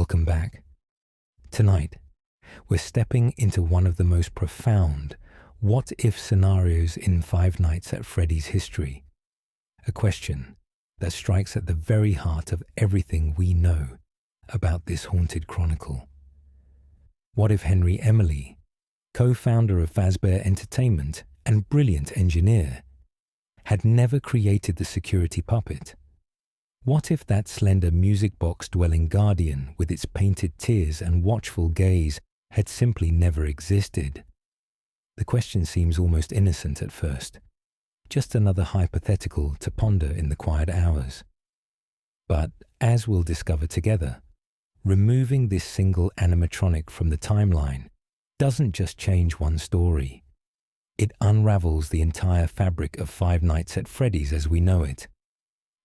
Welcome back. Tonight, we're stepping into one of the most profound what-if scenarios in Five Nights at Freddy's history. A question that strikes at the very heart of everything we know about this haunted chronicle. What if Henry Emily, co-founder of Fazbear Entertainment and brilliant engineer, had never created the security puppet? What if that slender music box-dwelling guardian with its painted tears and watchful gaze had simply never existed? The question seems almost innocent at first, just another hypothetical to ponder in the quiet hours. But, as we'll discover together, removing this single animatronic from the timeline doesn't just change one story. It unravels the entire fabric of Five Nights at Freddy's as we know it,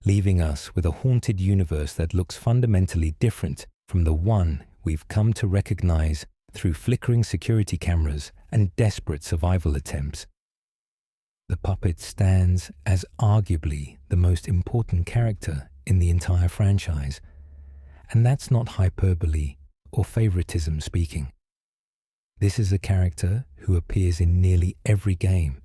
leaving us with a haunted universe that looks fundamentally different from the one we've come to recognize through flickering security cameras and desperate survival attempts. The puppet stands as arguably the most important character in the entire franchise, and that's not hyperbole or favoritism speaking. This is a character who appears in nearly every game,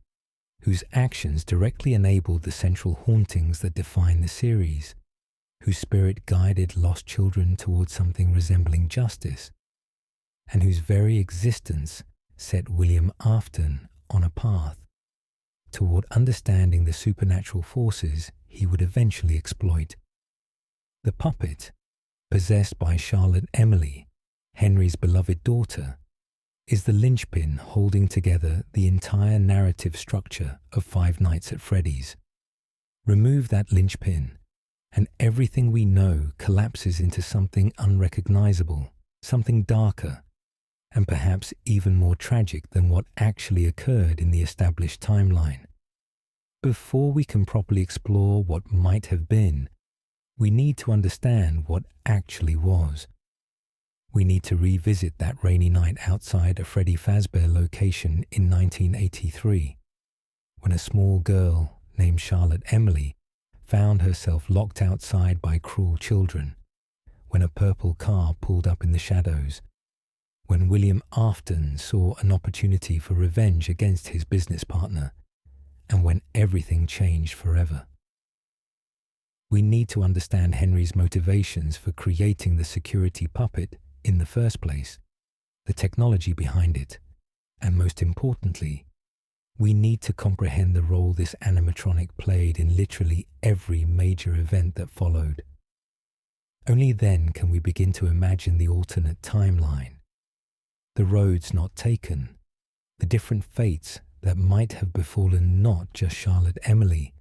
whose actions directly enabled the central hauntings that define the series, whose spirit guided lost children towards something resembling justice, and whose very existence set William Afton on a path toward understanding the supernatural forces he would eventually exploit. The puppet, possessed by Charlotte Emily, Henry's beloved daughter, is the linchpin holding together the entire narrative structure of Five Nights at Freddy's. Remove that linchpin, and everything we know collapses into something unrecognizable, something darker, and perhaps even more tragic than what actually occurred in the established timeline. Before we can properly explore what might have been, we need to understand what actually was. We need to revisit that rainy night outside a Freddy Fazbear location in 1983, when a small girl named Charlotte Emily found herself locked outside by cruel children, when a purple car pulled up in the shadows, when William Afton saw an opportunity for revenge against his business partner, and when everything changed forever. We need to understand Henry's motivations for creating the security puppet in the first place, the technology behind it, and most importantly, we need to comprehend the role this animatronic played in literally every major event that followed. Only then can we begin to imagine the alternate timeline, the roads not taken, the different fates that might have befallen not just Charlotte Emily,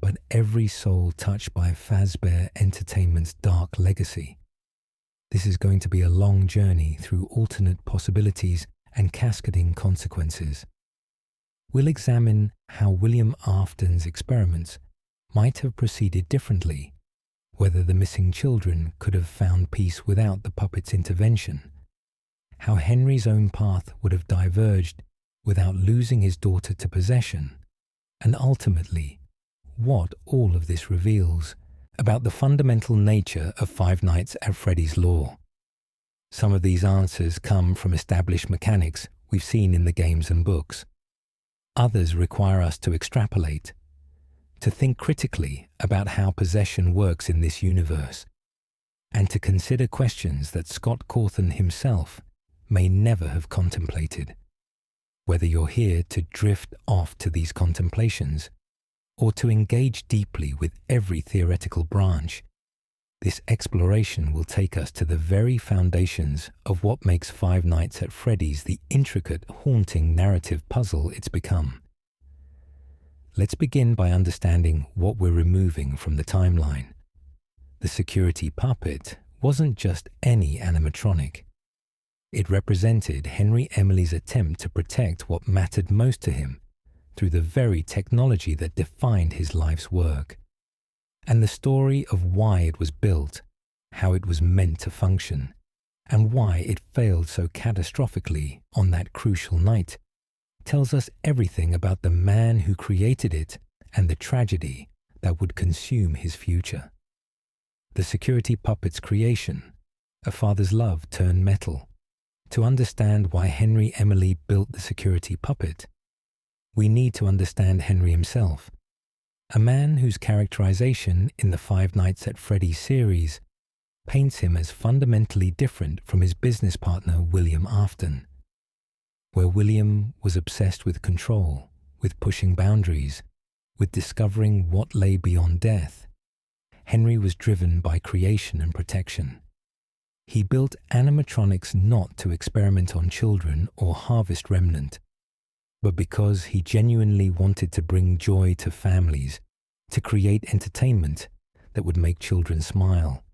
but every soul touched by Fazbear Entertainment's dark legacy. This is going to be a long journey through alternate possibilities and cascading consequences. We'll examine how William Afton's experiments might have proceeded differently, whether the missing children could have found peace without the puppet's intervention, how Henry's own path would have diverged without losing his daughter to possession, and ultimately, what all of this reveals about the fundamental nature of Five Nights at Freddy's lore. Some of these answers come from established mechanics we've seen in the games and books. Others require us to extrapolate, to think critically about how possession works in this universe, and to consider questions that Scott Cawthon himself may never have contemplated. Whether you're here to drift off to these contemplations, or to engage deeply with every theoretical branch, this exploration will take us to the very foundations of what makes Five Nights at Freddy's the intricate, haunting narrative puzzle it's become. Let's begin by understanding what we're removing from the timeline. The security puppet wasn't just any animatronic. It represented Henry Emily's attempt to protect what mattered most to him through the very technology that defined his life's work, and the story of why it was built, how it was meant to function, and why it failed so catastrophically on that crucial night tells us everything about the man who created it and the tragedy that would consume his future. The security puppet's creation, a father's love turned metal. To understand why Henry Emily built the security puppet, we need to understand Henry himself, a man whose characterization in the Five Nights at Freddy's series paints him as fundamentally different from his business partner William Afton. Where William was obsessed with control, with pushing boundaries, with discovering what lay beyond death, Henry was driven by creation and protection. He built animatronics not to experiment on children or harvest remnant, but because he genuinely wanted to bring joy to families, to create entertainment that would make children smile,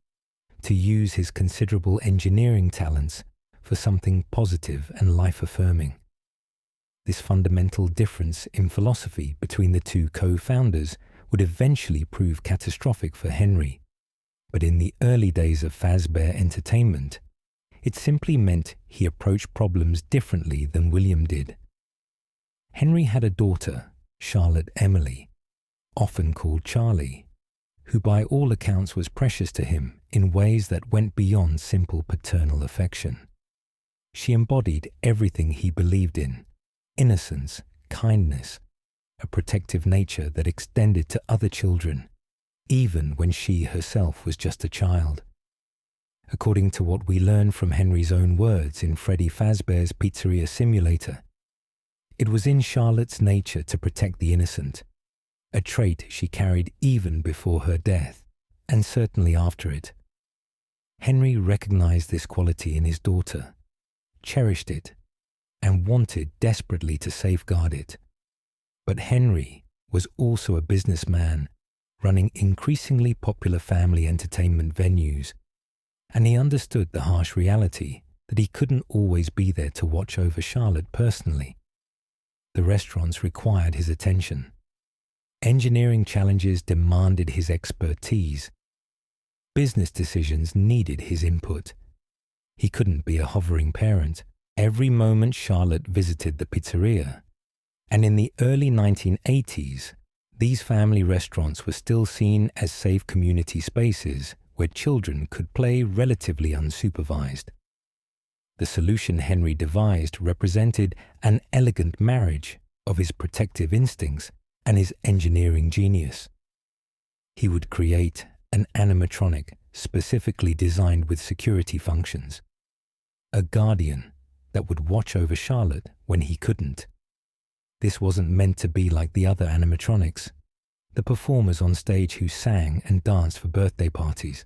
to use his considerable engineering talents for something positive and life-affirming. This fundamental difference in philosophy between the two co-founders would eventually prove catastrophic for Henry, but in the early days of Fazbear Entertainment, it simply meant he approached problems differently than William did. Henry had a daughter, Charlotte Emily, often called Charlie, who by all accounts was precious to him in ways that went beyond simple paternal affection. She embodied everything he believed in: innocence, kindness, a protective nature that extended to other children, even when she herself was just a child. According to what we learn from Henry's own words in Freddy Fazbear's Pizzeria Simulator, it was in Charlotte's nature to protect the innocent, a trait she carried even before her death, and certainly after it. Henry recognized this quality in his daughter, cherished it, and wanted desperately to safeguard it. But Henry was also a businessman running increasingly popular family entertainment venues, and he understood the harsh reality that he couldn't always be there to watch over Charlotte personally. The restaurants required his attention. Engineering challenges demanded his expertise. Business decisions needed his input. He couldn't be a hovering parent every moment Charlotte visited the pizzeria. And in the early 1980s, these family restaurants were still seen as safe community spaces where children could play relatively unsupervised. The solution Henry devised represented an elegant marriage of his protective instincts and his engineering genius. He would create an animatronic specifically designed with security functions, a guardian that would watch over Charlotte when he couldn't. This wasn't meant to be like the other animatronics, the performers on stage who sang and danced for birthday parties.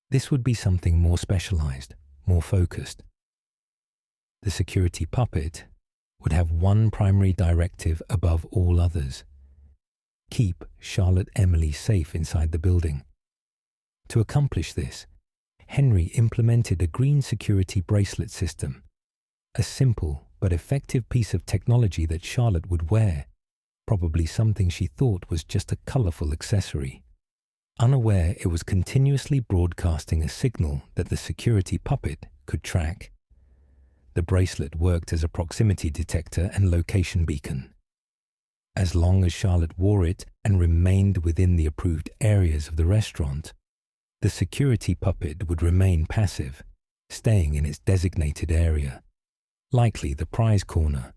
This would be something more specialized, more focused. The security puppet would have one primary directive above all others: keep Charlotte Emily safe inside the building. To accomplish this, Henry implemented a green security bracelet system, a simple but effective piece of technology that Charlotte would wear, probably something she thought was just a colorful accessory. Unaware it was continuously broadcasting a signal that the security puppet could track. The bracelet worked as a proximity detector and location beacon. As long as Charlotte wore it and remained within the approved areas of the restaurant, the security puppet would remain passive, staying in its designated area, likely the prize corner,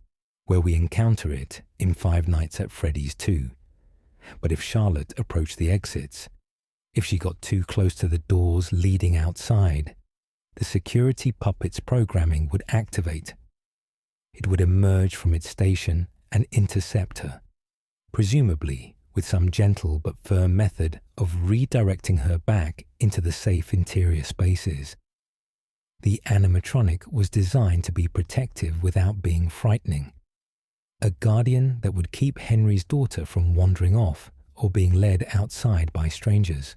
where we encounter it in Five Nights at Freddy's 2. But if Charlotte approached the exits, if she got too close to the doors leading outside, the security puppet's programming would activate. It would emerge from its station and intercept her, presumably with some gentle but firm method of redirecting her back into the safe interior spaces. The animatronic was designed to be protective without being frightening, a guardian that would keep Henry's daughter from wandering off or being led outside by strangers.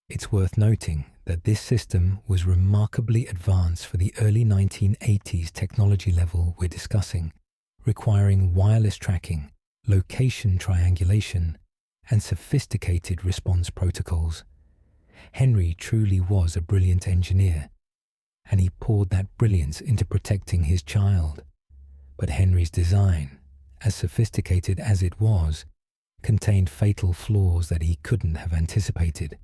It's worth noting that this system was remarkably advanced for the early 1980s technology level we're discussing, requiring wireless tracking, location triangulation, and sophisticated response protocols. Henry truly was a brilliant engineer, and he poured that brilliance into protecting his child. But Henry's design, as sophisticated as it was, contained fatal flaws that he couldn't have anticipated.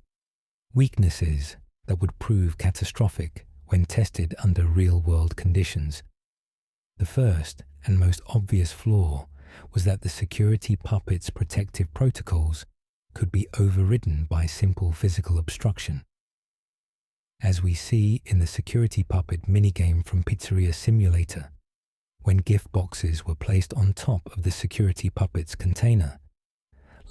Weaknesses that would prove catastrophic when tested under real-world conditions. The first and most obvious flaw was that the security puppet's protective protocols could be overridden by simple physical obstruction. As we see in the security puppet minigame from Pizzeria Simulator, when gift boxes were placed on top of the security puppet's container,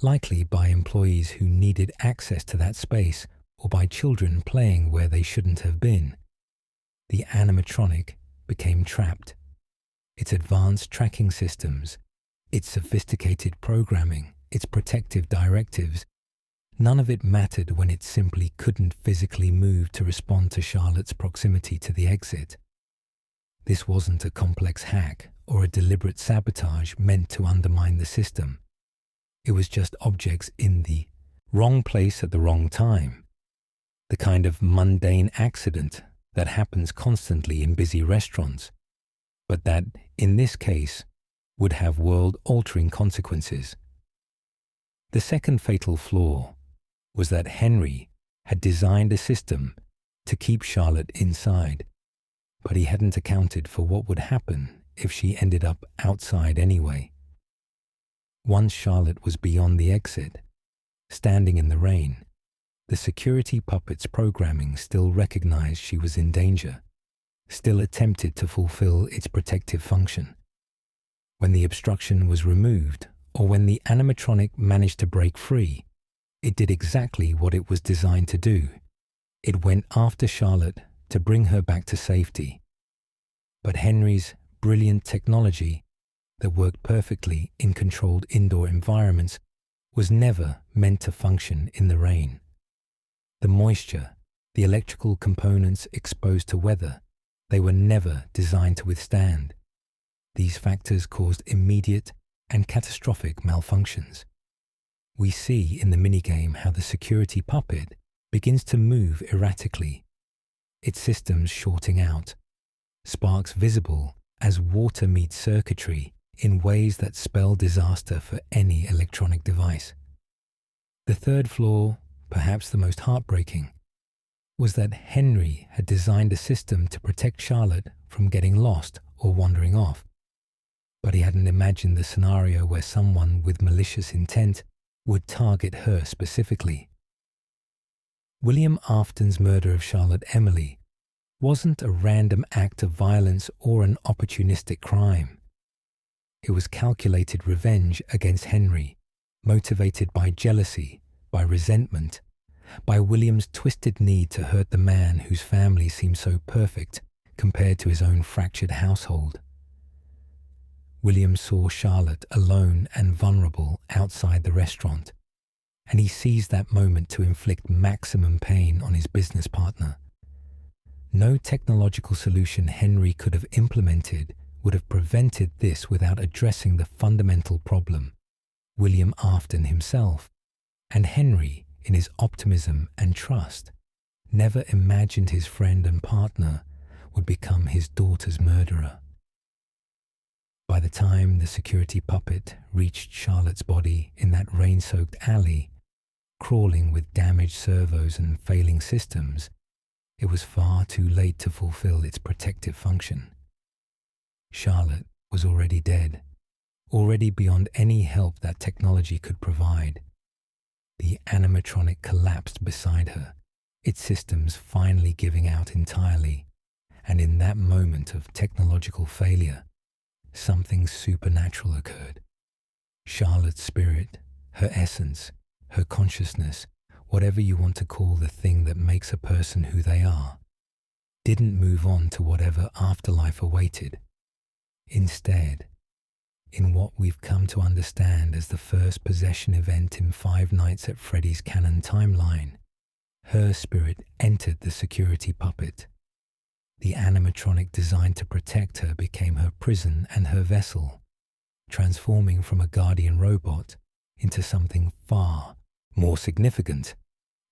likely by employees who needed access to that space or by children playing where they shouldn't have been, the animatronic became trapped. Its advanced tracking systems, its sophisticated programming, its protective directives, none of it mattered when it simply couldn't physically move to respond to Charlotte's proximity to the exit. This wasn't a complex hack or a deliberate sabotage meant to undermine the system. It was just objects in the wrong place at the wrong time. The kind of mundane accident that happens constantly in busy restaurants, but that, in this case, would have world-altering consequences. The second fatal flaw was that Henry had designed a system to keep Charlotte inside, but he hadn't accounted for what would happen if she ended up outside anyway. Once Charlotte was beyond the exit, standing in the rain, the security puppet's programming still recognized she was in danger, still attempted to fulfill its protective function. When the obstruction was removed, or when the animatronic managed to break free, it did exactly what it was designed to do. It went after Charlotte to bring her back to safety. But Henry's brilliant technology that worked perfectly in controlled indoor environments was never meant to function in the rain. The moisture, the electrical components exposed to weather, they were never designed to withstand. These factors caused immediate and catastrophic malfunctions. We see in the minigame how the security puppet begins to move erratically, its systems shorting out, sparks visible as water meets circuitry in ways that spell disaster for any electronic device. The third flaw, perhaps the most heartbreaking, was that Henry had designed a system to protect Charlotte from getting lost or wandering off, but he hadn't imagined the scenario where someone with malicious intent would target her specifically. William Afton's murder of Charlotte Emily wasn't a random act of violence or an opportunistic crime. It was calculated revenge against Henry, motivated by jealousy, by resentment, by William's twisted need to hurt the man whose family seemed so perfect compared to his own fractured household. William saw Charlotte alone and vulnerable outside the restaurant, and he seized that moment to inflict maximum pain on his business partner. No technological solution Henry could have implemented would have prevented this without addressing the fundamental problem, William Afton himself, and Henry, in his optimism and trust, never imagined his friend and partner would become his daughter's murderer. By the time the security puppet reached Charlotte's body in that rain-soaked alley, crawling with damaged servos and failing systems, it was far too late to fulfill its protective function. Charlotte was already dead, already beyond any help that technology could provide. The animatronic collapsed beside her, its systems finally giving out entirely, and in that moment of technological failure, something supernatural occurred. Charlotte's spirit, her essence, her consciousness, whatever you want to call the thing that makes a person who they are, didn't move on to whatever afterlife awaited. Instead, in what we've come to understand as the first possession event in Five Nights at Freddy's canon timeline, her spirit entered the security puppet. The animatronic designed to protect her became her prison and her vessel, transforming from a guardian robot into something far more significant,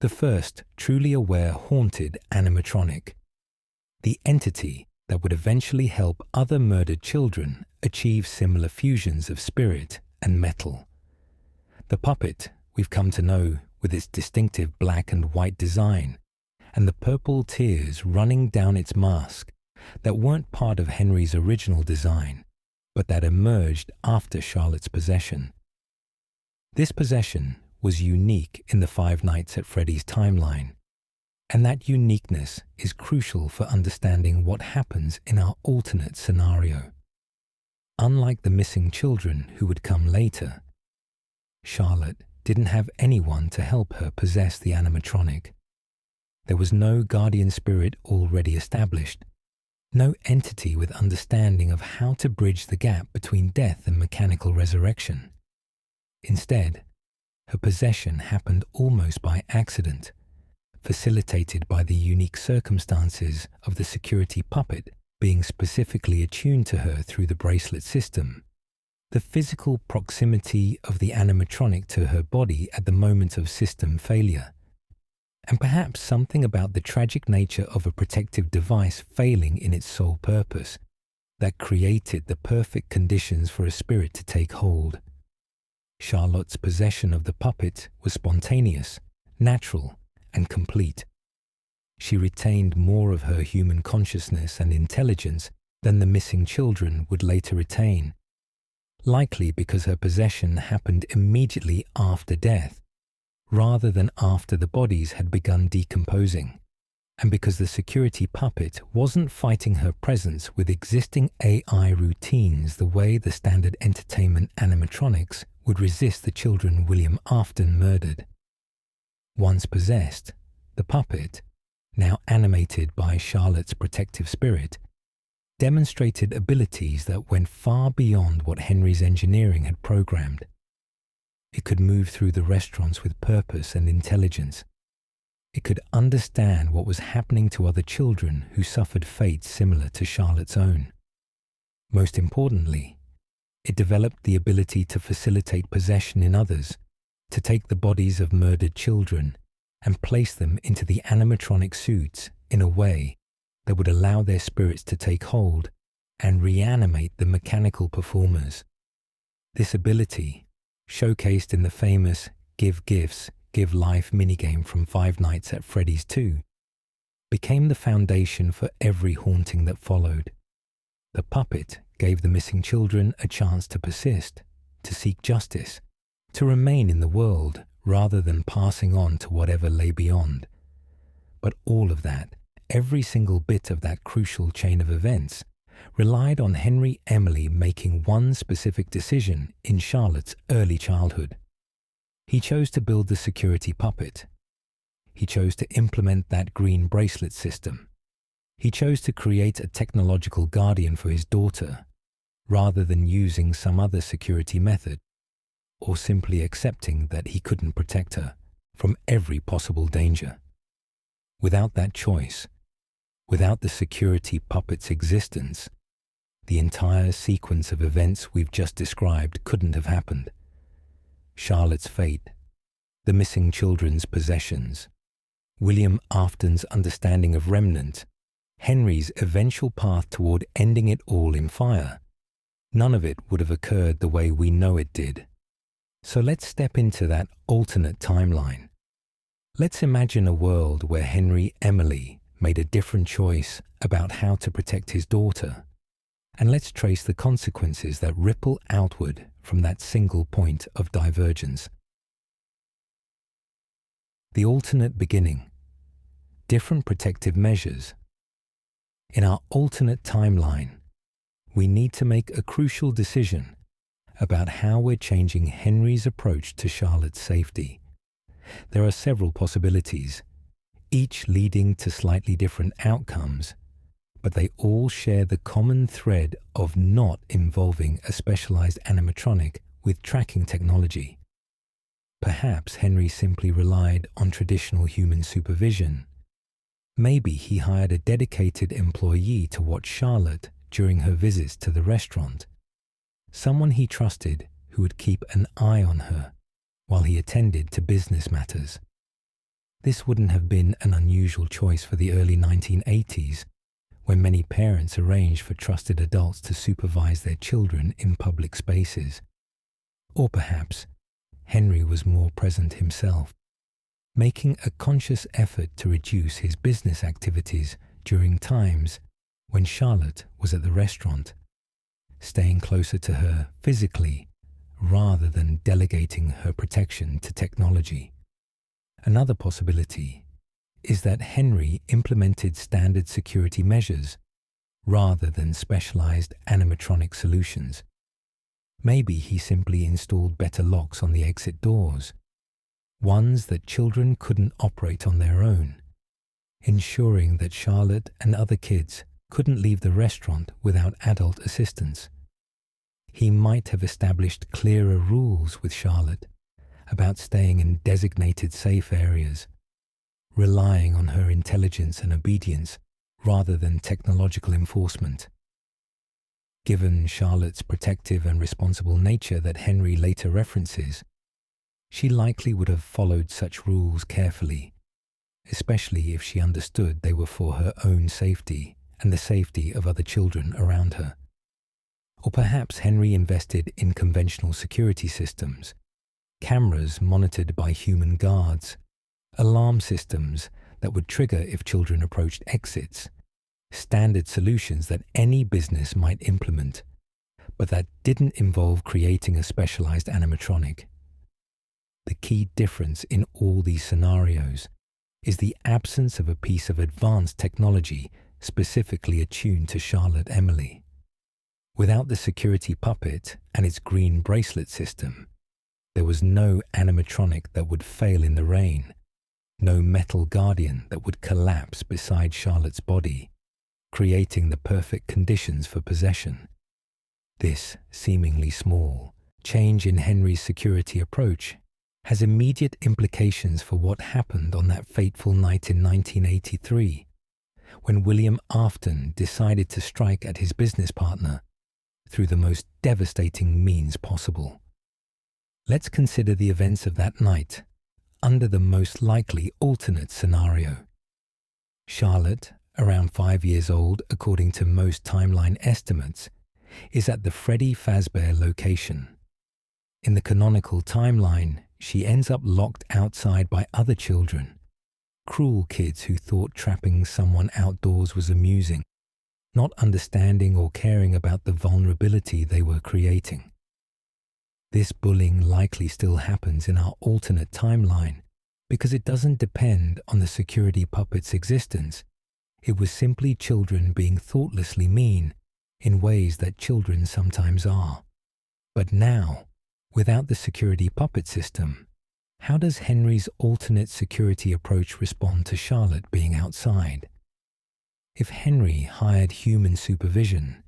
the first truly aware haunted animatronic, the entity that would eventually help other murdered children achieve similar fusions of spirit and metal. The puppet we've come to know with its distinctive black and white design and the purple tears running down its mask that weren't part of Henry's original design, but that emerged after Charlotte's possession. This possession was unique in the Five Nights at Freddy's timeline, and that uniqueness is crucial for understanding what happens in our alternate scenario. Unlike the missing children who would come later, Charlotte didn't have anyone to help her possess the animatronic. There was no guardian spirit already established, no entity with understanding of how to bridge the gap between death and mechanical resurrection. Instead, her possession happened almost by accident, facilitated by the unique circumstances of the security puppet being specifically attuned to her through the bracelet system, the physical proximity of the animatronic to her body at the moment of system failure, and perhaps something about the tragic nature of a protective device failing in its sole purpose that created the perfect conditions for a spirit to take hold. Charlotte's possession of the puppet was spontaneous, natural, and complete. She retained more of her human consciousness and intelligence than the missing children would later retain, likely because her possession happened immediately after death, rather than after the bodies had begun decomposing, and because the security puppet wasn't fighting her presence with existing AI routines the way the standard entertainment animatronics would resist the children William Afton murdered. Once possessed, the puppet, now animated by Charlotte's protective spirit, demonstrated abilities that went far beyond what Henry's engineering had programmed. It could move through the restaurants with purpose and intelligence. It could understand what was happening to other children who suffered fates similar to Charlotte's own. Most importantly, it developed the ability to facilitate possession in others, to take the bodies of murdered children and place them into the animatronic suits in a way that would allow their spirits to take hold and reanimate the mechanical performers. This ability, showcased in the famous Give Gifts, Give Life minigame from Five Nights at Freddy's 2, became the foundation for every haunting that followed. The puppet gave the missing children a chance to persist, to seek justice, to remain in the world rather than passing on to whatever lay beyond. But all of that, every single bit of that crucial chain of events, relied on Henry Emily making one specific decision in Charlotte's early childhood. He chose to build the security puppet. He chose to implement that green bracelet system. He chose to create a technological guardian for his daughter, rather than using some other security method, or simply accepting that he couldn't protect her from every possible danger. Without that choice, without the security puppet's existence, the entire sequence of events we've just described couldn't have happened. Charlotte's fate, the missing children's possessions, William Afton's understanding of Remnant, Henry's eventual path toward ending it all in fire, none of it would have occurred the way we know it did. So let's step into that alternate timeline. Let's imagine a world where Henry Emily made a different choice about how to protect his daughter, and let's trace the consequences that ripple outward from that single point of divergence. The alternate beginning. Different protective measures. In our alternate timeline, we need to make a crucial decision about how we're changing Henry's approach to Charlotte's safety. There are several possibilities, each leading to slightly different outcomes, but they all share the common thread of not involving a specialized animatronic with tracking technology. Perhaps Henry simply relied on traditional human supervision. Maybe he hired a dedicated employee to watch Charlotte during her visits to the restaurant, someone he trusted who would keep an eye on her while he attended to business matters. This wouldn't have been an unusual choice for the early 1980s, when many parents arranged for trusted adults to supervise their children in public spaces. Or perhaps Henry was more present himself. making a conscious effort to reduce his business activities during times when Charlotte was at the restaurant, staying closer to her physically rather than delegating her protection to technology. Another possibility is that Henry implemented standard security measures rather than specialized animatronic solutions. Maybe he simply installed better locks on the exit doors, ones that children couldn't operate on their own, ensuring that Charlotte and other kids couldn't leave the restaurant without adult assistance. He might have established clearer rules with Charlotte about staying in designated safe areas, relying on her intelligence and obedience rather than technological enforcement. Given Charlotte's protective and responsible nature that Henry later references, she likely would have followed such rules carefully, especially if she understood they were for her own safety and the safety of other children around her. Or perhaps Henry invested in conventional security systems, cameras monitored by human guards, alarm systems that would trigger if children approached exits, standard solutions that any business might implement, but that didn't involve creating a specialized animatronic. The key difference in all these scenarios is the absence of a piece of advanced technology specifically attuned to Charlotte Emily. Without the security puppet and its green bracelet system, there was no animatronic that would fail in the rain, no metal guardian that would collapse beside Charlotte's body, creating the perfect conditions for possession. This seemingly small change in Henry's security approach has immediate implications for what happened on that fateful night in 1983, when William Afton decided to strike at his business partner through the most devastating means possible. Let's consider the events of that night under the most likely alternate scenario. Charlotte, around 5 years old according to most timeline estimates, is at the Freddy Fazbear location. In the canonical timeline, she ends up locked outside by other children, cruel kids who thought trapping someone outdoors was amusing, not understanding or caring about the vulnerability they were creating. This bullying likely still happens in our alternate timeline because it doesn't depend on the security puppet's existence. It was simply children being thoughtlessly mean in ways that children sometimes are. But now, without the security puppet system, how does Henry's alternate security approach respond to Charlotte being outside? If Henry hired human supervision,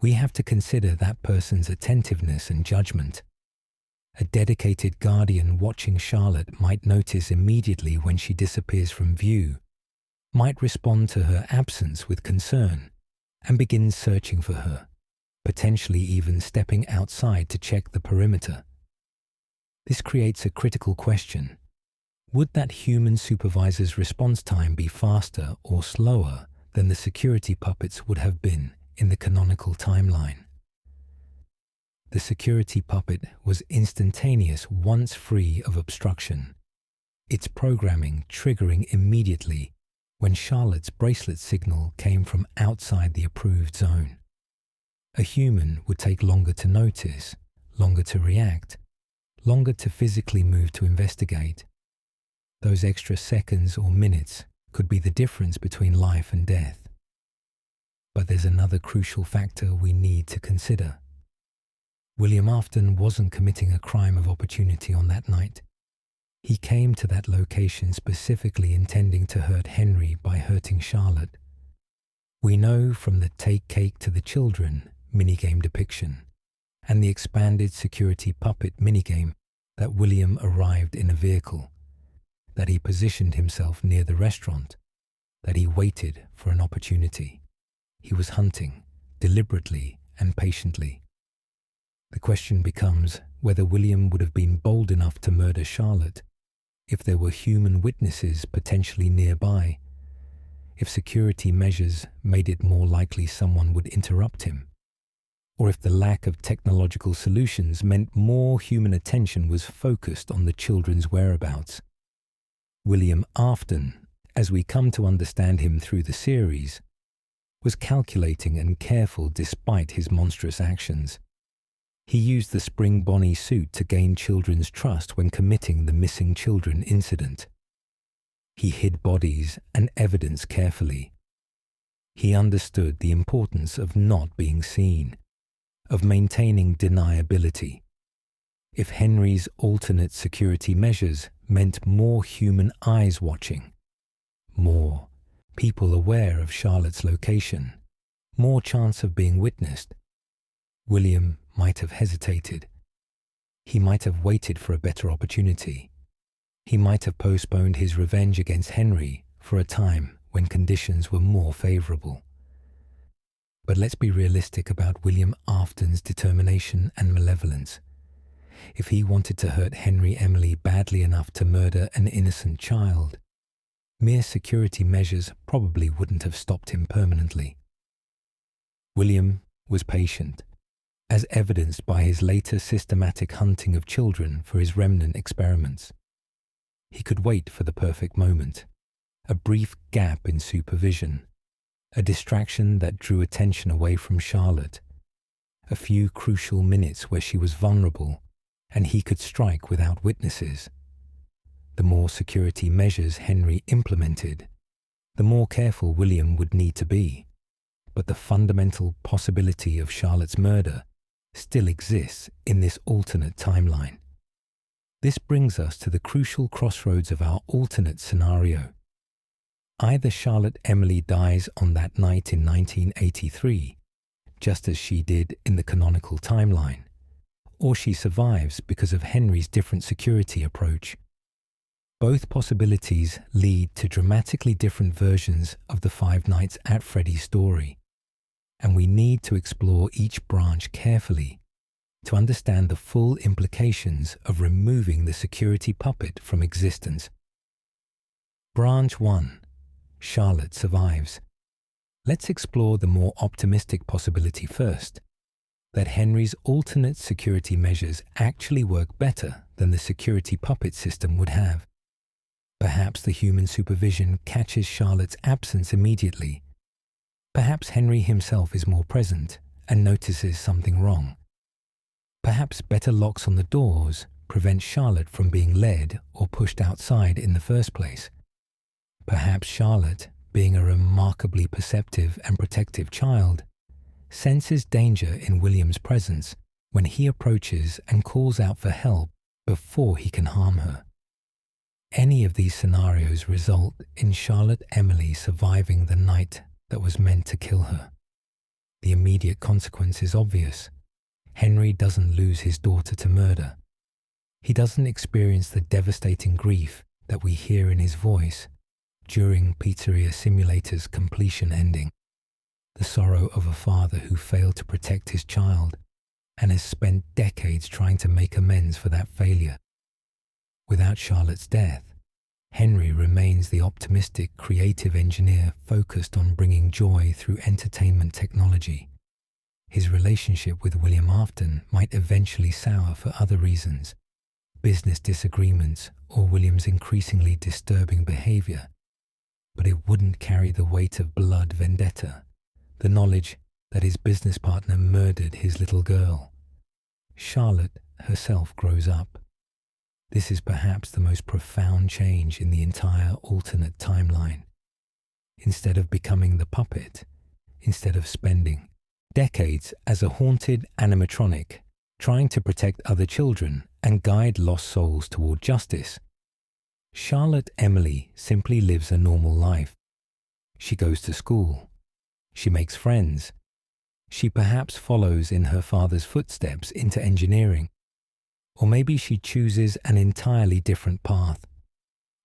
we have to consider that person's attentiveness and judgment. A dedicated guardian watching Charlotte might notice immediately when she disappears from view, might respond to her absence with concern, and begin searching for her, potentially even stepping outside to check the perimeter. This creates a critical question. Would that human supervisor's response time be faster or slower than the security puppets would have been in the canonical timeline? The security puppet was instantaneous once free of obstruction, its programming triggering immediately when Charlotte's bracelet signal came from outside the approved zone. A human would take longer to notice, longer to react, longer to physically move to investigate. Those extra seconds or minutes could be the difference between life and death. But there's another crucial factor we need to consider. William Afton wasn't committing a crime of opportunity on that night. He came to that location specifically intending to hurt Henry by hurting Charlotte. We know from the Take Cake to the Children minigame depiction and the expanded security puppet minigame that William arrived in a vehicle, that he positioned himself near the restaurant, that he waited for an opportunity. He was hunting, deliberately and patiently. The question becomes whether William would have been bold enough to murder Charlotte if there were human witnesses potentially nearby, if security measures made it more likely someone would interrupt him, or if the lack of technological solutions meant more human attention was focused on the children's whereabouts. William Afton, as we come to understand him through the series, was calculating and careful despite his monstrous actions. He used the Spring Bonnie suit to gain children's trust when committing the missing children incident. He hid bodies and evidence carefully. He understood the importance of not being seen, of maintaining deniability. If Henry's alternate security measures meant more human eyes watching, more people aware of Charlotte's location, more chance of being witnessed, William might have hesitated. He might have waited for a better opportunity. He might have postponed his revenge against Henry for a time when conditions were more favorable. But let's be realistic about William Afton's determination and malevolence. If he wanted to hurt Henry Emily badly enough to murder an innocent child, mere security measures probably wouldn't have stopped him permanently. William was patient, as evidenced by his later systematic hunting of children for his remnant experiments. He could wait for the perfect moment, a brief gap in supervision, a distraction that drew attention away from Charlotte, a few crucial minutes where she was vulnerable and he could strike without witnesses. The more security measures Henry implemented, the more careful William would need to be. But the fundamental possibility of Charlotte's murder still exists in this alternate timeline. This brings us to the crucial crossroads of our alternate scenario. Either Charlotte Emily dies on that night in 1983, just as she did in the canonical timeline, or she survives because of Henry's different security approach. Both possibilities lead to dramatically different versions of the Five Nights at Freddy's story, and we need to explore each branch carefully to understand the full implications of removing the security puppet from existence. Branch 1. Charlotte survives. Let's explore the more optimistic possibility first, that Henry's alternate security measures actually work better than the security puppet system would have. Perhaps the human supervision catches Charlotte's absence immediately. Perhaps Henry himself is more present and notices something wrong. Perhaps better locks on the doors prevent Charlotte from being led or pushed outside in the first place. Perhaps Charlotte, being a remarkably perceptive and protective child, senses danger in William's presence when he approaches and calls out for help before he can harm her. Any of these scenarios result in Charlotte Emily surviving the night that was meant to kill her. The immediate consequence is obvious. Henry doesn't lose his daughter to murder. He doesn't experience the devastating grief that we hear in his voice during Pizzeria Simulator's completion ending. The sorrow of a father who failed to protect his child and has spent decades trying to make amends for that failure. Without Charlotte's death, Henry remains the optimistic, creative engineer focused on bringing joy through entertainment technology. His relationship with William Afton might eventually sour for other reasons, business disagreements or William's increasingly disturbing behavior, but it wouldn't carry the weight of blood vendetta, the knowledge that his business partner murdered his little girl. Charlotte herself grows up. This is perhaps the most profound change in the entire alternate timeline. Instead of becoming the puppet, instead of spending decades as a haunted animatronic trying to protect other children and guide lost souls toward justice, Charlotte Emily simply lives a normal life. She goes to school. She makes friends. She perhaps follows in her father's footsteps into engineering. Or maybe she chooses an entirely different path.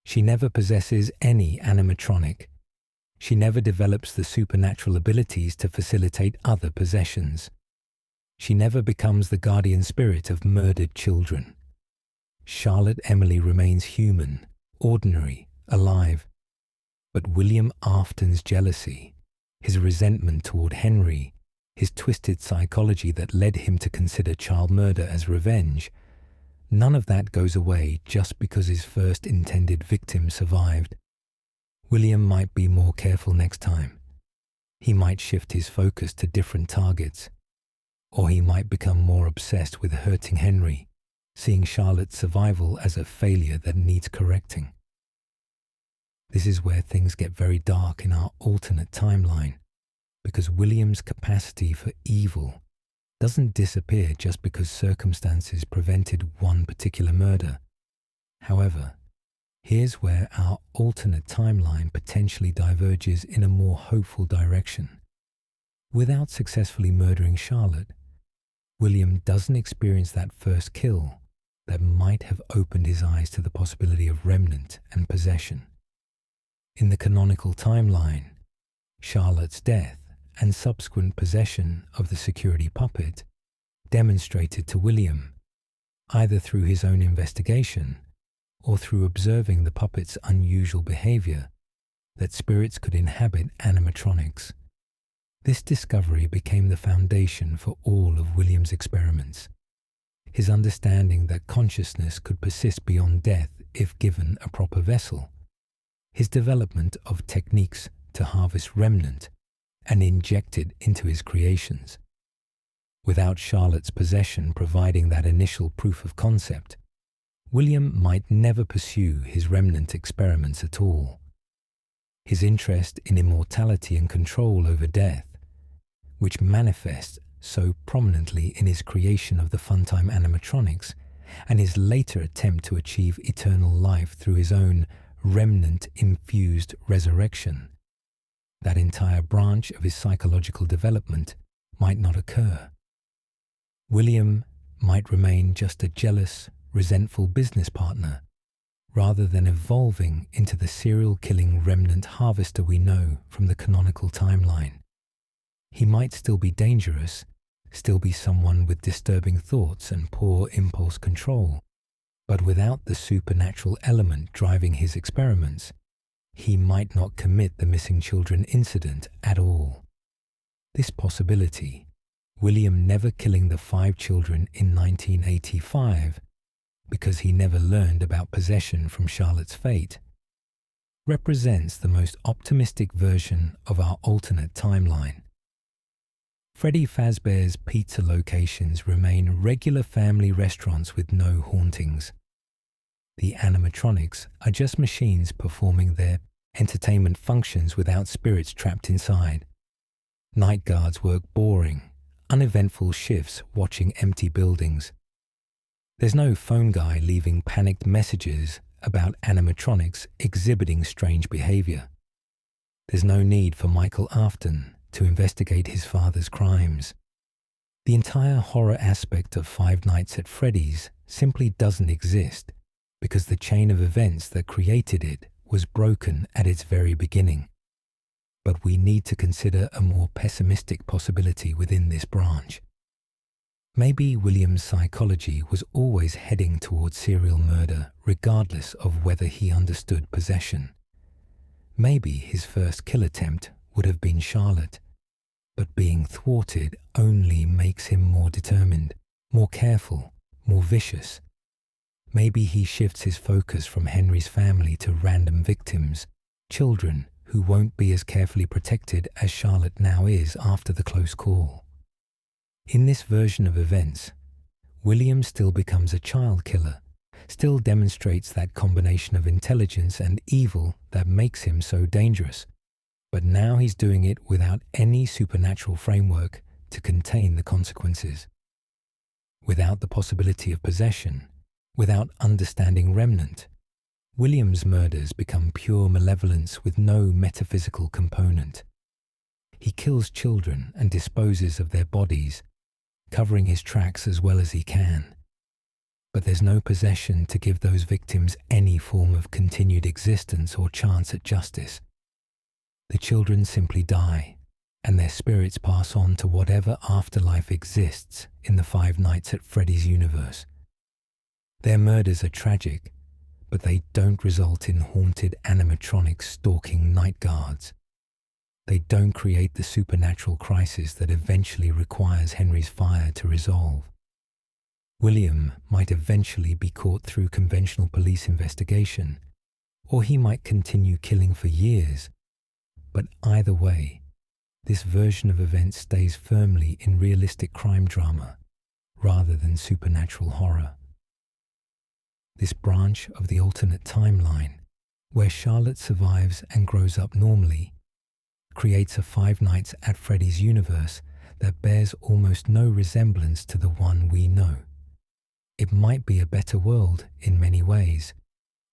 She never possesses any animatronic. She never develops the supernatural abilities to facilitate other possessions. She never becomes the guardian spirit of murdered children. Charlotte Emily remains human, ordinary, alive. But William Afton's jealousy, his resentment toward Henry, his twisted psychology that led him to consider child murder as revenge, None of that goes away just because his first intended victim survived. William might be more careful next time. He might shift his focus to different targets. Or he might become more obsessed with hurting Henry, seeing Charlotte's survival as a failure that needs correcting. This is where things get very dark in our alternate timeline, because William's capacity for evil doesn't disappear just because circumstances prevented one particular murder. However, here's where our alternate timeline potentially diverges in a more hopeful direction. Without successfully murdering Charlotte, William doesn't experience that first kill that might have opened his eyes to the possibility of remnant and possession. In the canonical timeline, Charlotte's death and subsequent possession of the security puppet demonstrated to William, either through his own investigation or through observing the puppet's unusual behavior, that spirits could inhabit animatronics. This discovery became the foundation for all of William's experiments. His understanding that consciousness could persist beyond death if given a proper vessel. His development of techniques to harvest remnant and inject it into his creations. Without Charlotte's possession providing that initial proof of concept, William might never pursue his remnant experiments at all. His interest in immortality and control over death, which manifests so prominently in his creation of the Funtime animatronics and his later attempt to achieve eternal life through his own remnant-infused resurrection, that entire branch of his psychological development might not occur. William might remain just a jealous, resentful business partner, rather than evolving into the serial-killing remnant harvester we know from the canonical timeline. He might still be dangerous, still be someone with disturbing thoughts and poor impulse control, but without the supernatural element driving his experiments, he might not commit the missing children incident at all. This possibility, William never killing the 5 children in 1985 because he never learned about possession from Charlotte's fate, represents the most optimistic version of our alternate timeline. Freddy Fazbear's pizza locations remain regular family restaurants with no hauntings. The animatronics are just machines performing their entertainment functions without spirits trapped inside. Night guards work boring, uneventful shifts watching empty buildings. There's no phone guy leaving panicked messages about animatronics exhibiting strange behavior. There's no need for Michael Afton to investigate his father's crimes. The entire horror aspect of Five Nights at Freddy's simply doesn't exist because the chain of events that created it was broken at its very beginning. But we need to consider a more pessimistic possibility within this branch. Maybe William's psychology was always heading towards serial murder regardless of whether he understood possession. Maybe his first kill attempt would have been Charlotte, but being thwarted only makes him more determined, more careful, more vicious. Maybe he shifts his focus from Henry's family to random victims, children who won't be as carefully protected as Charlotte now is after the close call. In this version of events, William still becomes a child killer, still demonstrates that combination of intelligence and evil that makes him so dangerous. But now he's doing it without any supernatural framework to contain the consequences. Without the possibility of possession, without understanding remnant, William's murders become pure malevolence with no metaphysical component. He kills children and disposes of their bodies, covering his tracks as well as he can. But there's no possession to give those victims any form of continued existence or chance at justice. The children simply die, and their spirits pass on to whatever afterlife exists in the Five Nights at Freddy's universe. Their murders are tragic, but they don't result in haunted animatronics stalking night guards. They don't create the supernatural crisis that eventually requires Henry's fire to resolve. William might eventually be caught through conventional police investigation, or he might continue killing for years. But either way, this version of events stays firmly in realistic crime drama rather than supernatural horror. This branch of the alternate timeline, where Charlotte survives and grows up normally, creates a Five Nights at Freddy's universe that bears almost no resemblance to the one we know. It might be a better world in many ways,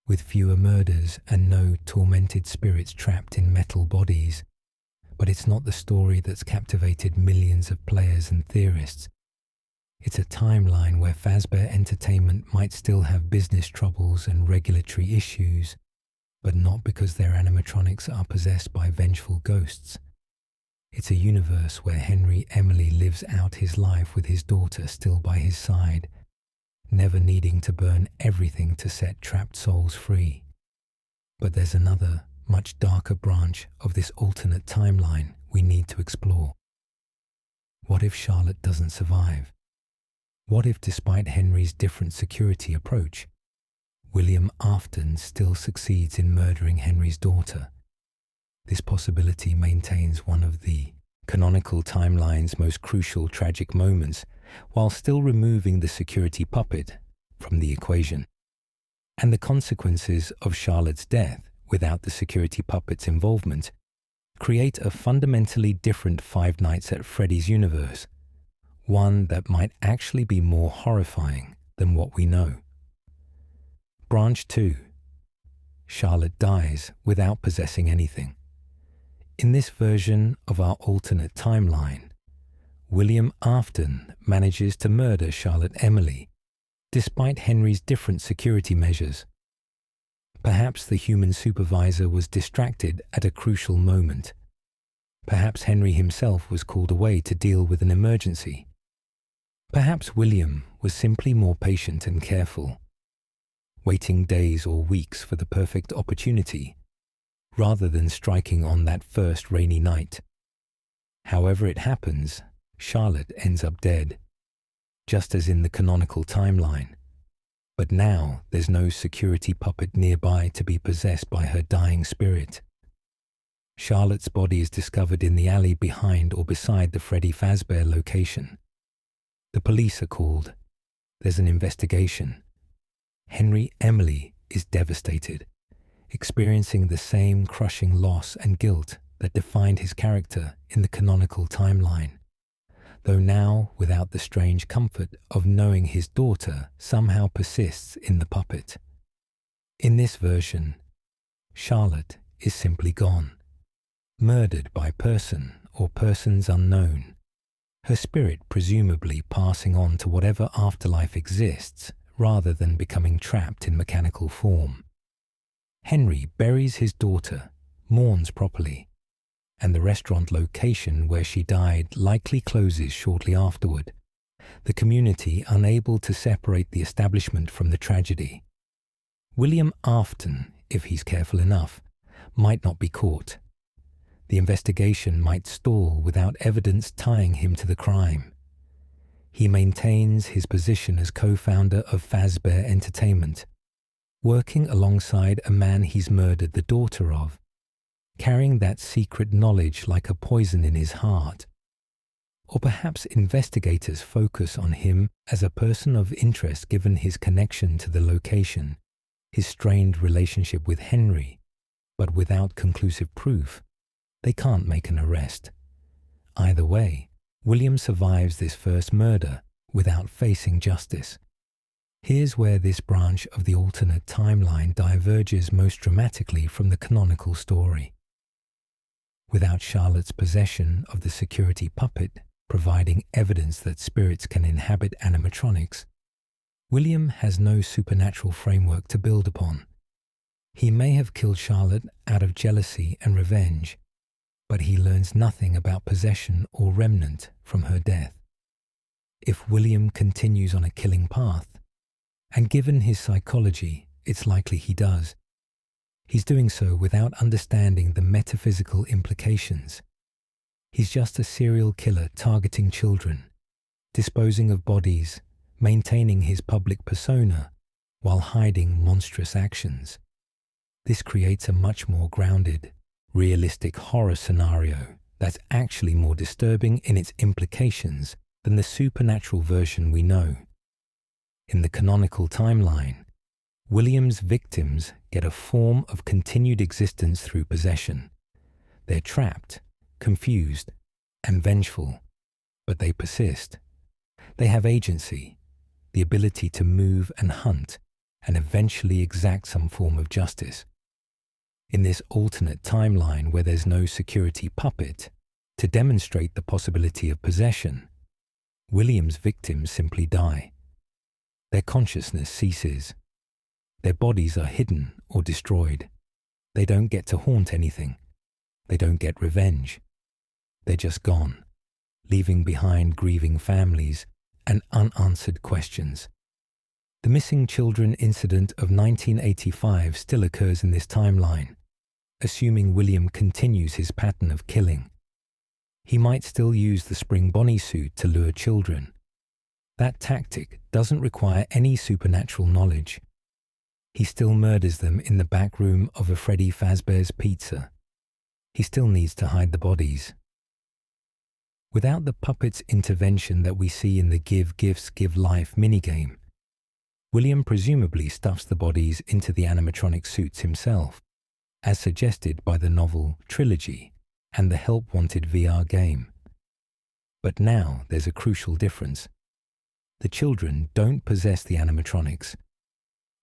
with fewer murders and no tormented spirits trapped in metal bodies, but it's not the story that's captivated millions of players and theorists. It's a timeline where Fazbear Entertainment might still have business troubles and regulatory issues, but not because their animatronics are possessed by vengeful ghosts. It's a universe where Henry Emily lives out his life with his daughter still by his side, never needing to burn everything to set trapped souls free. But there's another, much darker branch of this alternate timeline we need to explore. What if Charlotte doesn't survive? What if, despite Henry's different security approach, William Afton still succeeds in murdering Henry's daughter? This possibility maintains one of the canonical timeline's most crucial tragic moments, while still removing the security puppet from the equation. And the consequences of Charlotte's death without the security puppet's involvement create a fundamentally different Five Nights at Freddy's universe, one that might actually be more horrifying than what we know. Branch 2. Charlotte dies without possessing anything. In this version of our alternate timeline, William Afton manages to murder Charlotte Emily, despite Henry's different security measures. Perhaps the human supervisor was distracted at a crucial moment. Perhaps Henry himself was called away to deal with an emergency. Perhaps William was simply more patient and careful, waiting days or weeks for the perfect opportunity, rather than striking on that first rainy night. However it happens, Charlotte ends up dead, just as in the canonical timeline. But now there's no security puppet nearby to be possessed by her dying spirit. Charlotte's body is discovered in the alley behind or beside the Freddy Fazbear location. The police are called. There's an investigation. Henry Emily is devastated, experiencing the same crushing loss and guilt that defined his character in the canonical timeline, though now without the strange comfort of knowing his daughter somehow persists in the puppet. In this version, Charlotte is simply gone, murdered by person or persons unknown, her spirit presumably passing on to whatever afterlife exists rather than becoming trapped in mechanical form. Henry buries his daughter, mourns properly, and the restaurant location where she died likely closes shortly afterward, the community unable to separate the establishment from the tragedy. William Afton, if he's careful enough, might not be caught. The investigation might stall without evidence tying him to the crime. He maintains his position as co-founder of Fazbear Entertainment, working alongside a man he's murdered the daughter of, carrying that secret knowledge like a poison in his heart. Or perhaps investigators focus on him as a person of interest given his connection to the location, his strained relationship with Henry, but without conclusive proof, they can't make an arrest. Either way, William survives this first murder without facing justice. Here's where this branch of the alternate timeline diverges most dramatically from the canonical story. Without Charlotte's possession of the security puppet providing evidence that spirits can inhabit animatronics, William has no supernatural framework to build upon. He may have killed Charlotte out of jealousy and revenge, but he learns nothing about possession or remnant from her death. If William continues on a killing path, and given his psychology, it's likely he does, he's doing so without understanding the metaphysical implications. He's just a serial killer targeting children, disposing of bodies, maintaining his public persona while hiding monstrous actions. This creates a much more grounded, realistic horror scenario that's actually more disturbing in its implications than the supernatural version we know. In the canonical timeline, William's victims get a form of continued existence through possession. They're trapped, confused, and vengeful, but they persist. They have agency, the ability to move and hunt, and eventually exact some form of justice. In this alternate timeline where there's no security puppet to demonstrate the possibility of possession, William's victims simply die. Their consciousness ceases. Their bodies are hidden or destroyed. They don't get to haunt anything. They don't get revenge. They're just gone, leaving behind grieving families and unanswered questions. The missing children incident of 1985 still occurs in this timeline, assuming William continues his pattern of killing. He might still use the spring Bonnie suit to lure children. That tactic doesn't require any supernatural knowledge. He still murders them in the back room of a Freddy Fazbear's Pizza. He still needs to hide the bodies. Without the puppet's intervention that we see in the Give Gifts, Give Life minigame, William presumably stuffs the bodies into the animatronic suits himself, as suggested by the novel Trilogy and the Help Wanted VR game. But now there's a crucial difference. The children don't possess the animatronics.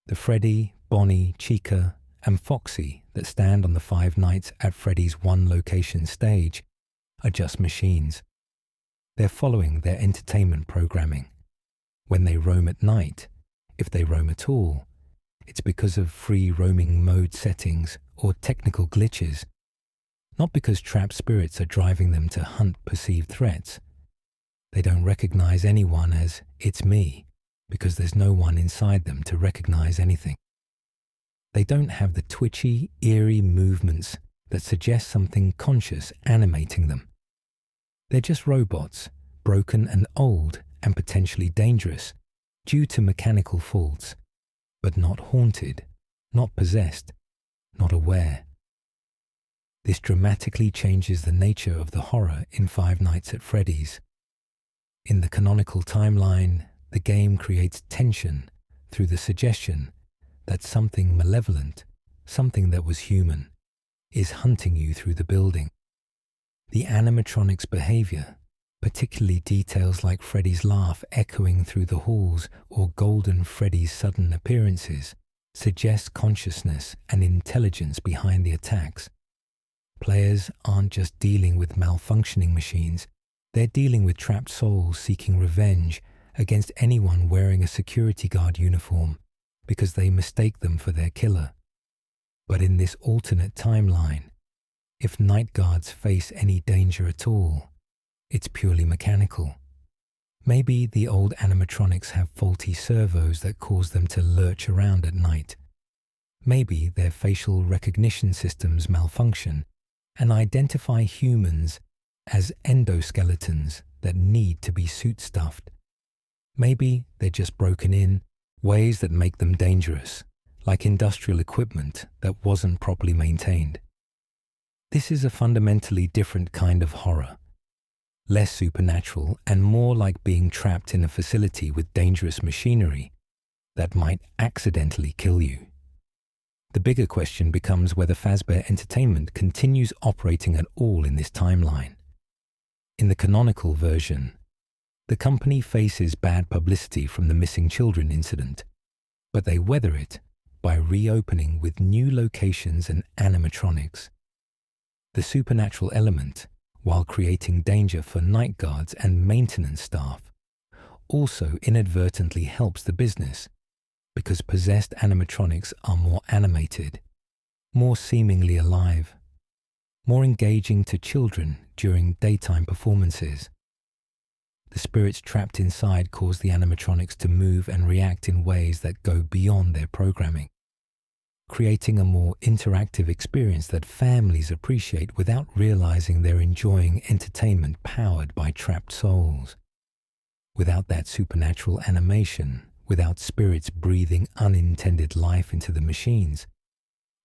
The Freddy, Bonnie, Chica, and Foxy that stand on the Five Nights at Freddy's One Location stage are just machines. They're following their entertainment programming. When they roam at night, if they roam at all, it's because of free roaming mode settings or technical glitches, not because trapped spirits are driving them to hunt perceived threats. They don't recognize anyone as "it's me" because there's no one inside them to recognize anything. They don't have the twitchy, eerie movements that suggest something conscious animating them. They're just robots, broken and old and potentially dangerous due to mechanical faults, but not haunted, not possessed, not aware. This dramatically changes the nature of the horror in Five Nights at Freddy's. In the canonical timeline, the game creates tension through the suggestion that something malevolent, something that was human, is hunting you through the building. The animatronic's behavior, particularly details like Freddy's laugh echoing through the halls or Golden Freddy's sudden appearances, suggest consciousness and intelligence behind the attacks. Players aren't just dealing with malfunctioning machines, they're dealing with trapped souls seeking revenge against anyone wearing a security guard uniform because they mistake them for their killer. But in this alternate timeline, if night guards face any danger at all, it's purely mechanical. Maybe the old animatronics have faulty servos that cause them to lurch around at night. Maybe their facial recognition systems malfunction and identify humans as endoskeletons that need to be suit stuffed. Maybe they're just broken in ways that make them dangerous, like industrial equipment that wasn't properly maintained. This is a fundamentally different kind of horror, less supernatural and more like being trapped in a facility with dangerous machinery that might accidentally kill you. The bigger question becomes whether Fazbear Entertainment continues operating at all in this timeline. In the canonical version, the company faces bad publicity from the missing children incident, but they weather it by reopening with new locations and animatronics. The supernatural element, while creating danger for night guards and maintenance staff, also inadvertently helps the business because possessed animatronics are more animated, more seemingly alive, more engaging to children during daytime performances. The spirits trapped inside cause the animatronics to move and react in ways that go beyond their programming, creating a more interactive experience that families appreciate without realizing they're enjoying entertainment powered by trapped souls. Without that supernatural animation, without spirits breathing unintended life into the machines,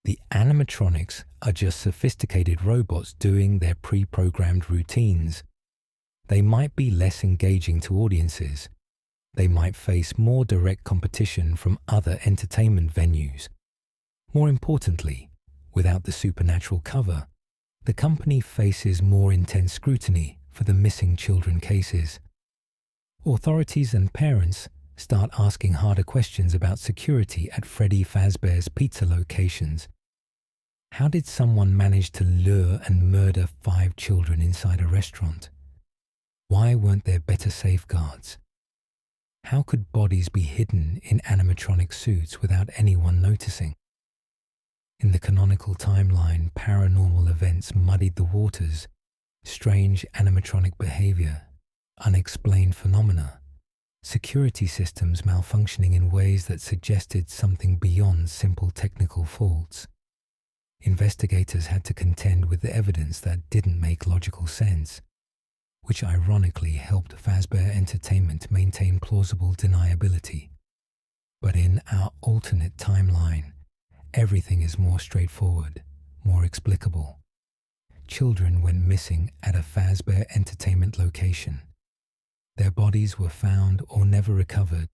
the animatronics are just sophisticated robots doing their pre-programmed routines. They might be less engaging to audiences. They might face more direct competition from other entertainment venues. More importantly, without the supernatural cover, the company faces more intense scrutiny for the missing children cases. Authorities and parents start asking harder questions about security at Freddy Fazbear's Pizza locations. How did someone manage to lure and murder 5 children inside a restaurant? Why weren't there better safeguards? How could bodies be hidden in animatronic suits without anyone noticing? In the canonical timeline, paranormal events muddied the waters, strange animatronic behavior, unexplained phenomena, security systems malfunctioning in ways that suggested something beyond simple technical faults. Investigators had to contend with the evidence that didn't make logical sense, which ironically helped Fazbear Entertainment maintain plausible deniability. But in our alternate timeline, everything is more straightforward, more explicable. Children went missing at a Fazbear Entertainment location. Their bodies were found or never recovered.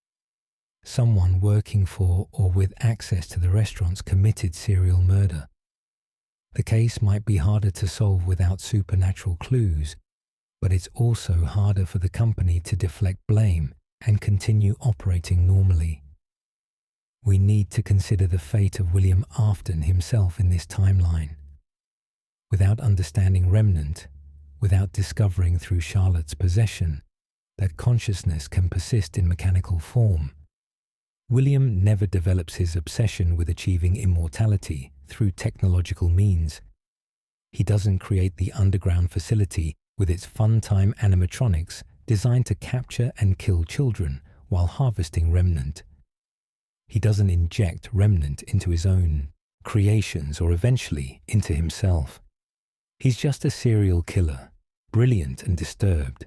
Someone working for or with access to the restaurants committed serial murder. The case might be harder to solve without supernatural clues, but it's also harder for the company to deflect blame and continue operating normally. We need to consider the fate of William Afton himself in this timeline. Without understanding Remnant, without discovering through Charlotte's possession that consciousness can persist in mechanical form, William never develops his obsession with achieving immortality through technological means. He doesn't create the underground facility with its fun-time animatronics designed to capture and kill children while harvesting Remnant. He doesn't inject Remnant into his own creations or eventually into himself. He's just a serial killer, brilliant and disturbed,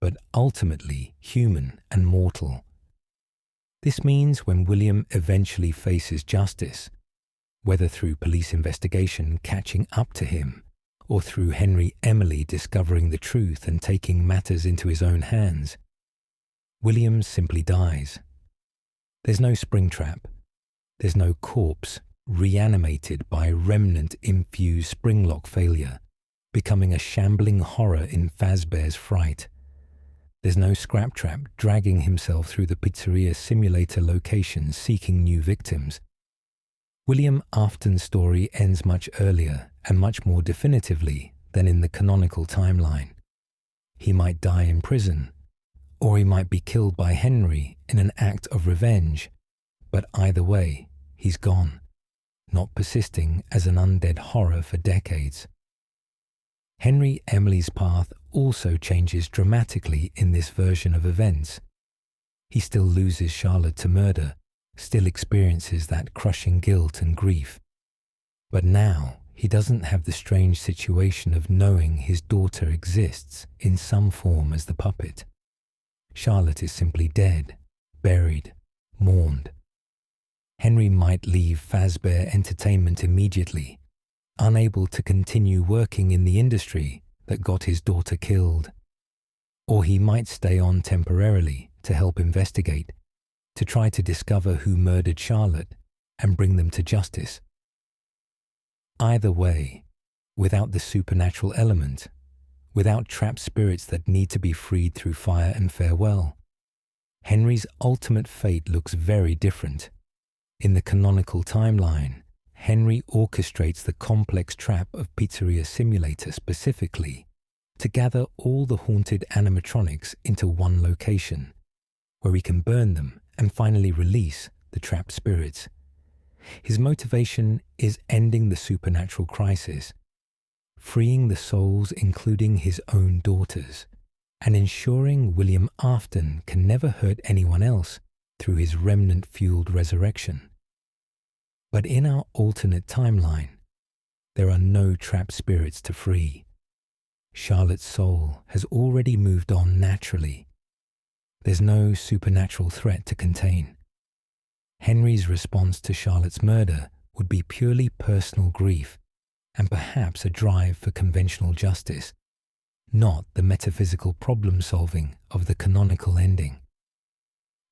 but ultimately human and mortal. This means when William eventually faces justice, whether through police investigation catching up to him, or through Henry Emily discovering the truth and taking matters into his own hands, William simply dies. There's no Springtrap. There's no corpse reanimated by Remnant-infused springlock failure, becoming a shambling horror in Fazbear's fright. There's no Scraptrap dragging himself through the pizzeria simulator locations seeking new victims. William Afton's story ends much earlier and much more definitively than in the canonical timeline. He might die in prison, or he might be killed by Henry in an act of revenge, but either way, he's gone, not persisting as an undead horror for decades. Henry Emily's path also changes dramatically in this version of events. He still loses Charlotte to murder, still experiences that crushing guilt and grief. But now, he doesn't have the strange situation of knowing his daughter exists in some form as the puppet. Charlotte is simply dead, buried, mourned. Henry might leave Fazbear Entertainment immediately, unable to continue working in the industry that got his daughter killed. Or he might stay on temporarily to help investigate, to try to discover who murdered Charlotte and bring them to justice. Either way, without the supernatural element, without trapped spirits that need to be freed through fire and farewell, Henry's ultimate fate looks very different. In the canonical timeline, Henry orchestrates the complex trap of Pizzeria Simulator specifically to gather all the haunted animatronics into one location, where he can burn them and finally release the trapped spirits. His motivation is ending the supernatural crisis, freeing the souls including his own daughters, and ensuring William Afton can never hurt anyone else through his remnant-fueled resurrection. But in our alternate timeline, there are no trapped spirits to free. Charlotte's soul has already moved on naturally. There's no supernatural threat to contain. Henry's response to Charlotte's murder would be purely personal grief and perhaps a drive for conventional justice, not the metaphysical problem-solving of the canonical ending.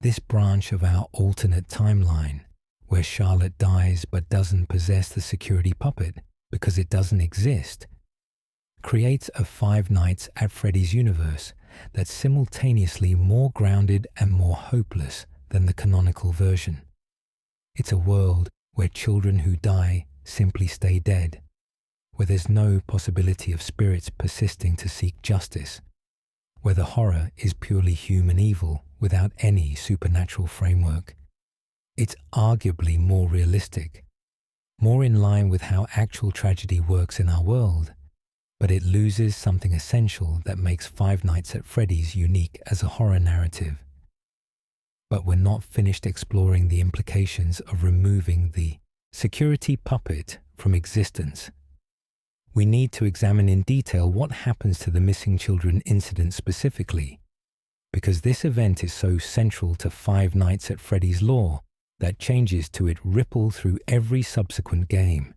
This branch of our alternate timeline, where Charlotte dies but doesn't possess the security puppet because it doesn't exist, creates a Five Nights at Freddy's universe that's simultaneously more grounded and more hopeless than the canonical version. It's a world where children who die simply stay dead, where there's no possibility of spirits persisting to seek justice, where the horror is purely human evil without any supernatural framework. It's arguably more realistic, more in line with how actual tragedy works in our world, but it loses something essential that makes Five Nights at Freddy's unique as a horror narrative. But we're not finished exploring the implications of removing the security puppet from existence. We need to examine in detail what happens to the missing children incident specifically, because this event is so central to Five Nights at Freddy's lore that changes to it ripple through every subsequent game.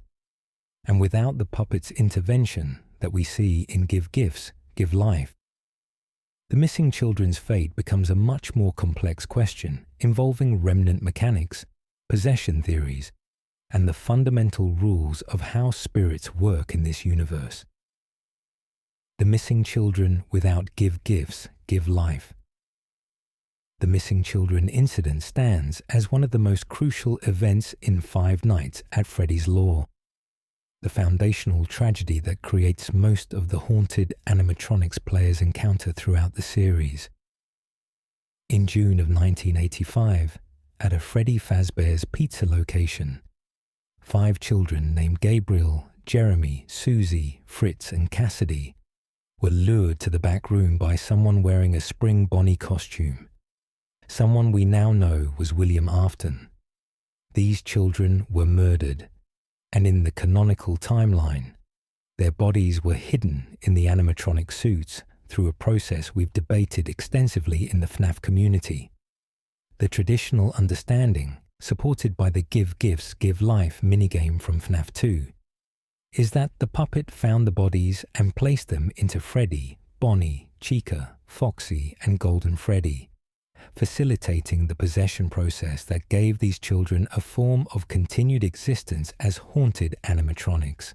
And without the puppet's intervention that we see in Give Gifts, Give Life, the missing children's fate becomes a much more complex question involving remnant mechanics, possession theories, and the fundamental rules of how spirits work in this universe. The missing children without Give Gifts, Give Life. The missing children incident stands as one of the most crucial events in Five Nights at Freddy's lore, the foundational tragedy that creates most of the haunted animatronics players encounter throughout the series. In June of 1985, at a Freddy Fazbear's Pizza location, 5 children named Gabriel, Jeremy, Susie, Fritz, and Cassidy were lured to the back room by someone wearing a Spring Bonnie costume, someone we now know was William Afton. These children were murdered, and in the canonical timeline, their bodies were hidden in the animatronic suits through a process we've debated extensively in the FNAF community. The traditional understanding, supported by the Give Gifts, Give Life minigame from FNAF 2, is that the puppet found the bodies and placed them into Freddy, Bonnie, Chica, Foxy, and Golden Freddy, facilitating the possession process that gave these children a form of continued existence as haunted animatronics.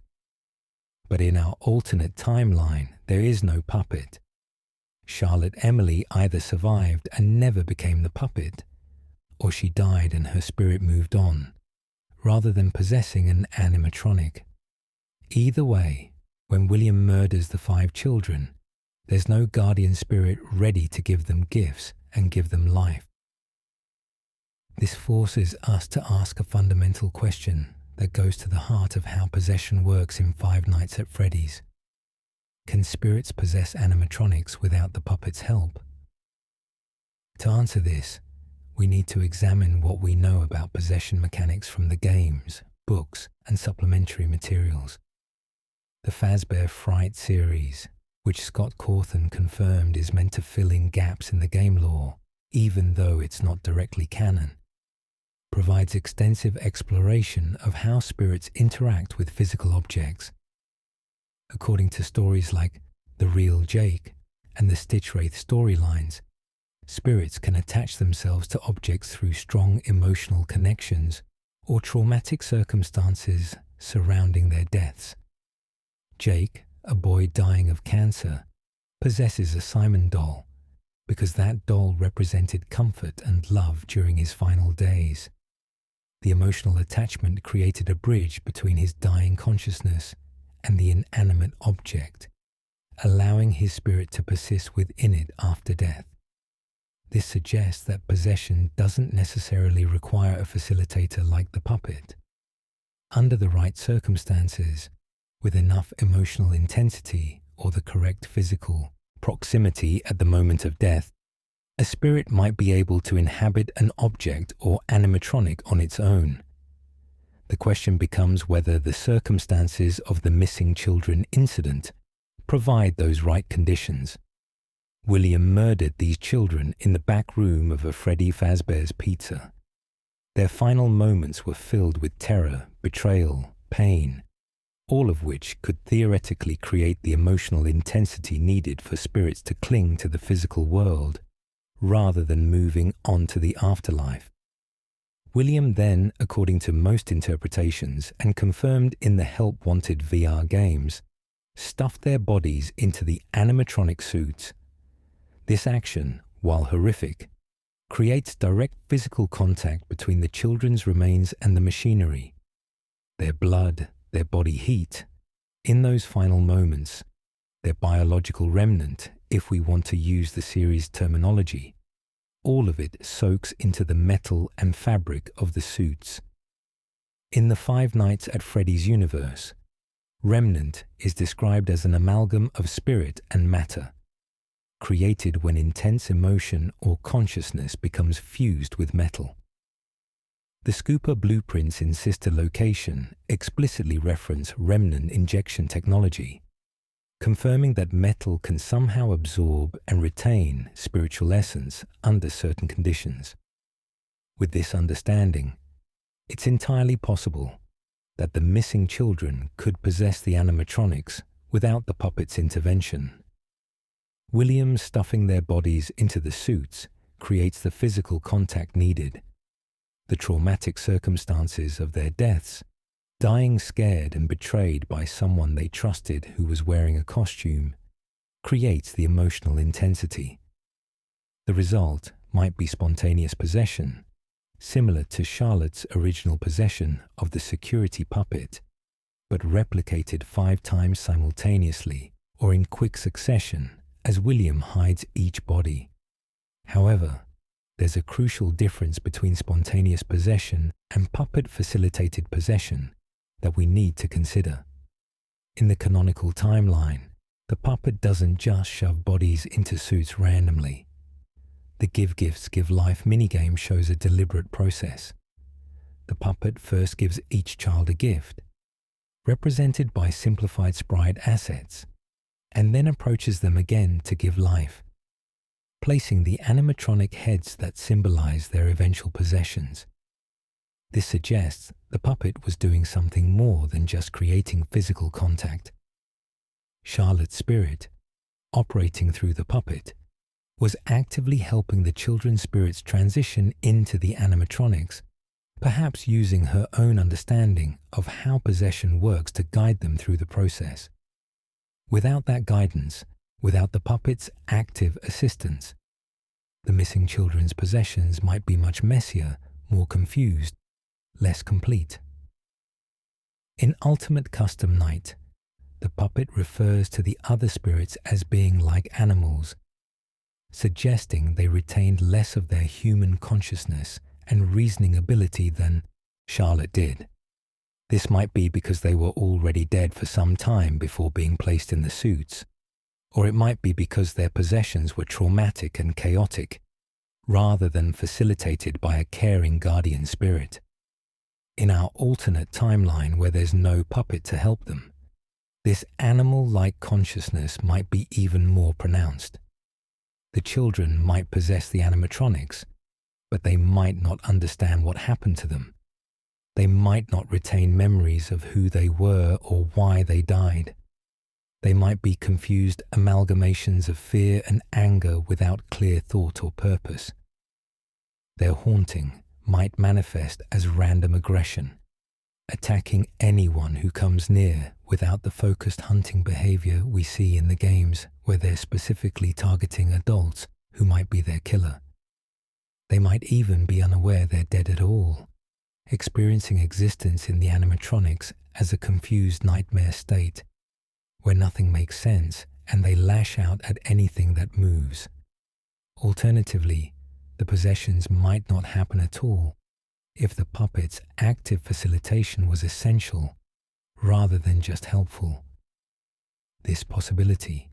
But in our alternate timeline, there is no puppet. Charlotte Emily either survived and never became the puppet, or she died and her spirit moved on, rather than possessing an animatronic. Either way, when William murders the 5 children, there's no guardian spirit ready to give them gifts and give them life. This forces us to ask a fundamental question that goes to the heart of how possession works in Five Nights at Freddy's. Can spirits possess animatronics without the puppet's help? To answer this, we need to examine what we know about possession mechanics from the games, books, and supplementary materials. The Fazbear Fright series, which Scott Cawthon confirmed is meant to fill in gaps in the game lore, even though it's not directly canon, provides extensive exploration of how spirits interact with physical objects. According to stories like The Real Jake and the Stitch Wraith storylines, spirits can attach themselves to objects through strong emotional connections or traumatic circumstances surrounding their deaths. Jake, a boy dying of cancer, possesses a Simon doll because that doll represented comfort and love during his final days. The emotional attachment created a bridge between his dying consciousness and the inanimate object, allowing his spirit to persist within it after death. This suggests that possession doesn't necessarily require a facilitator like the puppet. Under the right circumstances, with enough emotional intensity or the correct physical proximity at the moment of death, a spirit might be able to inhabit an object or animatronic on its own. The question becomes whether the circumstances of the missing children incident provide those right conditions. William murdered these children in the back room of a Freddy Fazbear's Pizza. Their final moments were filled with terror, betrayal, pain, all of which could theoretically create the emotional intensity needed for spirits to cling to the physical world, rather than moving on to the afterlife. William then, according to most interpretations and confirmed in the Help Wanted VR games, stuffed their bodies into the animatronic suits. This action, while horrific, creates direct physical contact between the children's remains and the machinery. Their blood, their body heat, in those final moments, their biological remnant, if we want to use the series terminology, all of it soaks into the metal and fabric of the suits. In the Five Nights at Freddy's universe, remnant is described as an amalgam of spirit and matter, created when intense emotion or consciousness becomes fused with metal. The Scooper blueprints in Sister Location explicitly reference remnant injection technology, confirming that metal can somehow absorb and retain spiritual essence under certain conditions. With this understanding, it's entirely possible that the missing children could possess the animatronics without the puppet's intervention. William stuffing their bodies into the suits creates the physical contact needed. The traumatic circumstances of their deaths, dying scared and betrayed by someone they trusted who was wearing a costume, creates the emotional intensity. The result might be spontaneous possession, similar to Charlotte's original possession of the security puppet, but replicated 5 times simultaneously or in quick succession as William hides each body. However, there's a crucial difference between spontaneous possession and puppet-facilitated possession that we need to consider. In the canonical timeline, the puppet doesn't just shove bodies into suits randomly. The Give Gifts, Give Life minigame shows a deliberate process. The puppet first gives each child a gift, represented by simplified sprite assets, and then approaches them again to give life, placing the animatronic heads that symbolize their eventual possessions. This suggests the puppet was doing something more than just creating physical contact. Charlotte's spirit, operating through the puppet, was actively helping the children's spirits transition into the animatronics, perhaps using her own understanding of how possession works to guide them through the process. Without that guidance, without the puppet's active assistance, the missing children's possessions might be much messier, more confused, less complete. In Ultimate Custom Night, the puppet refers to the other spirits as being like animals, suggesting they retained less of their human consciousness and reasoning ability than Charlotte did. This might be because they were already dead for some time before being placed in the suits, or it might be because their possessions were traumatic and chaotic, rather than facilitated by a caring guardian spirit. In our alternate timeline where there's no puppet to help them, this animal-like consciousness might be even more pronounced. The children might possess the animatronics, but they might not understand what happened to them. They might not retain memories of who they were or why they died. They might be confused amalgamations of fear and anger without clear thought or purpose. Their haunting might manifest as random aggression, attacking anyone who comes near without the focused hunting behavior we see in the games where they're specifically targeting adults who might be their killer. They might even be unaware they're dead at all, experiencing existence in the animatronics as a confused nightmare state, where nothing makes sense and they lash out at anything that moves. Alternatively, the possessions might not happen at all if the puppet's active facilitation was essential rather than just helpful. This possibility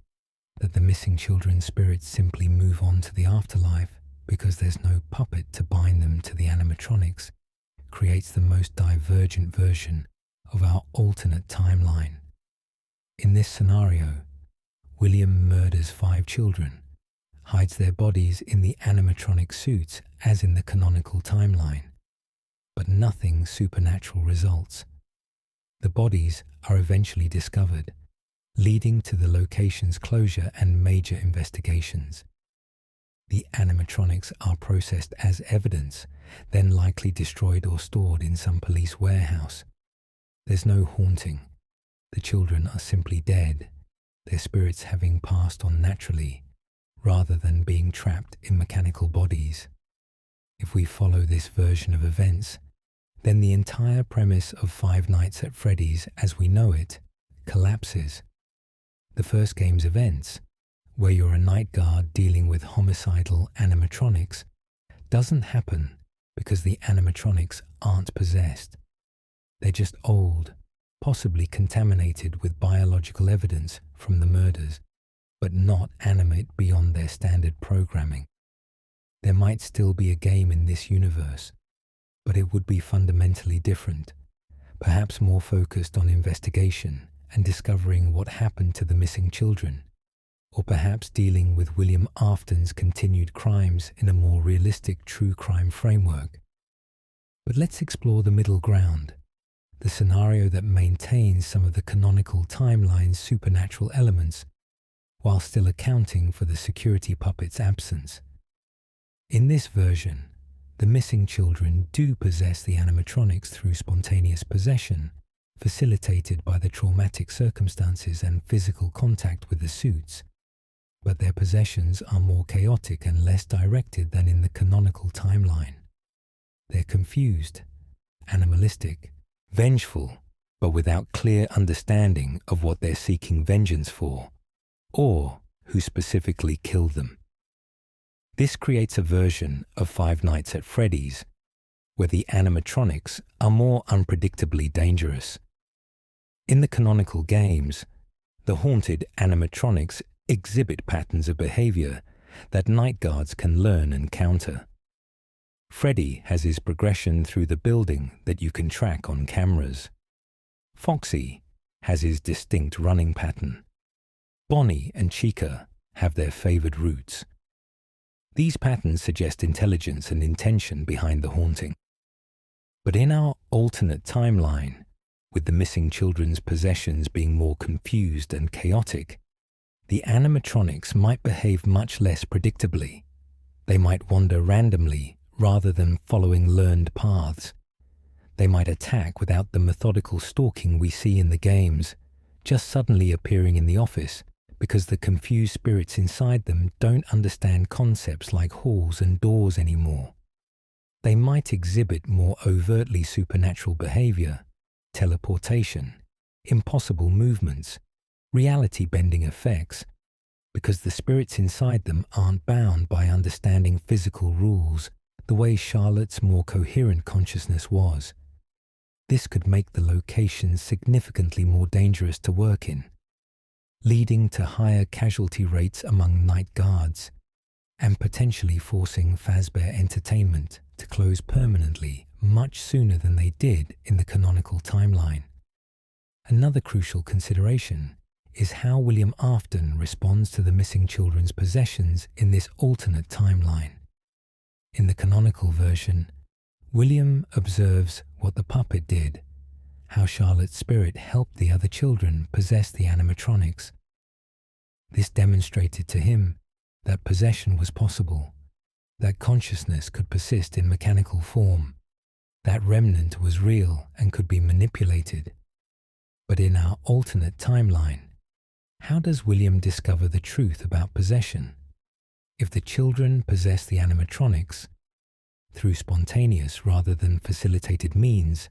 that the missing children's spirits simply move on to the afterlife because there's no puppet to bind them to the animatronics creates the most divergent version of our alternate timeline. In this scenario, William murders 5 children, hides their bodies in the animatronic suits as in the canonical timeline, but nothing supernatural results. The bodies are eventually discovered, leading to the location's closure and major investigations. The animatronics are processed as evidence, then likely destroyed or stored in some police warehouse. There's no haunting. The children are simply dead, their spirits having passed on naturally, rather than being trapped in mechanical bodies. If we follow this version of events, then the entire premise of Five Nights at Freddy's as we know it collapses. The first game's events, where you're a night guard dealing with homicidal animatronics, doesn't happen because the animatronics aren't possessed. They're just old, possibly contaminated with biological evidence from the murders, but not animate beyond their standard programming. There might still be a game in this universe, but it would be fundamentally different, perhaps more focused on investigation and discovering what happened to the missing children, or perhaps dealing with William Afton's continued crimes in a more realistic true crime framework. But let's explore the middle ground, the scenario that maintains some of the canonical timeline's supernatural elements, while still accounting for the security puppet's absence. In this version, the missing children do possess the animatronics through spontaneous possession, facilitated by the traumatic circumstances and physical contact with the suits, but their possessions are more chaotic and less directed than in the canonical timeline. They're confused, animalistic, vengeful, but without clear understanding of what they're seeking vengeance for, or who specifically killed them. This creates a version of Five Nights at Freddy's where the animatronics are more unpredictably dangerous. In the canonical games, the haunted animatronics exhibit patterns of behavior that night guards can learn and counter. Freddy has his progression through the building that you can track on cameras. Foxy has his distinct running pattern. Bonnie and Chica have their favored routes. These patterns suggest intelligence and intention behind the haunting. But in our alternate timeline, with the missing children's possessions being more confused and chaotic, the animatronics might behave much less predictably. They might wander randomly rather than following learned paths. They might attack without the methodical stalking we see in the games, just suddenly appearing in the office because the confused spirits inside them don't understand concepts like halls and doors anymore. They might exhibit more overtly supernatural behavior, teleportation, impossible movements, reality-bending effects, because the spirits inside them aren't bound by understanding physical rules the way Charlotte's more coherent consciousness was. This could make the location significantly more dangerous to work in, leading to higher casualty rates among night guards, and potentially forcing Fazbear Entertainment to close permanently much sooner than they did in the canonical timeline. Another crucial consideration is how William Afton responds to the missing children's possessions in this alternate timeline. In the canonical version, William observes what the puppet did, how Charlotte's spirit helped the other children possess the animatronics. This demonstrated to him that possession was possible, that consciousness could persist in mechanical form, that remnant was real and could be manipulated. But in our alternate timeline, how does William discover the truth about possession? If the children possess the animatronics through spontaneous rather than facilitated means,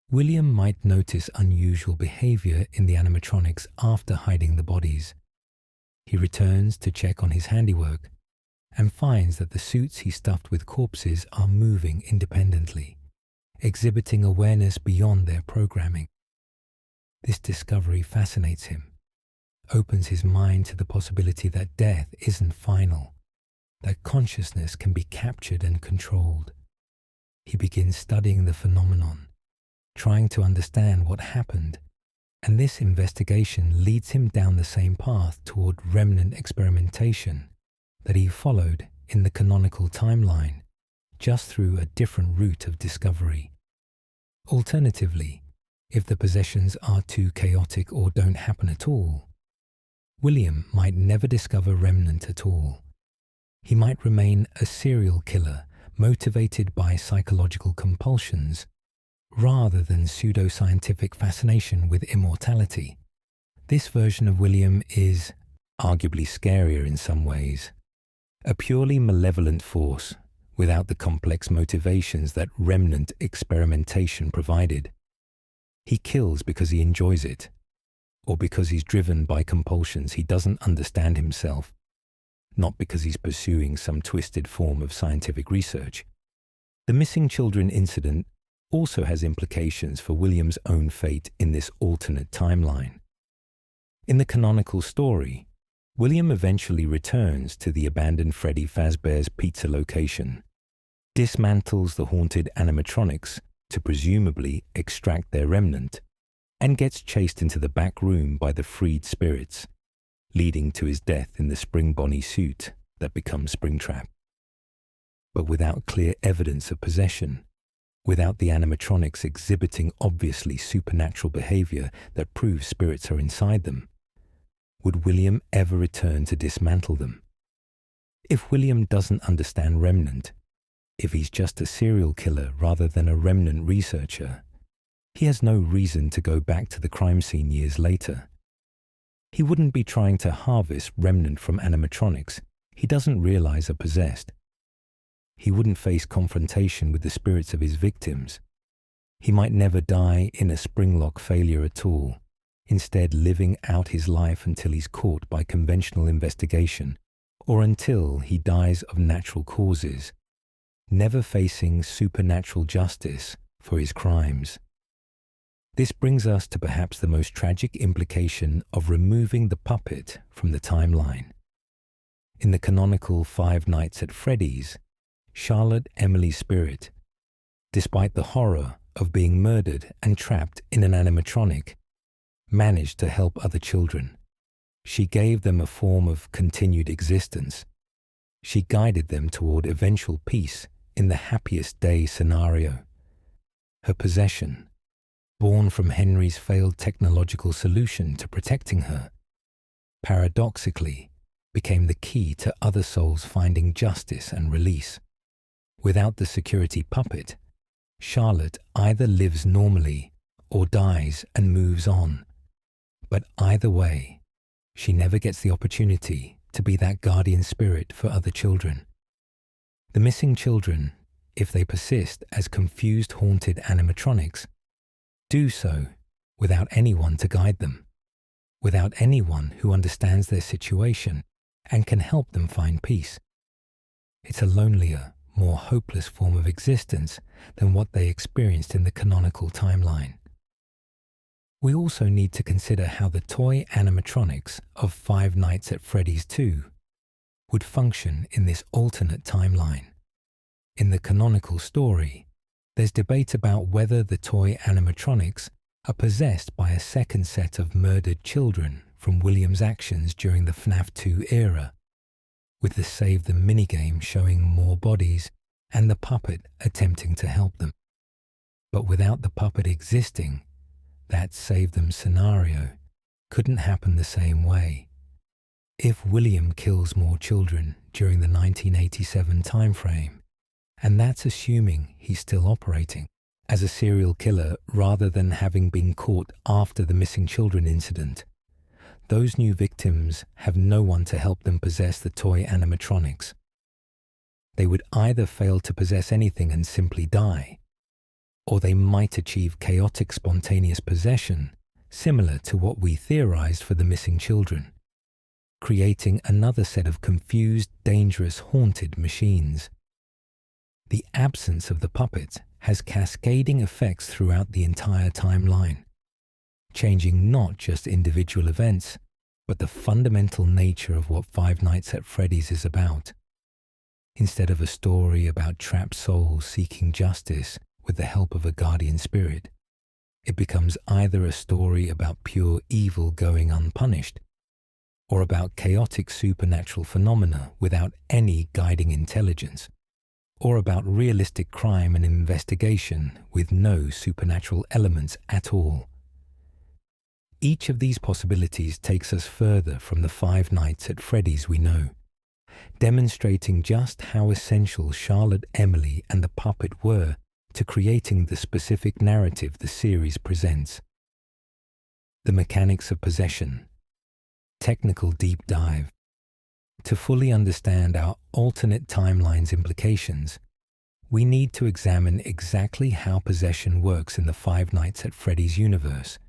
William might notice unusual behavior in the animatronics after hiding the bodies. He returns to check on his handiwork and finds that the suits he stuffed with corpses are moving independently, exhibiting awareness beyond their programming. This discovery fascinates him, opens his mind to the possibility that death isn't final, that consciousness can be captured and controlled. He begins studying the phenomenon, trying to understand what happened, and this investigation leads him down the same path toward remnant experimentation that he followed in the canonical timeline, just through a different route of discovery. Alternatively, if the possessions are too chaotic or don't happen at all, William might never discover Remnant at all. He might remain a serial killer motivated by psychological compulsions rather than pseudoscientific fascination with immortality. This version of William is arguably scarier in some ways, a purely malevolent force without the complex motivations that Remnant experimentation provided. He kills because he enjoys it, or because he's driven by compulsions he doesn't understand himself, not because he's pursuing some twisted form of scientific research. The missing children incident also has implications for William's own fate in this alternate timeline. In the canonical story, William eventually returns to the abandoned Freddy Fazbear's Pizza location, dismantles the haunted animatronics to presumably extract their remnant, and gets chased into the back room by the freed spirits, leading to his death in the Spring Bonnie suit that becomes Springtrap. But without clear evidence of possession, without the animatronics exhibiting obviously supernatural behavior that proves spirits are inside them, would William ever return to dismantle them? If William doesn't understand Remnant, if he's just a serial killer rather than a Remnant researcher, he has no reason to go back to the crime scene years later. He wouldn't be trying to harvest Remnant from animatronics he doesn't realize are possessed. He wouldn't face confrontation with the spirits of his victims. He might never die in a Springlock failure at all, instead living out his life until he's caught by conventional investigation, or until he dies of natural causes, never facing supernatural justice for his crimes. This brings us to perhaps the most tragic implication of removing the puppet from the timeline. In the canonical Five Nights at Freddy's, Charlotte Emily's spirit, despite the horror of being murdered and trapped in an animatronic, managed to help other children. She gave them a form of continued existence. She guided them toward eventual peace in the happiest day scenario. Her possession, born from Henry's failed technological solution to protecting her, paradoxically became the key to other souls finding justice and release. Without the security puppet, Charlotte either lives normally or dies and moves on. But either way, she never gets the opportunity to be that guardian spirit for other children. The missing children, if they persist as confused haunted animatronics, do so without anyone to guide them, without anyone who understands their situation and can help them find peace. It's a lonelier, more hopeless form of existence than what they experienced in the canonical timeline. We also need to consider how the toy animatronics of Five Nights at Freddy's 2 would function in this alternate timeline. In the canonical story, there's debate about whether the toy animatronics are possessed by a second set of murdered children from William's actions during the FNAF 2 era, with the Save Them minigame showing more bodies and the puppet attempting to help them. But without the puppet existing, that Save Them scenario couldn't happen the same way. If William kills more children during the 1987 timeframe, and that's assuming he's still operating as a serial killer rather than having been caught after the missing children incident, those new victims have no one to help them possess the toy animatronics. They would either fail to possess anything and simply die, or they might achieve chaotic spontaneous possession, similar to what we theorized for the missing children, creating another set of confused, dangerous, haunted machines. The absence of the puppet has cascading effects throughout the entire timeline, changing not just individual events, but the fundamental nature of what Five Nights at Freddy's is about. Instead of a story about trapped souls seeking justice with the help of a guardian spirit, it becomes either a story about pure evil going unpunished, or about chaotic supernatural phenomena without any guiding intelligence, or about realistic crime and investigation with no supernatural elements at all. Each of these possibilities takes us further from the Five Nights at Freddy's we know, demonstrating just how essential Charlotte, Emily, and the puppet were to creating the specific narrative the series presents. The mechanics of possession. Technical deep dive. To fully understand our alternate timelines implications, we need to examine exactly how possession works in the Five Nights at Freddy's universe,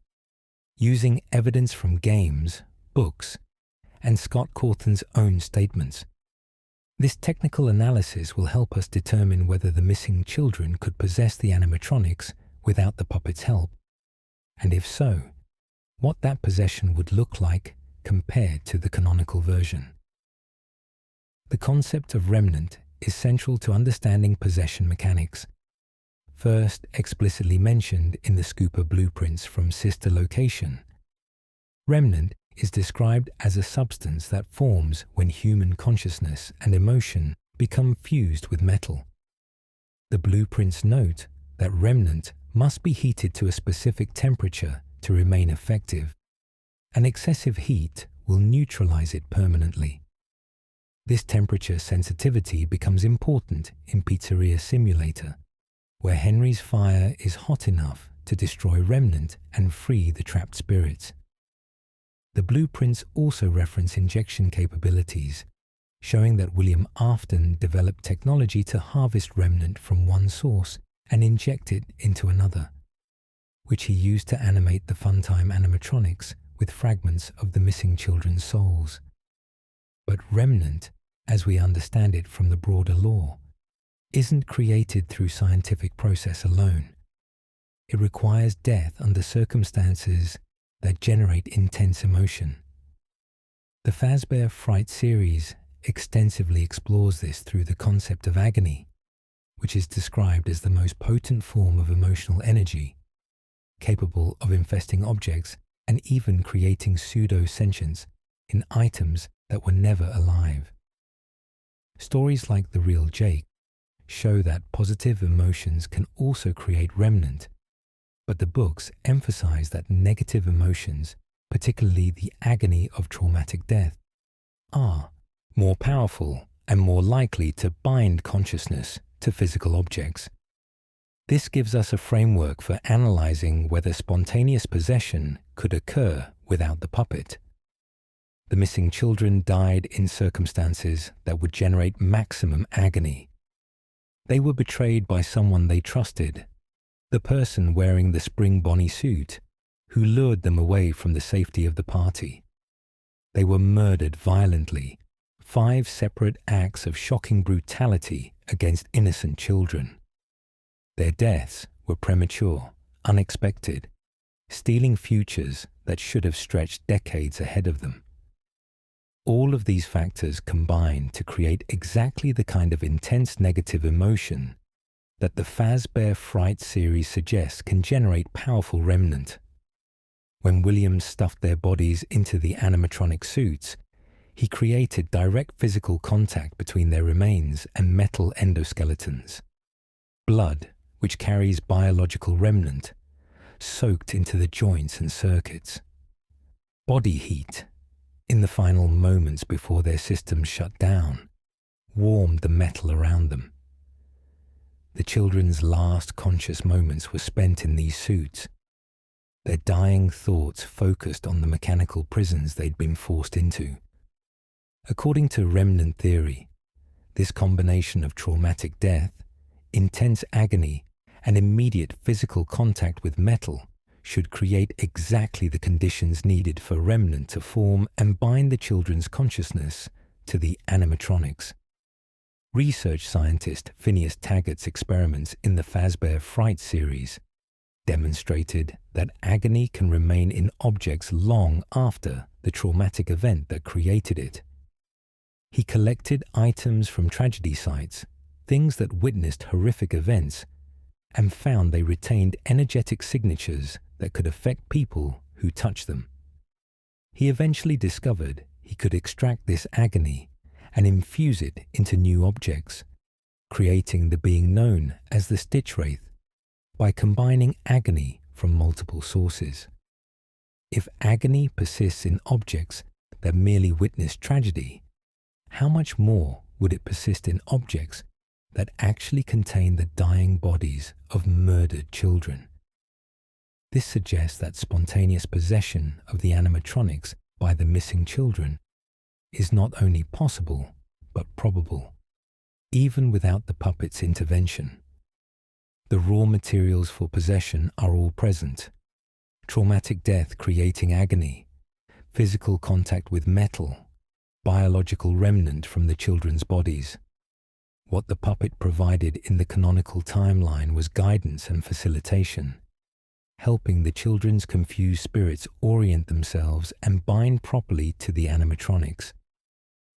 using evidence from games, books, and Scott Cawthon's own statements. This technical analysis will help us determine whether the missing children could possess the animatronics without the puppet's help, and if so, what that possession would look like compared to the canonical version. The concept of remnant is central to understanding possession mechanics, first explicitly mentioned in the Scooper blueprints from Sister Location. Remnant is described as a substance that forms when human consciousness and emotion become fused with metal. The blueprints note that remnant must be heated to a specific temperature to remain effective, and excessive heat will neutralize it permanently. This temperature sensitivity becomes important in Pizzeria Simulator, where Henry's fire is hot enough to destroy remnant and free the trapped spirits. The blueprints also reference injection capabilities, showing that William Afton developed technology to harvest remnant from one source and inject it into another, which he used to animate the Funtime animatronics with fragments of the missing children's souls. But remnant, as we understand it from the broader lore, isn't created through scientific process alone. It requires death under circumstances that generate intense emotion. The Fazbear Fright series extensively explores this through the concept of agony, which is described as the most potent form of emotional energy, capable of infesting objects and even creating pseudo-sentience in items that were never alive. Stories like The Real Jake show that positive emotions can also create remnant, but the books emphasize that negative emotions, particularly the agony of traumatic death, are more powerful and more likely to bind consciousness to physical objects. This gives us a framework for analyzing whether spontaneous possession could occur without the puppet. The missing children died in circumstances that would generate maximum agony. They were betrayed by someone they trusted, the person wearing the Spring Bonnie suit, who lured them away from the safety of the party. They were murdered violently, 5 separate acts of shocking brutality against innocent children. Their deaths were premature, unexpected, stealing futures that should have stretched decades ahead of them. All of these factors combine to create exactly the kind of intense negative emotion that the Fazbear Fright series suggests can generate powerful remnant. When Williams stuffed their bodies into the animatronic suits, he created direct physical contact between their remains and metal endoskeletons. Blood, which carries biological remnant, soaked into the joints and circuits. Body heat, in the final moments before their systems shut down, warmed the metal around them. The children's last conscious moments were spent in these suits, their dying thoughts focused on the mechanical prisons they'd been forced into. According to remnant theory, this combination of traumatic death, intense agony, and immediate physical contact with metal should create exactly the conditions needed for remnant to form and bind the children's consciousness to the animatronics. Research scientist Phineas Taggart's experiments in the Fazbear Fright series demonstrated that agony can remain in objects long after the traumatic event that created it. He collected items from tragedy sites, things that witnessed horrific events, and found they retained energetic signatures that could affect people who touched them. He eventually discovered he could extract this agony and infuse it into new objects, creating the being known as the Stitch Wraith by combining agony from multiple sources. If agony persists in objects that merely witness tragedy, how much more would it persist in objects that actually contain the dying bodies of murdered children? This suggests that spontaneous possession of the animatronics by the missing children is not only possible, but probable, even without the puppet's intervention. The raw materials for possession are all present: traumatic death creating agony, physical contact with metal, biological remnant from the children's bodies. What the puppet provided in the canonical timeline was guidance and facilitation, helping the children's confused spirits orient themselves and bind properly to the animatronics.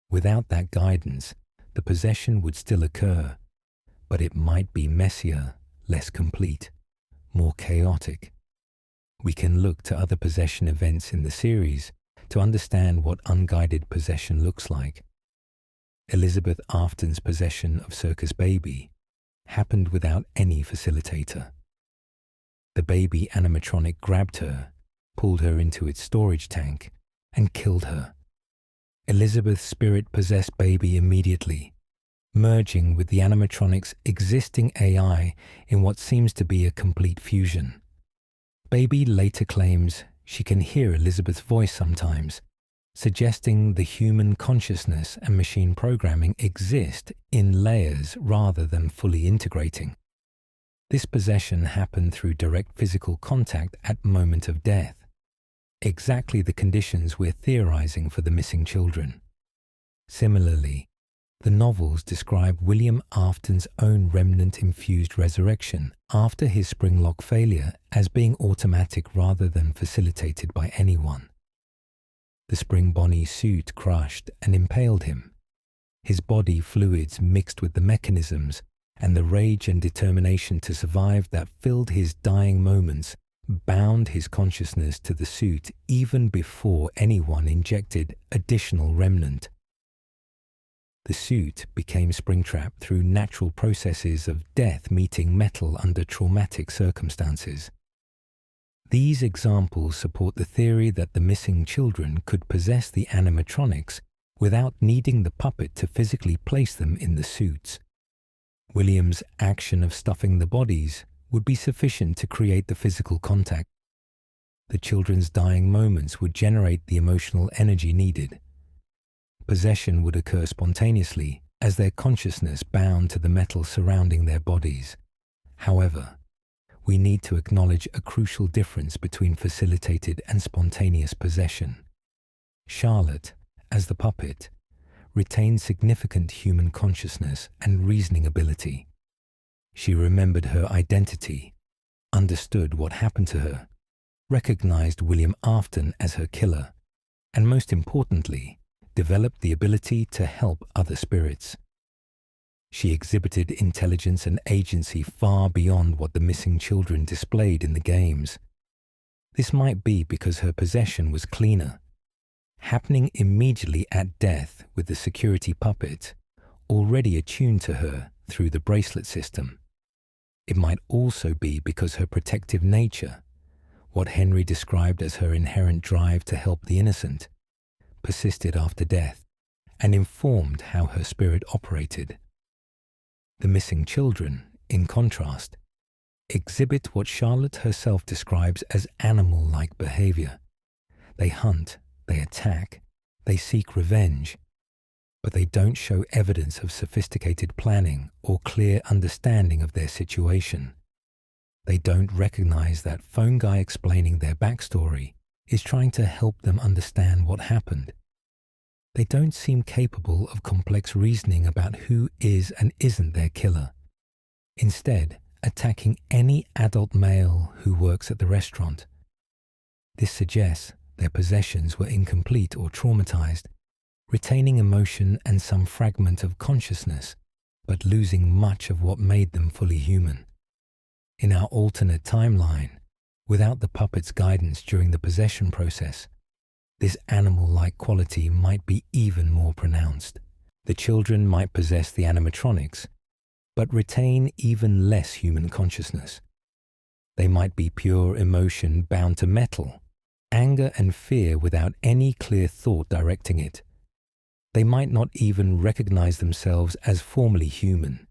Without that guidance, the possession would still occur, but it might be messier, less complete, more chaotic. We can look to other possession events in the series to understand what unguided possession looks like. Elizabeth Afton's possession of Circus Baby happened without any facilitator. The baby animatronic grabbed her, pulled her into its storage tank, and killed her. Elizabeth's spirit possessed Baby immediately, merging with the animatronic's existing AI in what seems to be a complete fusion. Baby later claims she can hear Elizabeth's voice sometimes, suggesting the human consciousness and machine programming exist in layers rather than fully integrating. This possession happened through direct physical contact at moment of death, exactly the conditions we're theorizing for the missing children. Similarly, the novels describe William Afton's own remnant-infused resurrection after his springlock failure as being automatic rather than facilitated by anyone. The Spring Bonnie suit crushed and impaled him. His body fluids mixed with the mechanisms, and the rage and determination to survive that filled his dying moments bound his consciousness to the suit even before anyone injected additional remnant. The suit became Springtrap through natural processes of death meeting metal under traumatic circumstances. These examples support the theory that the missing children could possess the animatronics without needing the puppet to physically place them in the suits. William's action of stuffing the bodies would be sufficient to create the physical contact. The children's dying moments would generate the emotional energy needed. Possession would occur spontaneously as their consciousness bound to the metal surrounding their bodies. However, we need to acknowledge a crucial difference between facilitated and spontaneous possession. Charlotte, as the puppet, retained significant human consciousness and reasoning ability. She remembered her identity, understood what happened to her, recognized William Afton as her killer, and most importantly, developed the ability to help other spirits. She exhibited intelligence and agency far beyond what the missing children displayed in the games. This might be because her possession was cleaner, happening immediately at death with the security puppet already attuned to her through the bracelet system. It might also be because her protective nature, what Henry described as her inherent drive to help the innocent, persisted after death and informed how her spirit operated. The missing children, in contrast, exhibit what Charlotte herself describes as animal-like behavior. They hunt, they attack, they seek revenge, but they don't show evidence of sophisticated planning or clear understanding of their situation. They don't recognize that phone guy explaining their backstory is trying to help them understand what happened. They don't seem capable of complex reasoning about who is and isn't their killer, instead attacking any adult male who works at the restaurant. This suggests their possessions were incomplete or traumatized, retaining emotion and some fragment of consciousness, but losing much of what made them fully human. In our alternate timeline, without the puppet's guidance during the possession process, this animal-like quality might be even more pronounced. The children might possess the animatronics, but retain even less human consciousness. They might be pure emotion bound to metal, anger and fear without any clear thought directing it. They might not even recognize themselves as formerly human,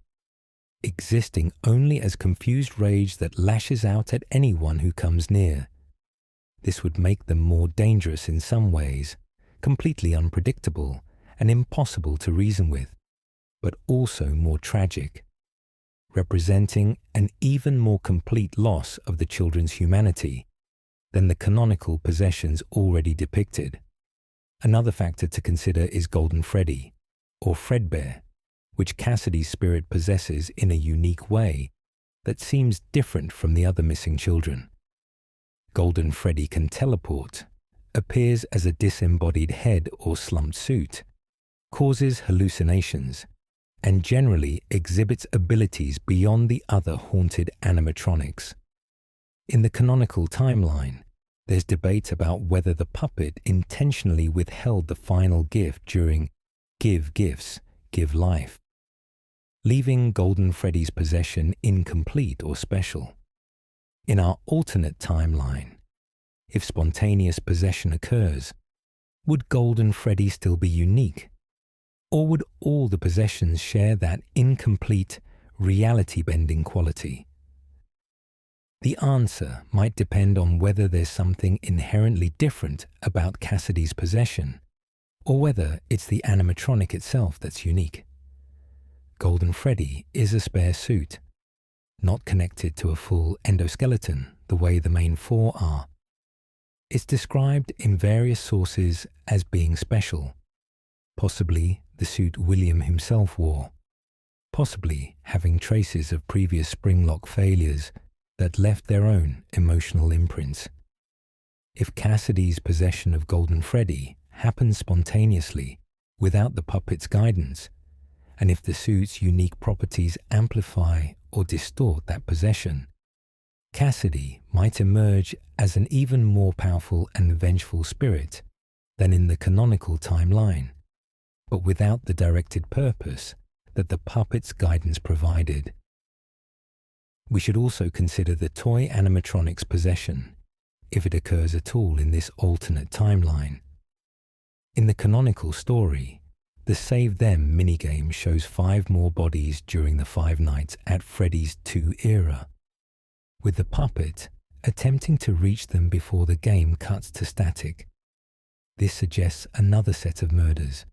existing only as confused rage that lashes out at anyone who comes near. This would make them more dangerous in some ways, completely unpredictable and impossible to reason with, but also more tragic, representing an even more complete loss of the children's humanity than the canonical possessions already depicted. Another factor to consider is Golden Freddy, or Fredbear, which Cassidy's spirit possesses in a unique way that seems different from the other missing children. Golden Freddy can teleport, appears as a disembodied head or slumped suit, causes hallucinations, and generally exhibits abilities beyond the other haunted animatronics. In the canonical timeline, there's debate about whether the puppet intentionally withheld the final gift during Give Gifts, Give Life, leaving Golden Freddy's possession incomplete or special. In our alternate timeline, if spontaneous possession occurs, would Golden Freddy still be unique? Or would all the possessions share that incomplete, reality-bending quality? The answer might depend on whether there's something inherently different about Cassidy's possession, or whether it's the animatronic itself that's unique. Golden Freddy is a spare suit, not connected to a full endoskeleton the way the main four are. It's described in various sources as being special, possibly the suit William himself wore, possibly having traces of previous spring-lock failures that left their own emotional imprints. If Cassidy's possession of Golden Freddy happens spontaneously without the puppet's guidance, and if the suit's unique properties amplify or distort that possession, Cassidy might emerge as an even more powerful and vengeful spirit than in the canonical timeline, but without the directed purpose that the puppet's guidance provided. We should also consider the toy animatronic's possession, if it occurs at all in this alternate timeline. In the canonical story, the Save Them minigame shows 5 more bodies during the 5 nights at Freddy's 2 era, with the puppet attempting to reach them before the game cuts to static. This suggests another set of murders,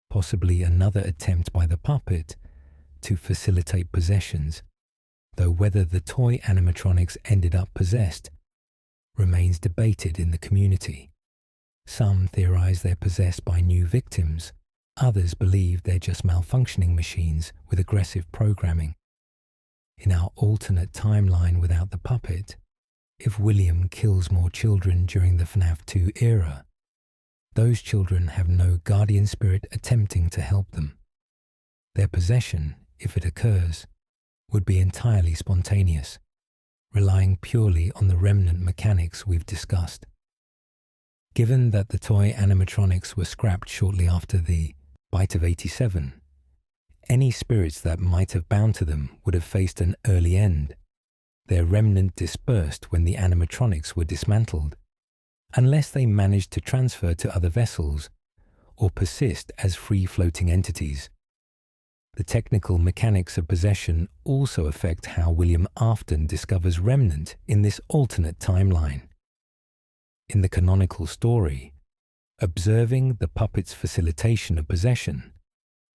possibly another attempt by the puppet to facilitate possessions, though whether the toy animatronics ended up possessed remains debated in the community. Some theorize they're possessed by new victims, others believe they're just malfunctioning machines with aggressive programming. In our alternate timeline without the puppet, if William kills more children during the FNAF 2 era, those children have no guardian spirit attempting to help them. Their possession, if it occurs, would be entirely spontaneous, relying purely on the remnant mechanics we've discussed. Given that the toy animatronics were scrapped shortly after the Bite of 87, any spirits that might have bound to them would have faced an early end, their remnant dispersed when the animatronics were dismantled, unless they managed to transfer to other vessels or persist as free-floating entities. The technical mechanics of possession also affect how William Afton discovers Remnant in this alternate timeline. In the canonical story, observing the puppet's facilitation of possession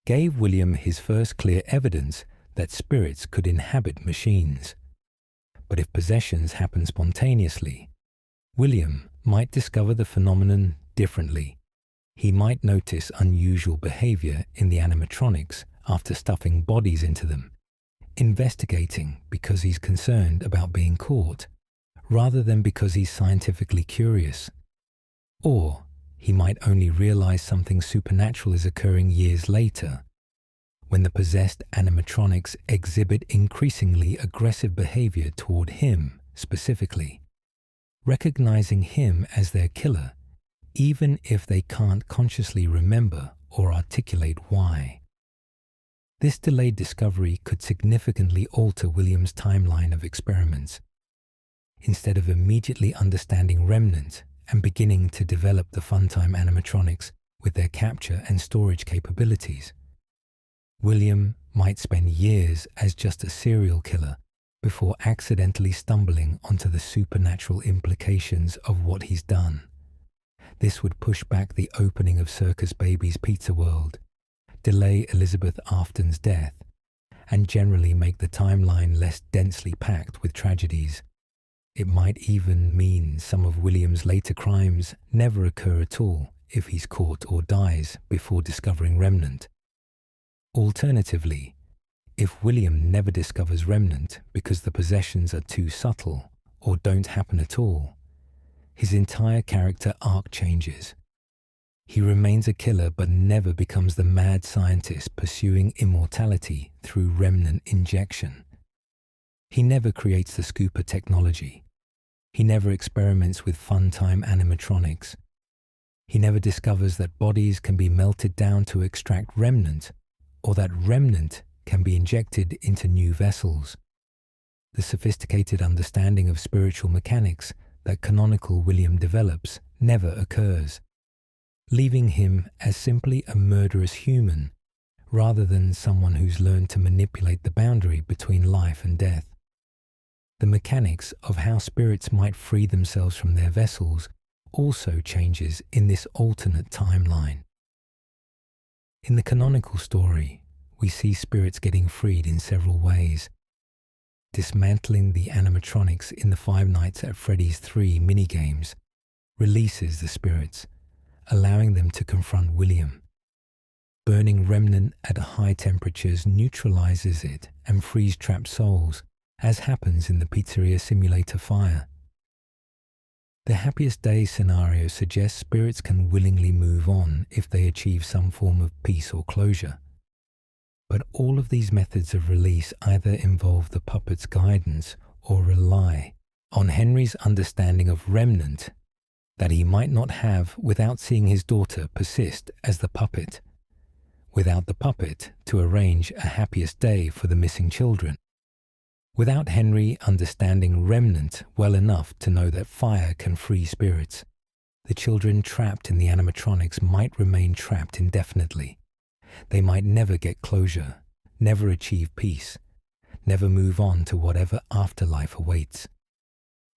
gave William his first clear evidence that spirits could inhabit machines. But if possessions happen spontaneously, William might discover the phenomenon differently. He might notice unusual behavior in the animatronics after stuffing bodies into them, investigating because he's concerned about being caught, rather than because he's scientifically curious. Or he might only realize something supernatural is occurring years later, when the possessed animatronics exhibit increasingly aggressive behavior toward him specifically. Recognizing him as their killer even if they can't consciously remember or articulate why. This delayed discovery could significantly alter William's timeline of experiments. Instead of immediately understanding Remnant and beginning to develop the Funtime animatronics with their capture and storage capabilities, William might spend years as just a serial killer before accidentally stumbling onto the supernatural implications of what he's done. This would push back the opening of Circus Baby's Pizza World, delay Elizabeth Afton's death, and generally make the timeline less densely packed with tragedies. It might even mean some of William's later crimes never occur at all if he's caught or dies before discovering Remnant. Alternatively, if William never discovers Remnant because the possessions are too subtle or don't happen at all, his entire character arc changes. He remains a killer but never becomes the mad scientist pursuing immortality through Remnant injection. He never creates the scooper technology. He never experiments with Funtime animatronics. He never discovers that bodies can be melted down to extract Remnant, or that Remnant can be injected into new vessels. The sophisticated understanding of spiritual mechanics that canonical William develops never occurs, leaving him as simply a murderous human rather than someone who's learned to manipulate the boundary between life and death. The mechanics of how spirits might free themselves from their vessels also changes in this alternate timeline. In the canonical story, we see spirits getting freed in several ways. Dismantling the animatronics in the Five Nights at Freddy's 3 minigames releases the spirits, allowing them to confront William. Burning Remnant at high temperatures neutralizes it and frees trapped souls, as happens in the Pizzeria Simulator fire. The Happiest Day scenario suggests spirits can willingly move on if they achieve some form of peace or closure. But all of these methods of release either involve the puppet's guidance or rely on Henry's understanding of Remnant that he might not have without seeing his daughter persist as the puppet, without the puppet to arrange a happiest day for the missing children, without Henry understanding Remnant well enough to know that fire can free spirits. The children trapped in the animatronics might remain trapped indefinitely. They might never get closure, never achieve peace, never move on to whatever afterlife awaits.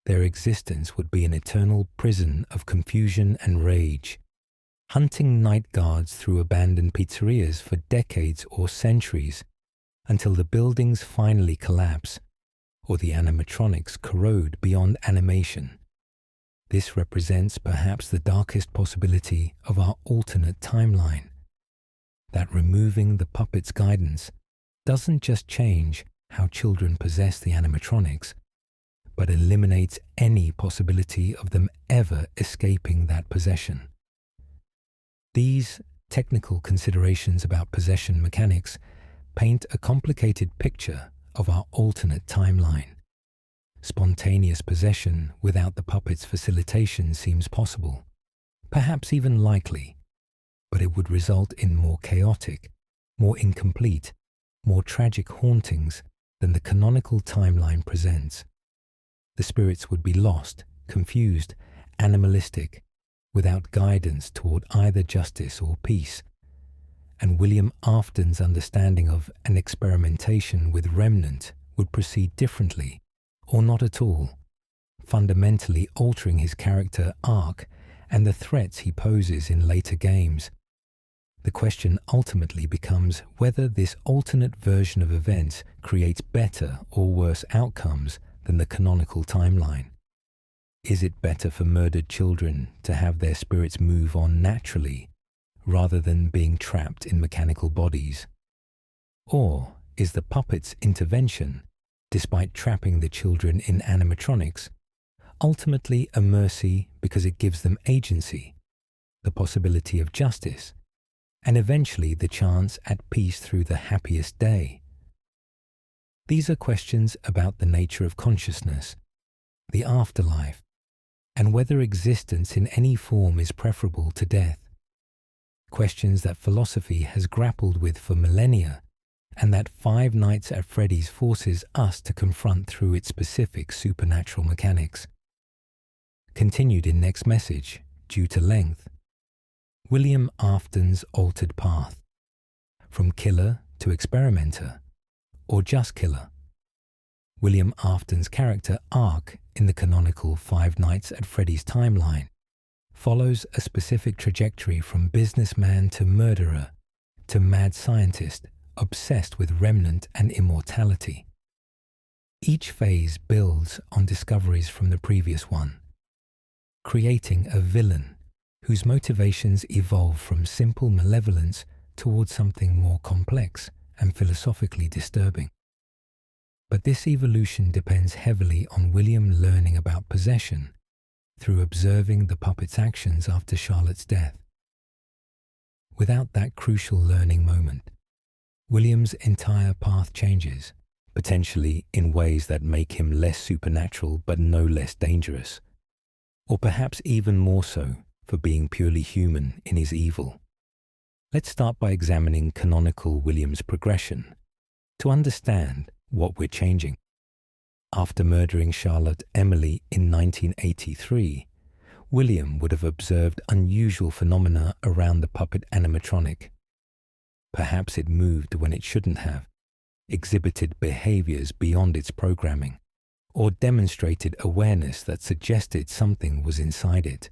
Their existence would be an eternal prison of confusion and rage, hunting night guards through abandoned pizzerias for decades or centuries until the buildings finally collapse or the animatronics corrode beyond animation. This represents perhaps the darkest possibility of our alternate timeline. That removing the puppet's guidance doesn't just change how children possess the animatronics, but eliminates any possibility of them ever escaping that possession. These technical considerations about possession mechanics paint a complicated picture of our alternate timeline. Spontaneous possession without the puppet's facilitation seems possible, perhaps even likely, but it would result in more chaotic, more incomplete, more tragic hauntings than the canonical timeline presents. The spirits would be lost, confused, animalistic, without guidance toward either justice or peace. And William Afton's understanding of an experimentation with Remnant would proceed differently, or not at all, fundamentally altering his character arc and the threats he poses in later games. The question ultimately becomes whether this alternate version of events creates better or worse outcomes than the canonical timeline. Is it better for murdered children to have their spirits move on naturally rather than being trapped in mechanical bodies? Or is the puppet's intervention, despite trapping the children in animatronics, ultimately a mercy because it gives them agency, the possibility of justice, and eventually the chance at peace through the happiest day? These are questions about the nature of consciousness, the afterlife, and whether existence in any form is preferable to death. Questions that philosophy has grappled with for millennia, and that Five Nights at Freddy's forces us to confront through its specific supernatural mechanics. Continued in next message, due to length. William Afton's altered path. From killer to experimenter, or just killer. William Afton's character arc in the canonical Five Nights at Freddy's timeline follows a specific trajectory from businessman to murderer to mad scientist obsessed with remnant and immortality. Each phase builds on discoveries from the previous one, creating a villain whose motivations evolve from simple malevolence towards something more complex and philosophically disturbing. But this evolution depends heavily on William learning about possession through observing the puppet's actions after Charlotte's death. Without that crucial learning moment, William's entire path changes, potentially in ways that make him less supernatural but no less dangerous, or perhaps even more so for being purely human in his evil. Let's start by examining canonical William's progression to understand what we're changing. After murdering Charlotte Emily in 1983, William would have observed unusual phenomena around the puppet animatronic. Perhaps it moved when it shouldn't have, exhibited behaviors beyond its programming, or demonstrated awareness that suggested something was inside it.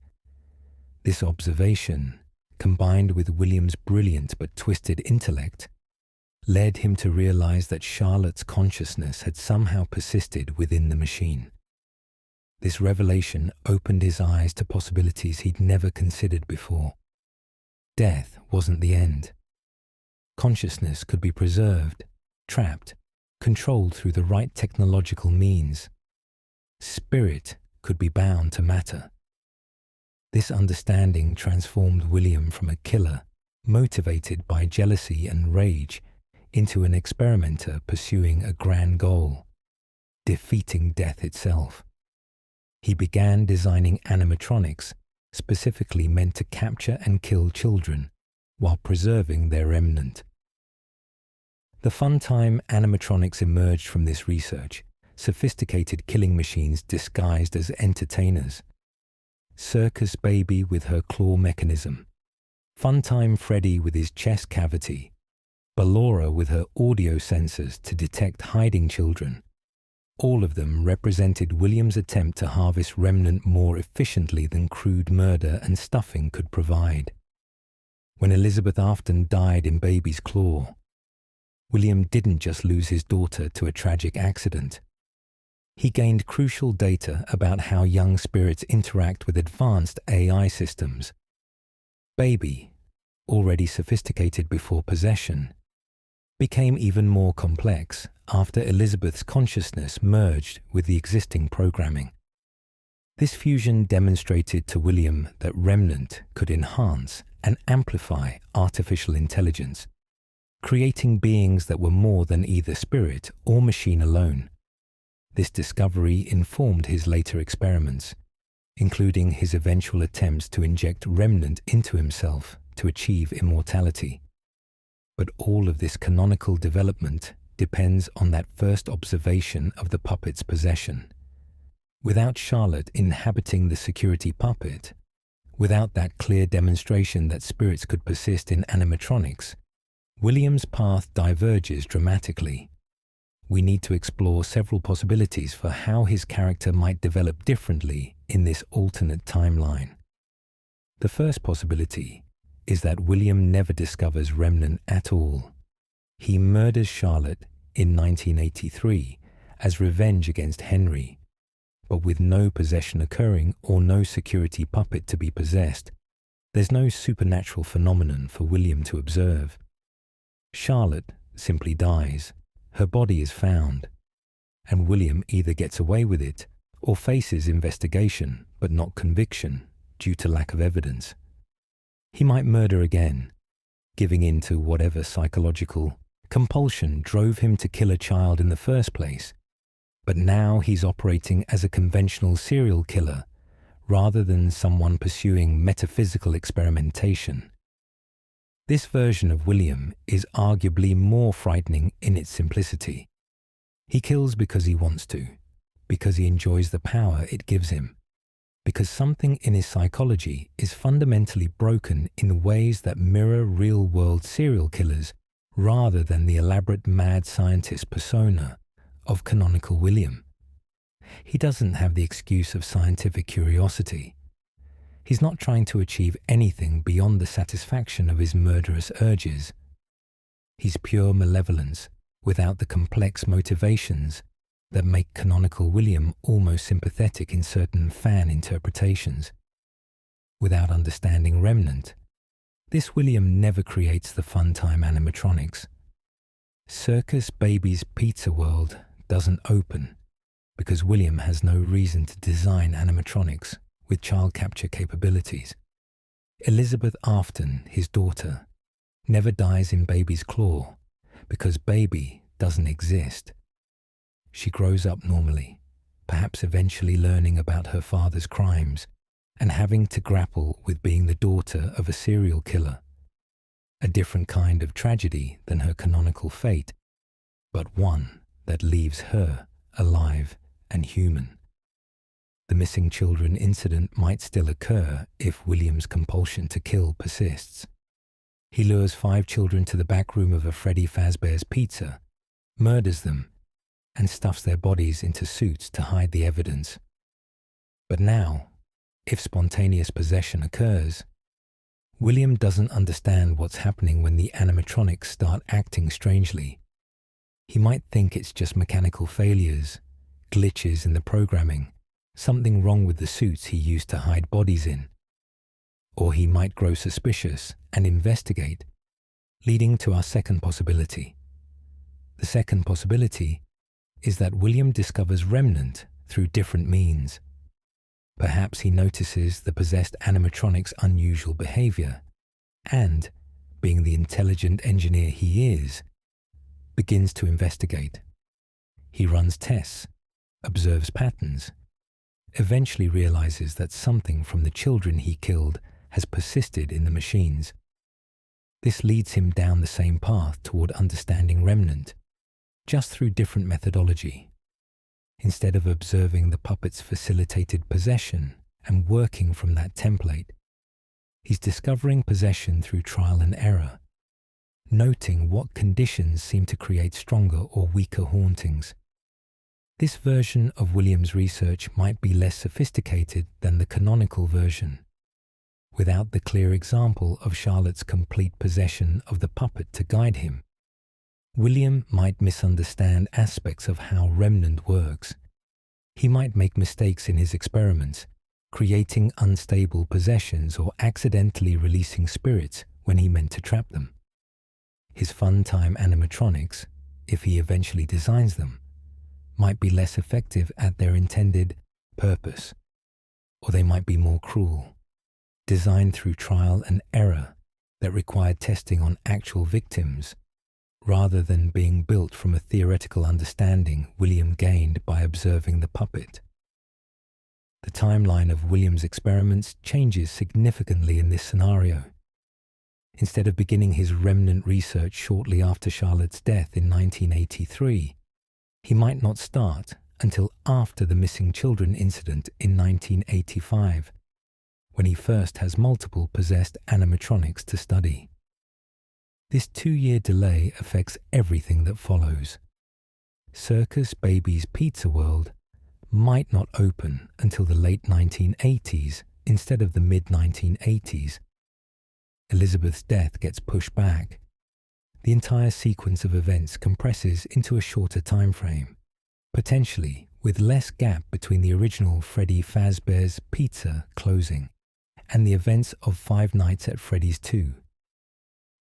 This observation, combined with William's brilliant but twisted intellect, led him to realize that Charlotte's consciousness had somehow persisted within the machine. This revelation opened his eyes to possibilities he'd never considered before. Death wasn't the end. Consciousness could be preserved, trapped, controlled through the right technological means. Spirit could be bound to matter. This understanding transformed William from a killer, motivated by jealousy and rage, into an experimenter pursuing a grand goal, defeating death itself. He began designing animatronics specifically meant to capture and kill children while preserving their remnant. The fun-time animatronics emerged from this research, sophisticated killing machines disguised as entertainers. Circus Baby with her claw mechanism, Funtime Freddy with his chest cavity, Ballora with her audio sensors to detect hiding children. All of them represented William's attempt to harvest remnant more efficiently than crude murder and stuffing could provide. When Elizabeth Afton died in Baby's claw, William didn't just lose his daughter to a tragic accident. He gained crucial data about how young spirits interact with advanced AI systems. Baby, already sophisticated before possession, became even more complex after Elizabeth's consciousness merged with the existing programming. This fusion demonstrated to William that remnant could enhance and amplify artificial intelligence, creating beings that were more than either spirit or machine alone. This discovery informed his later experiments, including his eventual attempts to inject remnant into himself to achieve immortality. But all of this canonical development depends on that first observation of the puppet's possession. Without Charlotte inhabiting the security puppet, without that clear demonstration that spirits could persist in animatronics, William's path diverges dramatically. We need to explore several possibilities for how his character might develop differently in this alternate timeline. The first possibility is that William never discovers remnant at all. He murders Charlotte in 1983 as revenge against Henry, but with no possession occurring or no security puppet to be possessed, there's no supernatural phenomenon for William to observe. Charlotte simply dies, her body is found, and William either gets away with it or faces investigation but not conviction due to lack of evidence. He might murder again, giving in to whatever psychological compulsion drove him to kill a child in the first place, but now he's operating as a conventional serial killer rather than someone pursuing metaphysical experimentation. This version of William is arguably more frightening in its simplicity. He kills because he wants to, because he enjoys the power it gives him, because something in his psychology is fundamentally broken in ways that mirror real-world serial killers rather than the elaborate mad scientist persona of canonical William. He doesn't have the excuse of scientific curiosity. He's not trying to achieve anything beyond the satisfaction of his murderous urges. He's pure malevolence without the complex motivations that make canonical William almost sympathetic in certain fan interpretations. Without understanding Remnant, this William never creates the fun-time animatronics. Circus Baby's Pizza World doesn't open because William has no reason to design animatronics with child capture capabilities. Elizabeth Afton, his daughter, never dies in Baby's claw because Baby doesn't exist. She grows up normally, perhaps eventually learning about her father's crimes and having to grapple with being the daughter of a serial killer. A different kind of tragedy than her canonical fate, but one that leaves her alive and human. The missing children incident might still occur if William's compulsion to kill persists. He lures 5 children to the back room of a Freddy Fazbear's Pizza, murders them, and stuffs their bodies into suits to hide the evidence. But now, if spontaneous possession occurs, William doesn't understand what's happening when the animatronics start acting strangely. He might think it's just mechanical failures, glitches in the programming, something wrong with the suits he used to hide bodies in. Or he might grow suspicious and investigate, leading to our second possibility. The second possibility is that William discovers Remnant through different means. Perhaps he notices the possessed animatronic's unusual behavior and, being the intelligent engineer he is, begins to investigate. He runs tests, observes patterns, eventually realizes that something from the children he killed has persisted in the machines. This leads him down the same path toward understanding Remnant, just through different methodology. Instead of observing the puppet's facilitated possession and working from that template, he's discovering possession through trial and error, noting what conditions seem to create stronger or weaker hauntings. This version of William's research might be less sophisticated than the canonical version. Without the clear example of Charlotte's complete possession of the puppet to guide him, William might misunderstand aspects of how Remnant works. He might make mistakes in his experiments, creating unstable possessions or accidentally releasing spirits when he meant to trap them. His fun-time animatronics, if he eventually designs them, might be less effective at their intended purpose, or they might be more cruel, designed through trial and error that required testing on actual victims, rather than being built from a theoretical understanding William gained by observing the puppet. The timeline of William's experiments changes significantly in this scenario. Instead of beginning his Remnant research shortly after Charlotte's death in 1983, he might not start until after the missing children incident in 1985, when he first has multiple possessed animatronics to study. This 2-year delay affects everything that follows. Circus Baby's Pizza World might not open until the late 1980s instead of the mid-1980s. Elizabeth's death gets pushed back. The entire sequence of events compresses into a shorter time frame, potentially with less gap between the original Freddy Fazbear's Pizza closing and the events of Five Nights at Freddy's 2.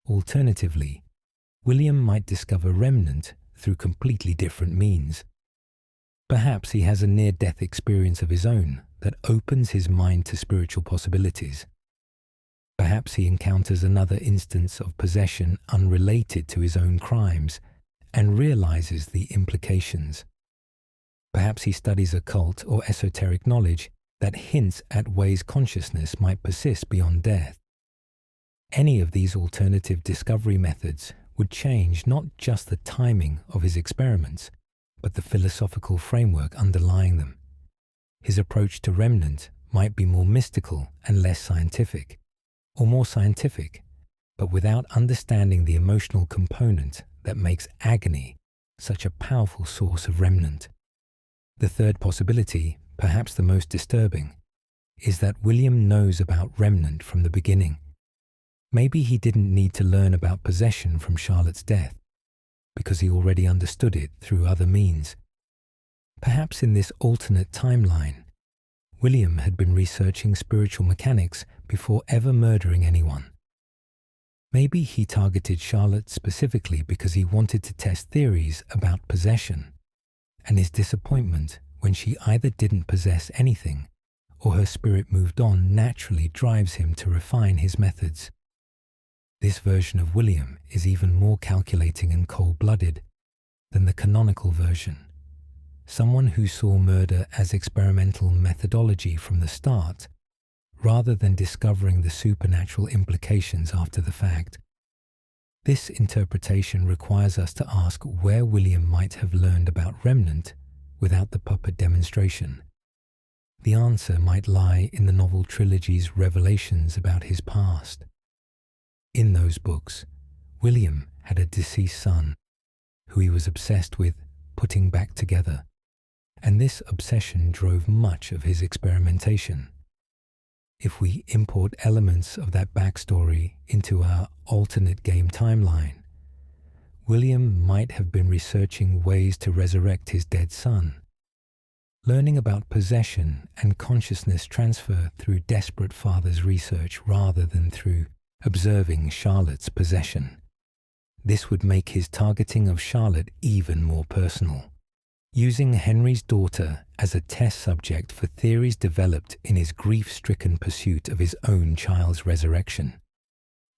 Alternatively, William might discover Remnant through completely different means. Perhaps he has a near-death experience of his own that opens his mind to spiritual possibilities. Perhaps he encounters another instance of possession unrelated to his own crimes and realizes the implications. Perhaps he studies occult or esoteric knowledge that hints at ways consciousness might persist beyond death. Any of these alternative discovery methods would change not just the timing of his experiments, but the philosophical framework underlying them. His approach to remnant might be more mystical and less scientific, or more scientific, but without understanding the emotional component that makes agony such a powerful source of remnant. The third possibility, perhaps the most disturbing, is that William knows about remnant from the beginning. Maybe he didn't need to learn about possession from Charlotte's death, because he already understood it through other means. Perhaps in this alternate timeline, William had been researching spiritual mechanics before ever murdering anyone. Maybe he targeted Charlotte specifically because he wanted to test theories about possession, and his disappointment when she either didn't possess anything or her spirit moved on naturally drives him to refine his methods. This version of William is even more calculating and cold-blooded than the canonical version. Someone who saw murder as experimental methodology from the start, rather than discovering the supernatural implications after the fact. This interpretation requires us to ask where William might have learned about remnant without the puppet demonstration. The answer might lie in the novel trilogy's revelations about his past. In those books, William had a deceased son who he was obsessed with putting back together, and this obsession drove much of his experimentation. If we import elements of that backstory into our alternate game timeline, William might have been researching ways to resurrect his dead son, learning about possession and consciousness transfer through desperate father's research rather than through observing Charlotte's possession. This would make his targeting of Charlotte even more personal, using Henry's daughter as a test subject for theories developed in his grief-stricken pursuit of his own child's resurrection.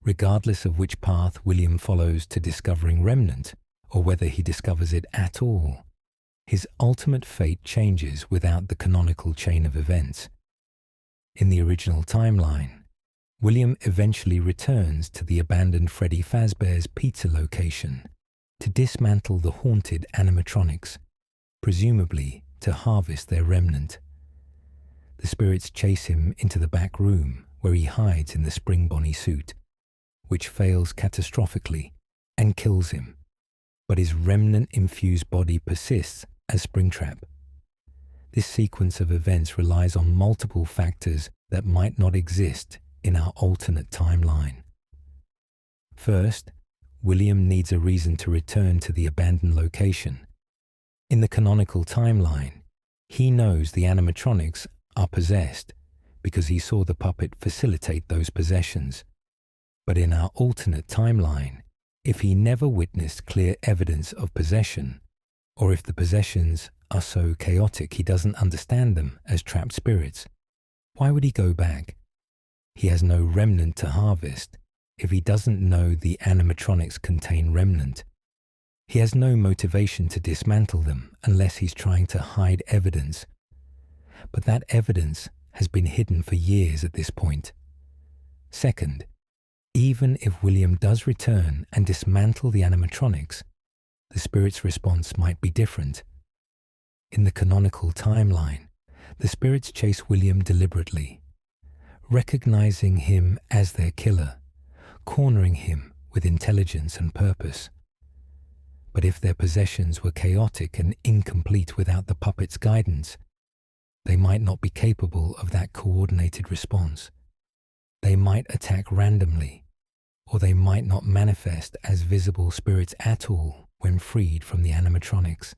Regardless of which path William follows to discovering remnant, or whether he discovers it at all, his ultimate fate changes without the canonical chain of events. In the original timeline, William eventually returns to the abandoned Freddy Fazbear's Pizza location to dismantle the haunted animatronics, presumably to harvest their remnant. The spirits chase him into the back room where he hides in the Spring Bonnie suit, which fails catastrophically and kills him, but his remnant-infused body persists as Springtrap. This sequence of events relies on multiple factors that might not exist in our alternate timeline. First, William needs a reason to return to the abandoned location. In the canonical timeline, he knows the animatronics are possessed because he saw the puppet facilitate those possessions. But in our alternate timeline, if he never witnessed clear evidence of possession, or if the possessions are so chaotic he doesn't understand them as trapped spirits, why would he go back? He has no remnant to harvest if he doesn't know the animatronics contain remnant. He has no motivation to dismantle them unless he's trying to hide evidence. But that evidence has been hidden for years at this point. Second, even if William does return and dismantle the animatronics, the spirit's response might be different. In the canonical timeline, the spirits chase William deliberately, recognizing him as their killer, cornering him with intelligence and purpose. But if their possessions were chaotic and incomplete without the puppet's guidance, they might not be capable of that coordinated response. They might attack randomly, or they might not manifest as visible spirits at all when freed from the animatronics.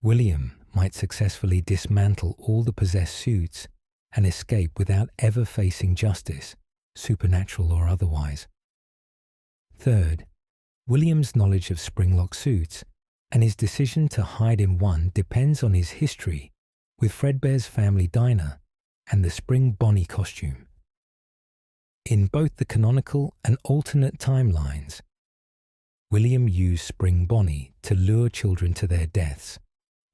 William might successfully dismantle all the possessed suits and escape without ever facing justice, supernatural or otherwise. Third, William's knowledge of Springlock suits and his decision to hide in one depends on his history with Fredbear's family diner and the Spring Bonnie costume. In both the canonical and alternate timelines, William used Spring Bonnie to lure children to their deaths,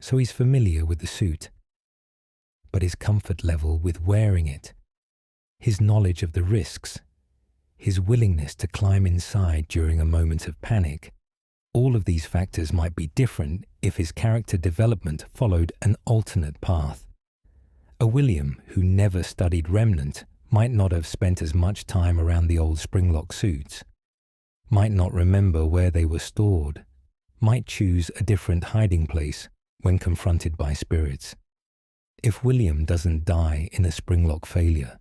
so he's familiar with the suit. but his comfort level with wearing it, his knowledge of the risks, his willingness to climb inside during a moment of panic. All of these factors might be different if his character development followed an alternate path. A William who never studied Remnant might not have spent as much time around the old Springlock suits, might not remember where they were stored, might choose a different hiding place when confronted by spirits. If William doesn't die in a Springlock failure,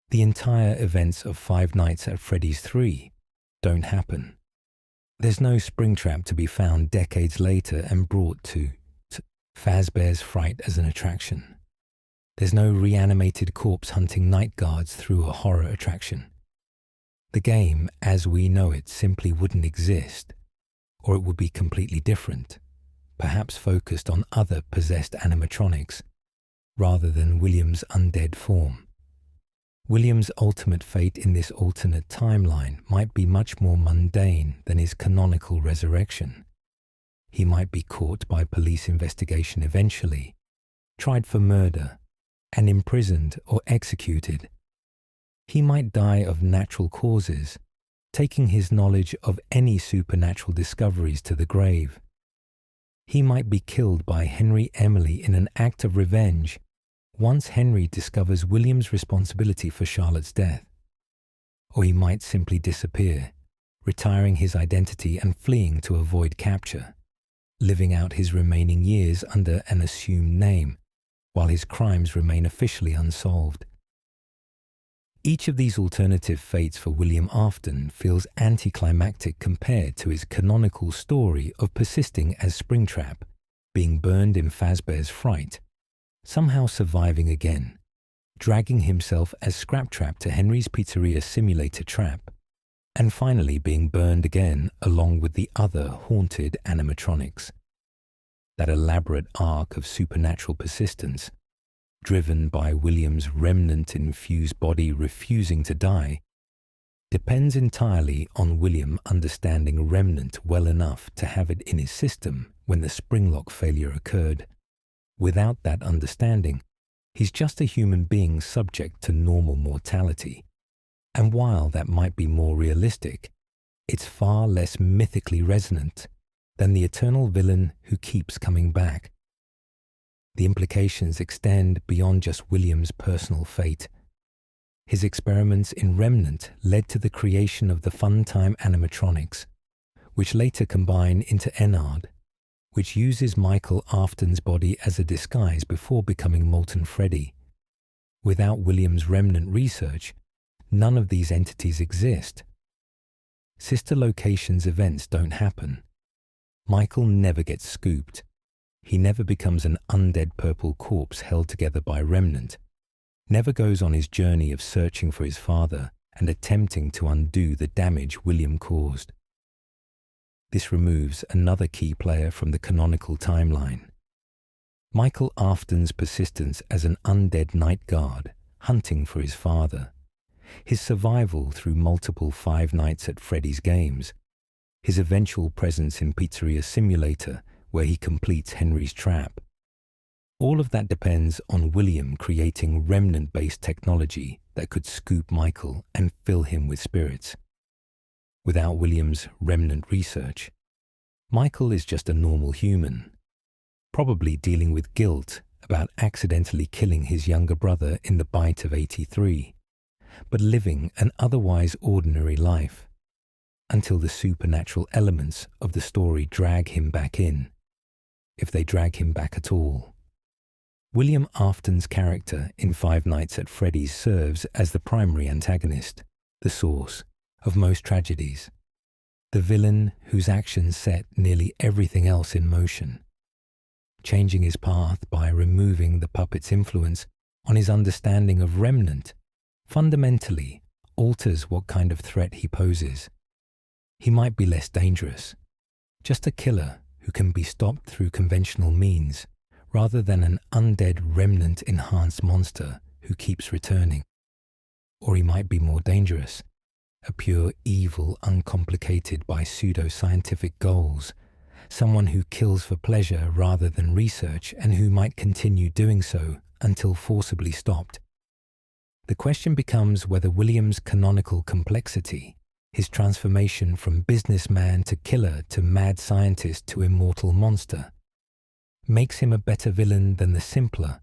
the entire events of Five Nights at Freddy's 3 don't happen. There's no Springtrap to be found decades later and brought to Fazbear's Fright as an attraction. There's no reanimated corpse hunting night guards through a horror attraction. The game, as we know it, simply wouldn't exist, or it would be completely different, perhaps focused on other possessed animatronics, rather than William's undead form. William's ultimate fate in this alternate timeline might be much more mundane than his canonical resurrection. He might be caught by police investigation eventually, tried for murder, and imprisoned or executed. He might die of natural causes, taking his knowledge of any supernatural discoveries to the grave. He might be killed by Henry Emily in an act of revenge once Henry discovers William's responsibility for Charlotte's death. Or he might simply disappear, retiring his identity and fleeing to avoid capture, living out his remaining years under an assumed name, while his crimes remain officially unsolved. Each of these alternative fates for William Afton feels anticlimactic compared to his canonical story of persisting as Springtrap, being burned in Fazbear's Fright, somehow surviving again, dragging himself as Scraptrap to Henry's Pizzeria Simulator trap, and finally being burned again along with the other haunted animatronics. That elaborate arc of supernatural persistence, driven by William's remnant-infused body refusing to die, depends entirely on William understanding Remnant well enough to have it in his system when the Springlock failure occurred. Without that understanding, he's just a human being subject to normal mortality. And while that might be more realistic, it's far less mythically resonant than the eternal villain who keeps coming back. The implications extend beyond just William's personal fate. His experiments in Remnant led to the creation of the Funtime animatronics, which later combine into Ennard, which uses Michael Afton's body as a disguise before becoming Molten Freddy. Without William's Remnant research, none of these entities exist. Sister Locations events don't happen. Michael never gets scooped. He never becomes an undead purple corpse held together by Remnant, never goes on his journey of searching for his father and attempting to undo the damage William caused. This removes another key player from the canonical timeline. Michael Afton's persistence as an undead night guard, hunting for his father, his survival through multiple Five Nights at Freddy's games, his eventual presence in Pizzeria Simulator, where he completes Henry's trap. All of that depends on William creating remnant-based technology that could scoop Michael and fill him with spirits. Without William's remnant research, Michael is just a normal human, probably dealing with guilt about accidentally killing his younger brother in the bite of 83, but living an otherwise ordinary life, until the supernatural elements of the story drag him back in, if they drag him back at all. William Afton's character in Five Nights at Freddy's serves as the primary antagonist, the source of most tragedies, the villain whose actions set nearly everything else in motion. Changing his path by removing the puppet's influence on his understanding of Remnant fundamentally alters what kind of threat he poses. He might be less dangerous, just a killer who can be stopped through conventional means, rather than an undead remnant-enhanced monster who keeps returning. Or he might be more dangerous, a pure evil uncomplicated by pseudo-scientific goals, someone who kills for pleasure rather than research and who might continue doing so until forcibly stopped. The question becomes whether William's canonical complexity, his transformation from businessman to killer to mad scientist to immortal monster, makes him a better villain than the simpler,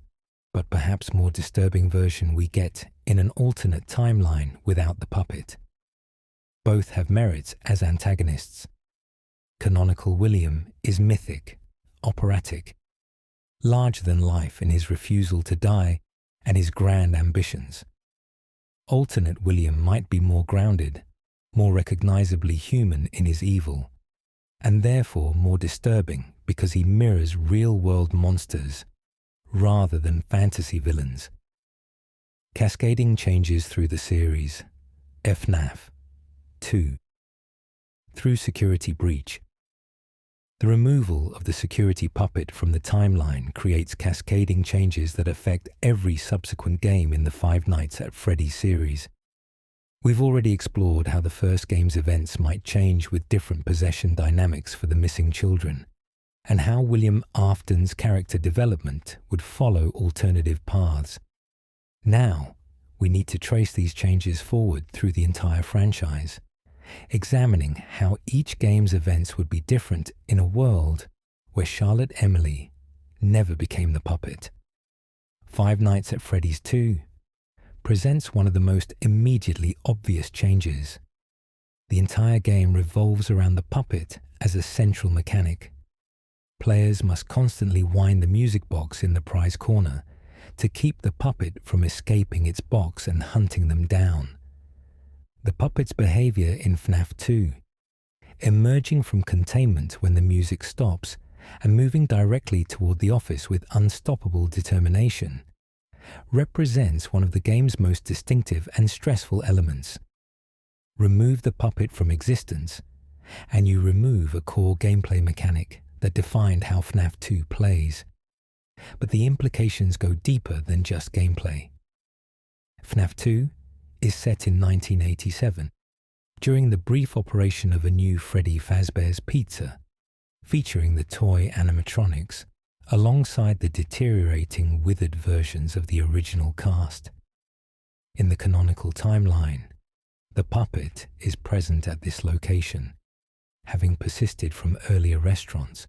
but perhaps more disturbing version we get in an alternate timeline without the puppet. Both have merits as antagonists. Canonical William is mythic, operatic, larger than life in his refusal to die and his grand ambitions. Alternate William might be more grounded, more recognizably human in his evil, and therefore more disturbing because he mirrors real-world monsters rather than fantasy villains. Cascading changes through the series. FNAF 2. Through security breach. The removal of the security puppet from the timeline creates cascading changes that affect every subsequent game in the Five Nights at Freddy's series. We've already explored how the first game's events might change with different possession dynamics for the missing children, and how William Afton's character development would follow alternative paths. Now, we need to trace these changes forward through the entire franchise, examining how each game's events would be different in a world where Charlotte Emily never became the puppet. Five Nights at Freddy's 2 presents one of the most immediately obvious changes. The entire game revolves around the puppet as a central mechanic. Players must constantly wind the music box in the prize corner to keep the puppet from escaping its box and hunting them down. The puppet's behavior in FNAF 2, emerging from containment when the music stops and moving directly toward the office with unstoppable determination, represents one of the game's most distinctive and stressful elements. Remove the puppet from existence, and you remove a core gameplay mechanic that defined how FNAF 2 plays. But the implications go deeper than just gameplay. FNAF 2 is set in 1987, during the brief operation of a new Freddy Fazbear's Pizza, featuring the toy animatronics, alongside the deteriorating, withered versions of the original cast. In the canonical timeline, the puppet is present at this location, having persisted from earlier restaurants.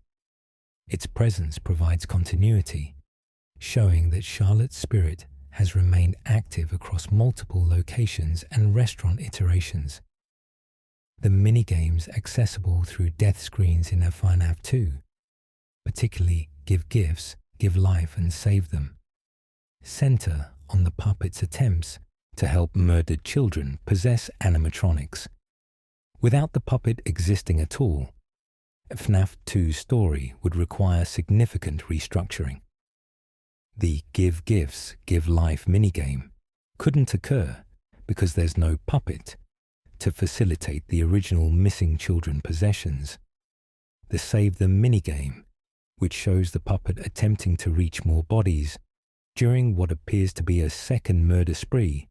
Its presence provides continuity, showing that Charlotte's spirit has remained active across multiple locations and restaurant iterations. The minigames accessible through death screens in FNAF 2, particularly Give Gifts, Give Life and Save Them, center on the puppet's attempts to help murdered children possess animatronics. Without the puppet existing at all, FNAF 2's story would require significant restructuring. The Give Gifts, Give Life minigame couldn't occur because there's no puppet to facilitate the original missing children possessions. The Save Them minigame, which shows the puppet attempting to reach more bodies during what appears to be a second murder spree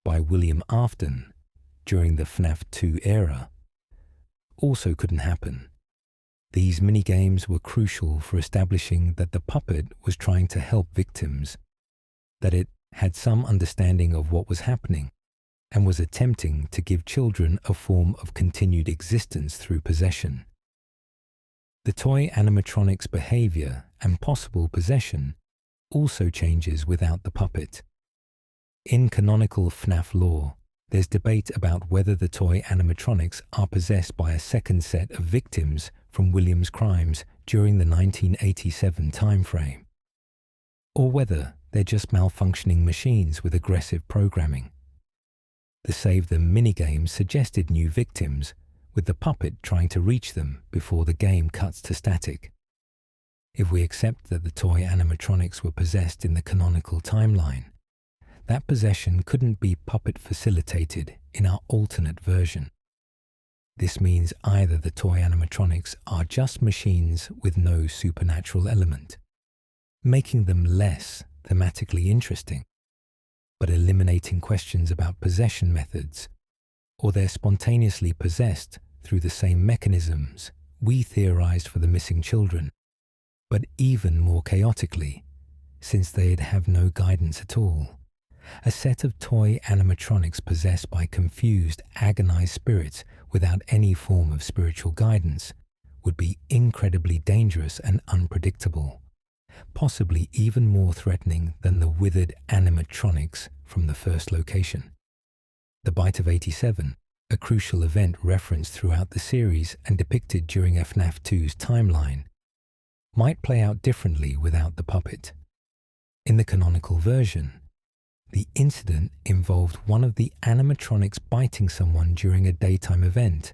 by William Afton during the FNAF 2 era, also couldn't happen. These minigames were crucial for establishing that the puppet was trying to help victims, that it had some understanding of what was happening, and was attempting to give children a form of continued existence through possession. The toy animatronic's behavior and possible possession also changes without the puppet. In canonical FNAF lore, there's debate about whether the toy animatronics are possessed by a second set of victims from William's crimes during the 1987 timeframe, or whether they're just malfunctioning machines with aggressive programming. The Save Them minigame suggested new victims, with the puppet trying to reach them before the game cuts to static. If we accept that the toy animatronics were possessed in the canonical timeline, that possession couldn't be puppet facilitated in our alternate version. This means either the toy animatronics are just machines with no supernatural element, making them less thematically interesting, but eliminating questions about possession methods, or they're spontaneously possessed through the same mechanisms we theorized for the missing children, but even more chaotically, since they'd have no guidance at all. A set of toy animatronics possessed by confused, agonized spirits without any form of spiritual guidance would be incredibly dangerous and unpredictable, possibly even more threatening than the withered animatronics from the first location. The Bite of 87, a crucial event referenced throughout the series and depicted during FNAF 2's timeline, might play out differently without the puppet. In the canonical version, the incident involved one of the animatronics biting someone during a daytime event,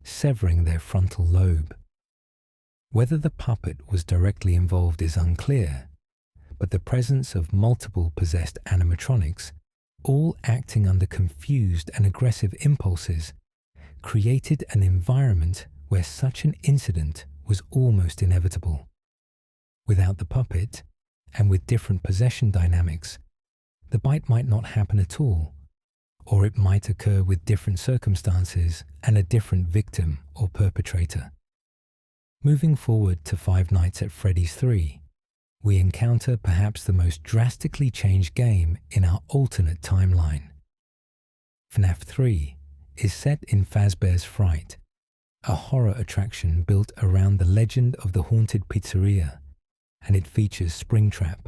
severing their frontal lobe. Whether the puppet was directly involved is unclear, but the presence of multiple possessed animatronics, all acting under confused and aggressive impulses, created an environment where such an incident was almost inevitable. Without the puppet, and with different possession dynamics, the bite might not happen at all, or it might occur with different circumstances and a different victim or perpetrator. Moving forward to Five Nights at Freddy's 3, we encounter perhaps the most drastically changed game in our alternate timeline. FNAF 3 is set in Fazbear's Fright, a horror attraction built around the legend of the haunted pizzeria, and it features Springtrap,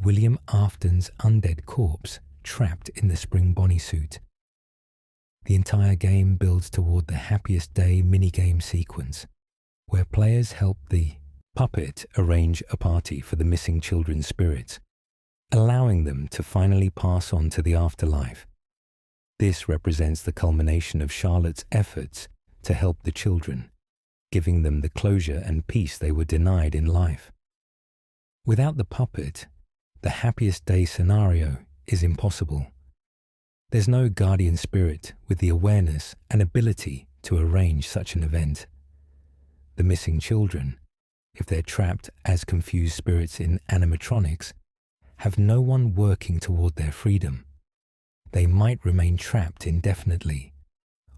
William Afton's undead corpse trapped in the Spring Bonnie suit. The entire game builds toward the Happiest Day minigame sequence, where players help the puppet arrange a party for the missing children's spirits, allowing them to finally pass on to the afterlife. This represents the culmination of Charlotte's efforts to help the children, giving them the closure and peace they were denied in life. Without the puppet, the Happiest Day scenario is impossible. There's no guardian spirit with the awareness and ability to arrange such an event. The missing children, if they're trapped as confused spirits in animatronics, have no one working toward their freedom. They might remain trapped indefinitely,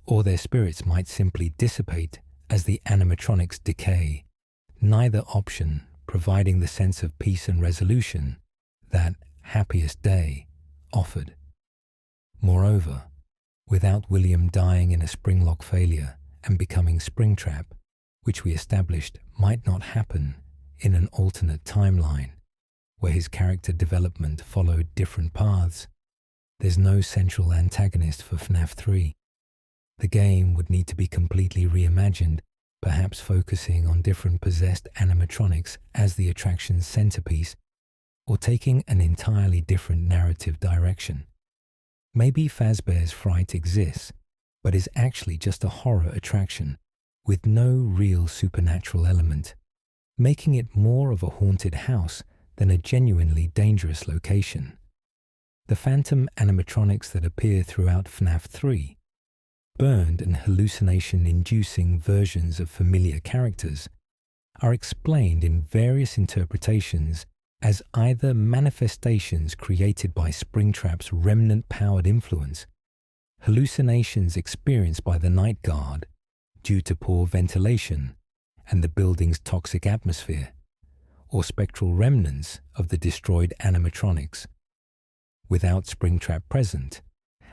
or their spirits might simply dissipate as the animatronics decay, neither option providing the sense of peace and resolution that Happiest Day offered. Moreover, without William dying in a Springlock failure and becoming Springtrap, which we established might not happen in an alternate timeline, where his character development followed different paths, there's no central antagonist for FNAF 3. The game would need to be completely reimagined, perhaps focusing on different possessed animatronics as the attraction's centerpiece, or taking an entirely different narrative direction. Maybe Fazbear's Fright exists, but is actually just a horror attraction with no real supernatural element, making it more of a haunted house than a genuinely dangerous location. The phantom animatronics that appear throughout FNAF 3, burned and hallucination-inducing versions of familiar characters, are explained in various interpretations as either manifestations created by Springtrap's remnant-powered influence, hallucinations experienced by the Night Guard due to poor ventilation and the building's toxic atmosphere, or spectral remnants of the destroyed animatronics. Without Springtrap present,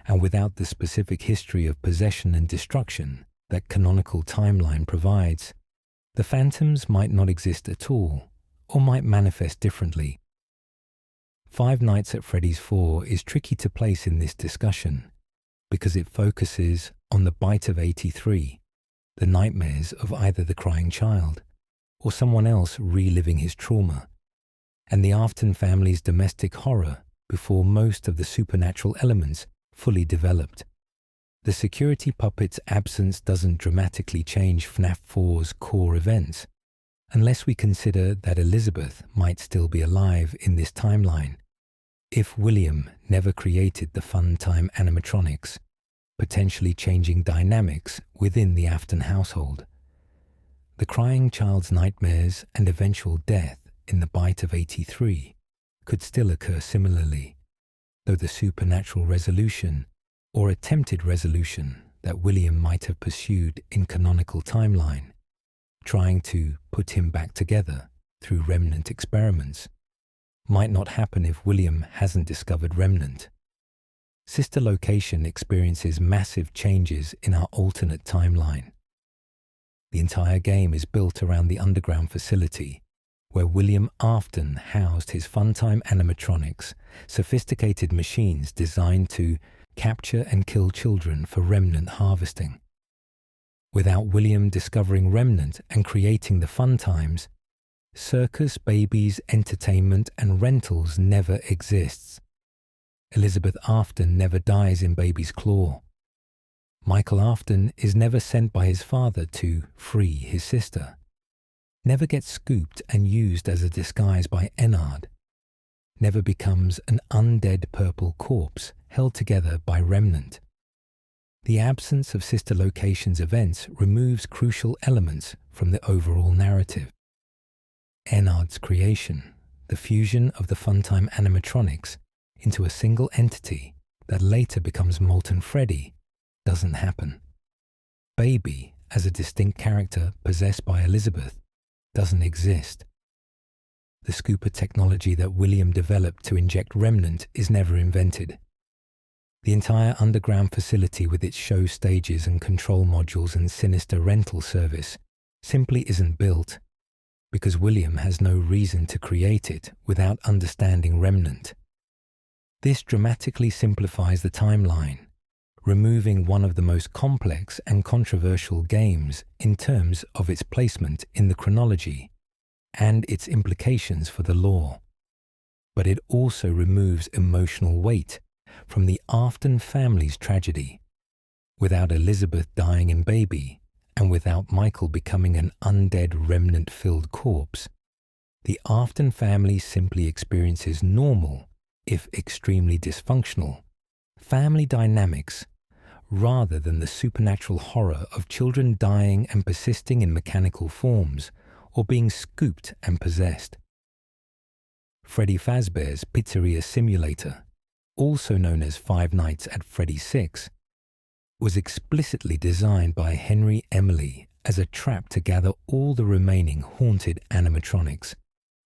and without the specific history of possession and destruction that canonical timeline provides, the phantoms might not exist at all, or might manifest differently. Five Nights at Freddy's 4 is tricky to place in this discussion because it focuses on the Bite of 83, the nightmares of either the crying child or someone else reliving his trauma, and the Afton family's domestic horror before most of the supernatural elements fully developed. The security puppet's absence doesn't dramatically change FNAF 4's core events, unless we consider that Elizabeth might still be alive in this timeline, if William never created the fun-time animatronics, potentially changing dynamics within the Afton household. The crying child's nightmares and eventual death in the Bite of 83 could still occur similarly, though the supernatural resolution or attempted resolution that William might have pursued in canonical timeline, trying to put him back together through remnant experiments, might not happen if William hasn't discovered Remnant. Sister Location experiences massive changes in our alternate timeline. The entire game is built around the underground facility where William Afton housed his funtime animatronics, sophisticated machines designed to capture and kill children for remnant harvesting. Without William discovering Remnant and creating the Funtimes, Circus Babies Entertainment and Rentals never exists. Elizabeth Afton never dies in Baby's claw. Michael Afton is never sent by his father to free his sister, never gets scooped and used as a disguise by Enard, never becomes an undead purple corpse held together by Remnant. The absence of Sister Location's events removes crucial elements from the overall narrative. Enard's creation, the fusion of the Funtime animatronics into a single entity that later becomes Molten Freddy, doesn't happen. Baby, as a distinct character possessed by Elizabeth, doesn't exist. The scooper technology that William developed to inject Remnant is never invented. The entire underground facility with its show stages and control modules and sinister rental service simply isn't built because William has no reason to create it without understanding Remnant. This dramatically simplifies the timeline, removing one of the most complex and controversial games in terms of its placement in the chronology and its implications for the lore. But it also removes emotional weight from the Afton family's tragedy. Without Elizabeth dying in Baby, and without Michael becoming an undead remnant-filled corpse, the Afton family simply experiences normal, if extremely dysfunctional, family dynamics rather than the supernatural horror of children dying and persisting in mechanical forms or being scooped and possessed. Freddy Fazbear's Pizzeria Simulator, also known as Five Nights at Freddy's 6, was explicitly designed by Henry Emily as a trap to gather all the remaining haunted animatronics,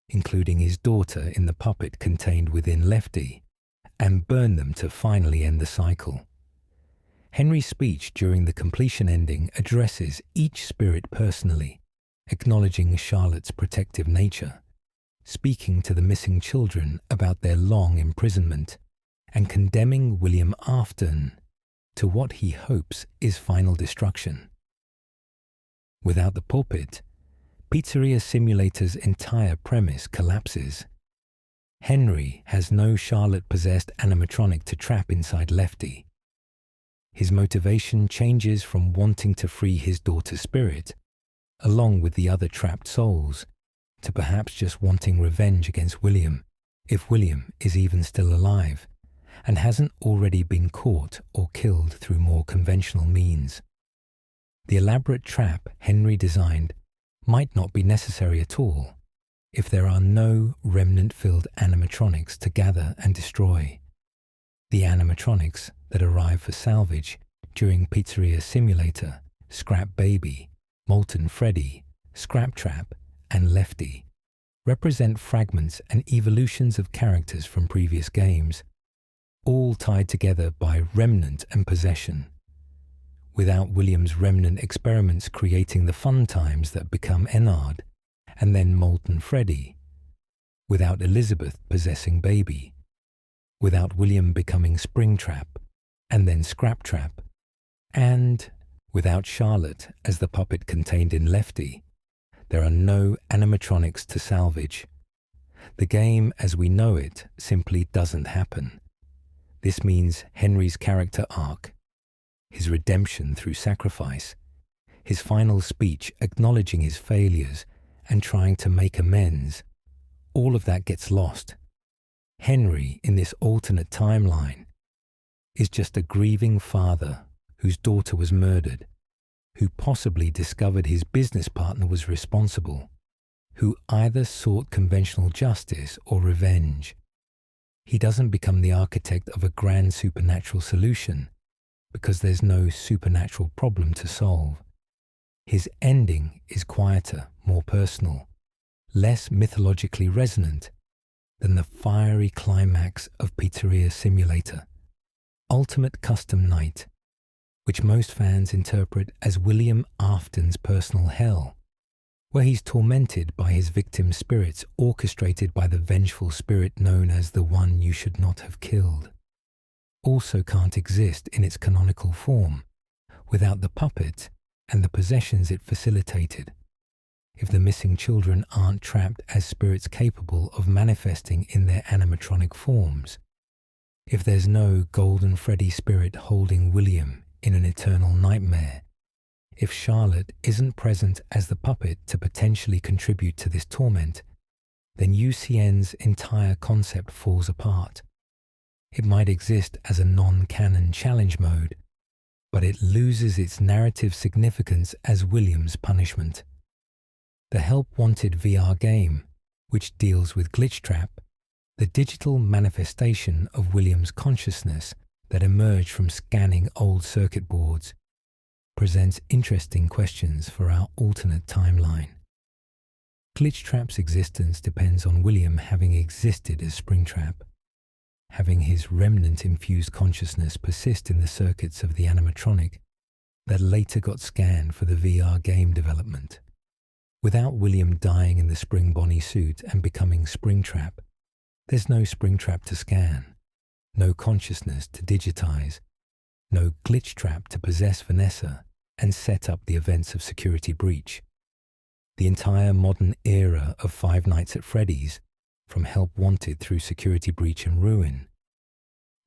including his daughter in the puppet contained within Lefty, and burn them to finally end the cycle. Henry's speech during the completion ending addresses each spirit personally, acknowledging Charlotte's protective nature, speaking to the missing children about their long imprisonment, and condemning William Afton to what he hopes is final destruction. Without the pulpit, Pizzeria Simulator's entire premise collapses. Henry has no Charlotte-possessed animatronic to trap inside Lefty. His motivation changes from wanting to free his daughter's spirit, along with the other trapped souls, to perhaps just wanting revenge against William, if William is even still alive, and hasn't already been caught or killed through more conventional means. The elaborate trap Henry designed might not be necessary at all if there are no remnant-filled animatronics to gather and destroy. The animatronics that arrive for salvage during Pizzeria Simulator, Scrap Baby, Molten Freddy, Scrap Trap, and Lefty represent fragments and evolutions of characters from previous games, all tied together by remnant and possession. Without William's remnant experiments creating the Funtimes that become Enard, and then Molten Freddy, without Elizabeth possessing Baby, without William becoming Springtrap, and then Scrap Trap, and without Charlotte as the puppet contained in Lefty, there are no animatronics to salvage. The game as we know it simply doesn't happen. This means Henry's character arc, his redemption through sacrifice, his final speech acknowledging his failures and trying to make amends, all of that gets lost. Henry, in this alternate timeline, is just a grieving father whose daughter was murdered, who possibly discovered his business partner was responsible, who either sought conventional justice or revenge. He doesn't become the architect of a grand supernatural solution because there's no supernatural problem to solve. His ending is quieter, more personal, less mythologically resonant, than the fiery climax of Pizzeria Simulator, Ultimate Custom Night, which most fans interpret as William Afton's personal hell, where he's tormented by his victim's spirits orchestrated by the vengeful spirit known as the one you should not have killed, also can't exist in its canonical form without the puppet and the possessions it facilitated. If the missing children aren't trapped as spirits capable of manifesting in their animatronic forms, if there's no Golden Freddy spirit holding William in an eternal nightmare, if Charlotte isn't present as the puppet to potentially contribute to this torment, then UCN's entire concept falls apart. It might exist as a non-canon challenge mode, but it loses its narrative significance as William's punishment. The Help Wanted VR game, which deals with Glitch Trap, the digital manifestation of William's consciousness that emerged from scanning old circuit boards, presents interesting questions for our alternate timeline. Glitch Trap's existence depends on William having existed as Springtrap, having his remnant-infused consciousness persist in the circuits of the animatronic that later got scanned for the VR game development. Without William dying in the Spring Bonnie suit and becoming Springtrap, there's no Springtrap to scan, no consciousness to digitize, no Glitch Trap to possess Vanessa and set up the events of Security Breach. The entire modern era of Five Nights at Freddy's, from Help Wanted through Security Breach and Ruin,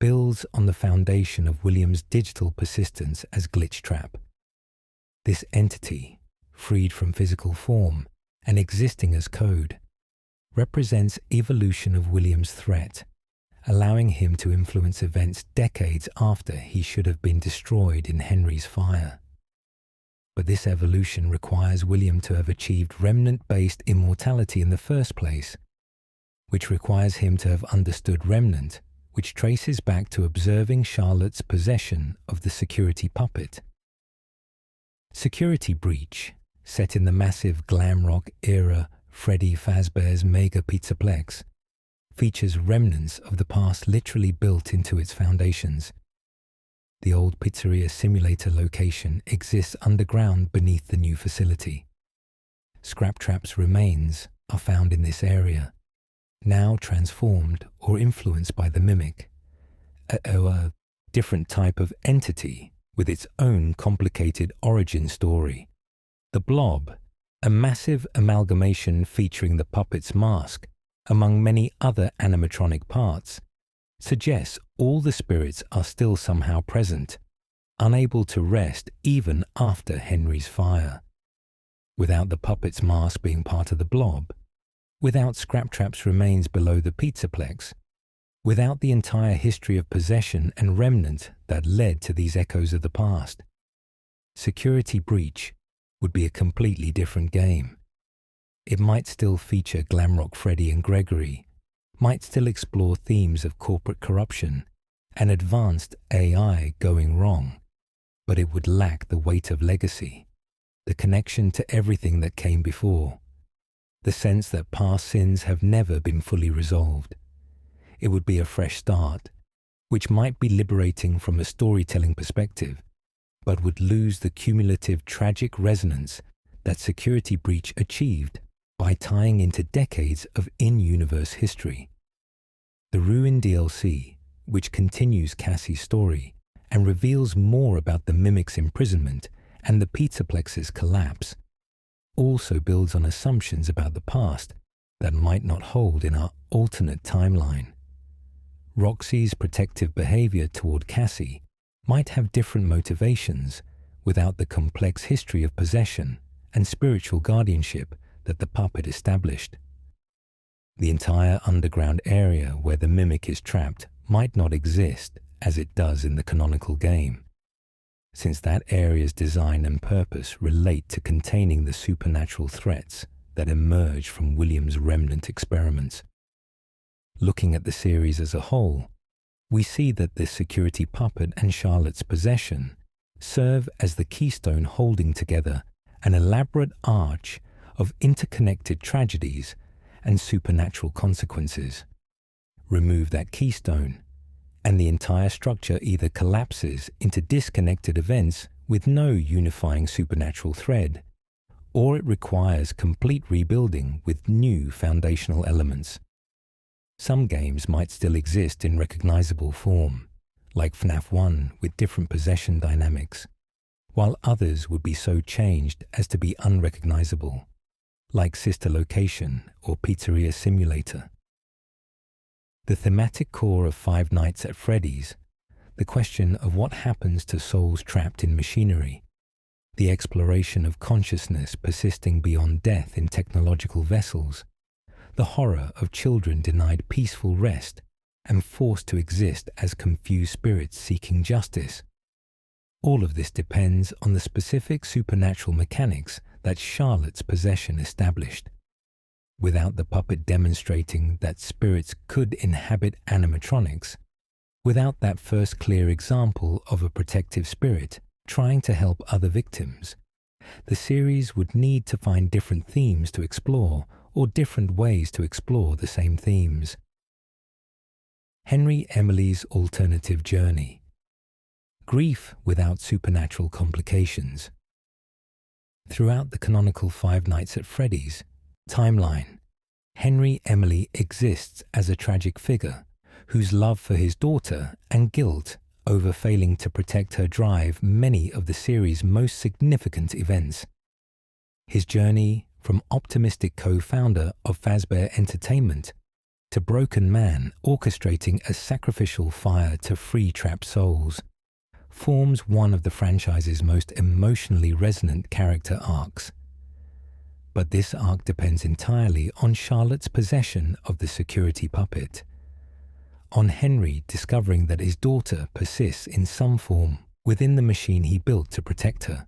builds on the foundation of William's digital persistence as Glitch Trap. This entity, freed from physical form and existing as code, represents evolution of William's threat, allowing him to influence events decades after he should have been destroyed in Henry's fire. But this evolution requires William to have achieved remnant-based immortality in the first place, which requires him to have understood remnant, which traces back to observing Charlotte's possession of the security puppet. Security Breach, set in the massive glam rock era Freddy Fazbear's Mega Pizzaplex, features remnants of the past literally built into its foundations. The old Pizzeria Simulator location exists underground beneath the new facility. Scraptrap's remains are found in this area, now transformed or influenced by the Mimic, a different type of entity with its own complicated origin story. The Blob, a massive amalgamation featuring the puppet's mask, among many other animatronic parts, suggests all the spirits are still somehow present, unable to rest even after Henry's fire. Without the puppet's mask being part of the Blob, without Scraptrap's remains below the Pizzaplex, without the entire history of possession and remnant that led to these echoes of the past, Security Breach would be a completely different game. It might still feature Glamrock Freddy and Gregory, might still explore themes of corporate corruption and advanced AI going wrong, but it would lack the weight of legacy, the connection to everything that came before, the sense that past sins have never been fully resolved. It would be a fresh start, which might be liberating from a storytelling perspective, but would lose the cumulative tragic resonance that Security Breach achieved by tying into decades of in-universe history. The Ruin DLC, which continues Cassie's story and reveals more about the Mimic's imprisonment and the Pizzaplex's collapse, also builds on assumptions about the past that might not hold in our alternate timeline. Roxy's protective behavior toward Cassie might have different motivations without the complex history of possession and spiritual guardianship that the puppet established. The entire underground area where the Mimic is trapped might not exist as it does in the canonical game, since that area's design and purpose relate to containing the supernatural threats that emerge from William's remnant experiments. Looking at the series as a whole, we see that the security puppet and Charlotte's possession serve as the keystone holding together an elaborate arch of interconnected tragedies and supernatural consequences. Remove that keystone, and the entire structure either collapses into disconnected events with no unifying supernatural thread, or it requires complete rebuilding with new foundational elements. Some games might still exist in recognizable form, like FNAF 1 with different possession dynamics, while others would be so changed as to be unrecognizable, like Sister Location or Pizzeria Simulator. The thematic core of Five Nights at Freddy's, the question of what happens to souls trapped in machinery, the exploration of consciousness persisting beyond death in technological vessels, the horror of children denied peaceful rest and forced to exist as confused spirits seeking justice. All of this depends on the specific supernatural mechanics that Charlotte's possession established. Without the puppet demonstrating that spirits could inhabit animatronics, without that first clear example of a protective spirit trying to help other victims, the series would need to find different themes to explore or different ways to explore the same themes. Henry Emily's alternative journey. Grief without supernatural complications. Throughout the canonical Five Nights at Freddy's timeline, Henry Emily exists as a tragic figure whose love for his daughter and guilt over failing to protect her drive many of the series' most significant events. His journey from optimistic co-founder of Fazbear Entertainment to broken man orchestrating a sacrificial fire to free trapped souls forms one of the franchise's most emotionally resonant character arcs. But this arc depends entirely on Charlotte's possession of the security puppet, on Henry discovering that his daughter persists in some form within the machine he built to protect her,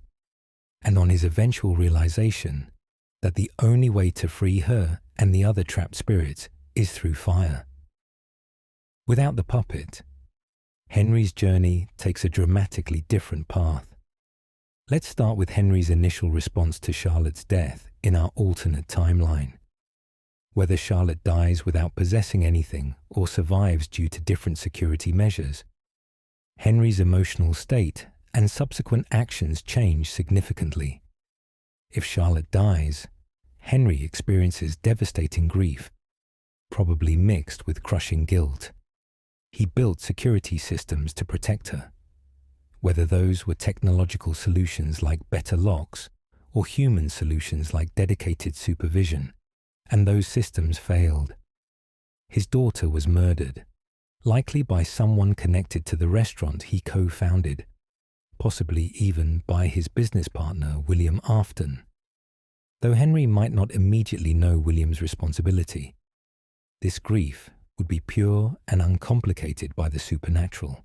and on his eventual realization that the only way to free her and the other trapped spirits is through fire. Without the puppet, Henry's journey takes a dramatically different path. Let's start with Henry's initial response to Charlotte's death in our alternate timeline. Whether Charlotte dies without possessing anything or survives due to different security measures, Henry's emotional state and subsequent actions change significantly. If Charlotte dies, Henry experiences devastating grief, probably mixed with crushing guilt. He built security systems to protect her, whether those were technological solutions like better locks or human solutions like dedicated supervision, and those systems failed. His daughter was murdered, likely by someone connected to the restaurant he co-founded, possibly even by his business partner William Afton. Though Henry might not immediately know William's responsibility, this grief would be pure and uncomplicated by the supernatural.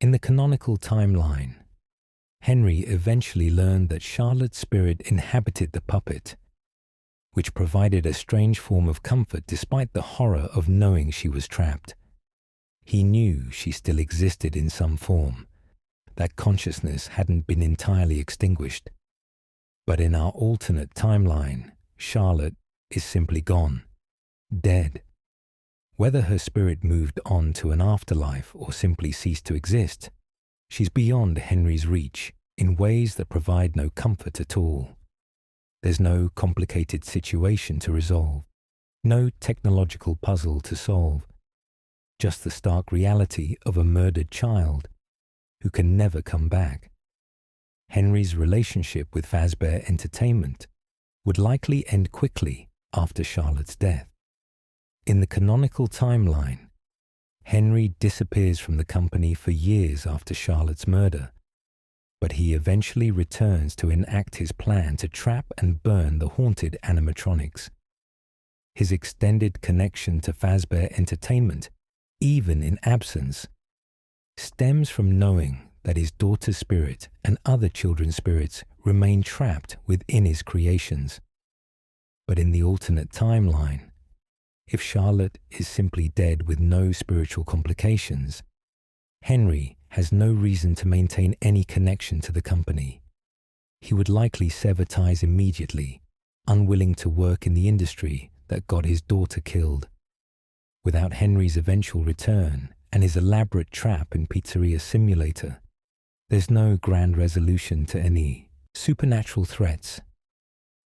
In the canonical timeline, Henry eventually learned that Charlotte's spirit inhabited the puppet, which provided a strange form of comfort despite the horror of knowing she was trapped. He knew she still existed in some form, that consciousness hadn't been entirely extinguished. But in our alternate timeline, Charlotte is simply gone, dead. Whether her spirit moved on to an afterlife or simply ceased to exist, she's beyond Henry's reach in ways that provide no comfort at all. There's no complicated situation to resolve, no technological puzzle to solve, just the stark reality of a murdered child who can never come back. Henry's relationship with Fazbear Entertainment would likely end quickly after Charlotte's death. In the canonical timeline, Henry disappears from the company for years after Charlotte's murder, but he eventually returns to enact his plan to trap and burn the haunted animatronics. His extended connection to Fazbear Entertainment, even in absence, stems from knowing that his daughter's spirit and other children's spirits remain trapped within his creations. But in the alternate timeline, if Charlotte is simply dead with no spiritual complications, Henry has no reason to maintain any connection to the company. He would likely sever ties immediately, unwilling to work in the industry that got his daughter killed. Without Henry's eventual return and his elaborate trap in Pizzeria Simulator, there's no grand resolution to any supernatural threats.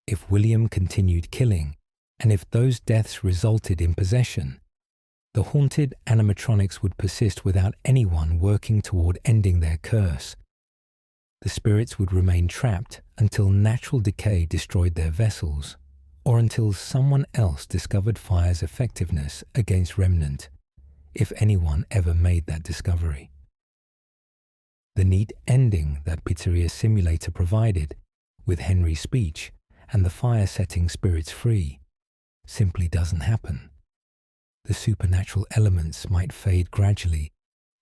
If William continued killing, and if those deaths resulted in possession, the haunted animatronics would persist without anyone working toward ending their curse. The spirits would remain trapped until natural decay destroyed their vessels, or until someone else discovered fire's effectiveness against Remnant, if anyone ever made that discovery. The neat ending that Pizzeria Simulator provided, with Henry's speech and the fire setting spirits free, simply doesn't happen. The supernatural elements might fade gradually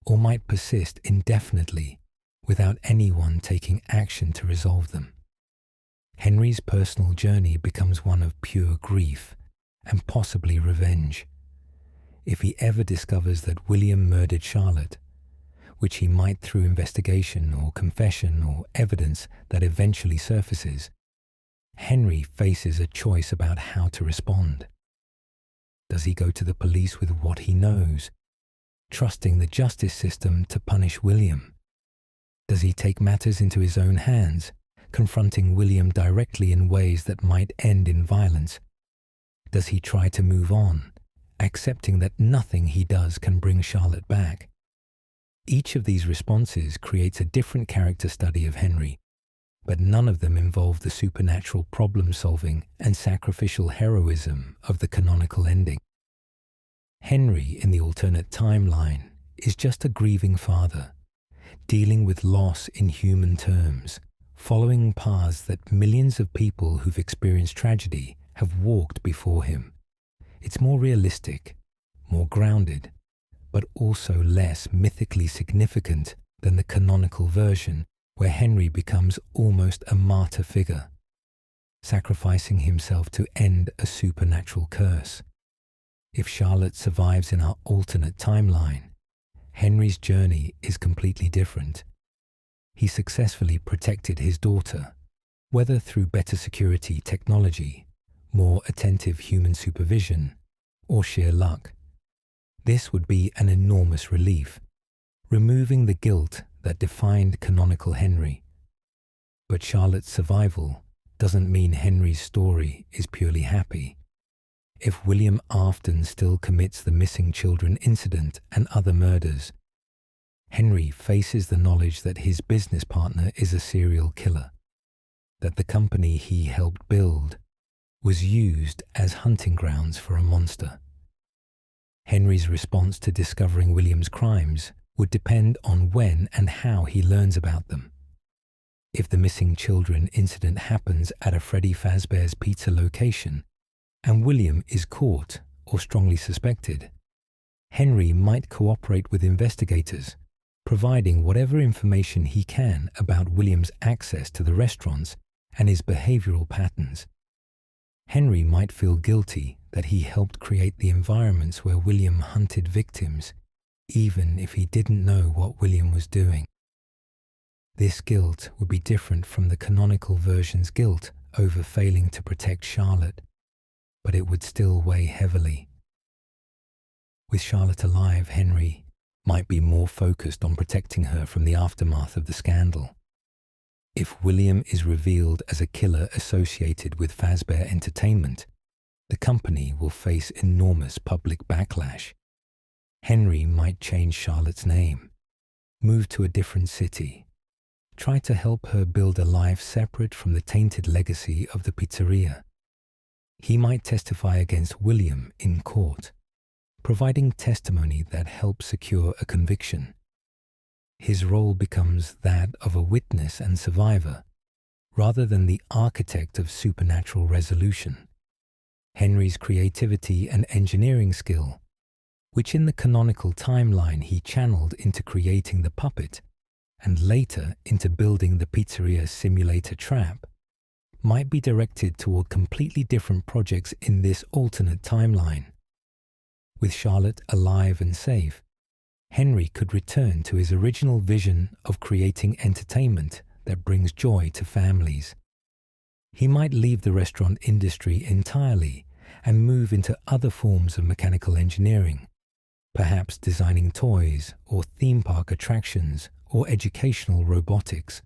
or might persist indefinitely without anyone taking action to resolve them. Henry's personal journey becomes one of pure grief and possibly revenge. If he ever discovers that William murdered Charlotte, which he might through investigation or confession or evidence that eventually surfaces, Henry faces a choice about how to respond. Does he go to the police with what he knows, trusting the justice system to punish William? Does he take matters into his own hands, confronting William directly in ways that might end in violence? Does he try to move on, accepting that nothing he does can bring Charlotte back? Each of these responses creates a different character study of Henry, but none of them involve the supernatural problem-solving and sacrificial heroism of the canonical ending. Henry in the alternate timeline is just a grieving father, dealing with loss in human terms, following paths that millions of people who've experienced tragedy have walked before him. It's more realistic, more grounded, but also less mythically significant than the canonical version, where Henry becomes almost a martyr figure, sacrificing himself to end a supernatural curse. If Charlotte survives in our alternate timeline, Henry's journey is completely different. He successfully protected his daughter, whether through better security technology, more attentive human supervision, or sheer luck. This would be an enormous relief, removing the guilt that defined canonical Henry. But Charlotte's survival doesn't mean Henry's story is purely happy. If William Afton still commits the missing children incident and other murders, Henry faces the knowledge that his business partner is a serial killer, that the company he helped build was used as hunting grounds for a monster. Henry's response to discovering William's crimes would depend on when and how he learns about them. If the missing children incident happens at a Freddy Fazbear's Pizza location, and William is caught or strongly suspected, Henry might cooperate with investigators, providing whatever information he can about William's access to the restaurants and his behavioral patterns. Henry might feel guilty that he helped create the environments where William hunted victims, even if he didn't know what William was doing. This guilt would be different from the canonical version's guilt over failing to protect Charlotte, but it would still weigh heavily. With Charlotte alive, Henry might be more focused on protecting her from the aftermath of the scandal. If William is revealed as a killer associated with Fazbear Entertainment, the company will face enormous public backlash. Henry might change Charlotte's name, move to a different city, try to help her build a life separate from the tainted legacy of the pizzeria. He might testify against William in court, providing testimony that helps secure a conviction. His role becomes that of a witness and survivor, rather than the architect of supernatural resolution. Henry's creativity and engineering skill, which in the canonical timeline he channeled into creating the puppet, and later into building the Pizzeria Simulator trap, might be directed toward completely different projects in this alternate timeline. With Charlotte alive and safe, Henry could return to his original vision of creating entertainment that brings joy to families. He might leave the restaurant industry entirely and move into other forms of mechanical engineering, perhaps designing toys or theme park attractions or educational robotics.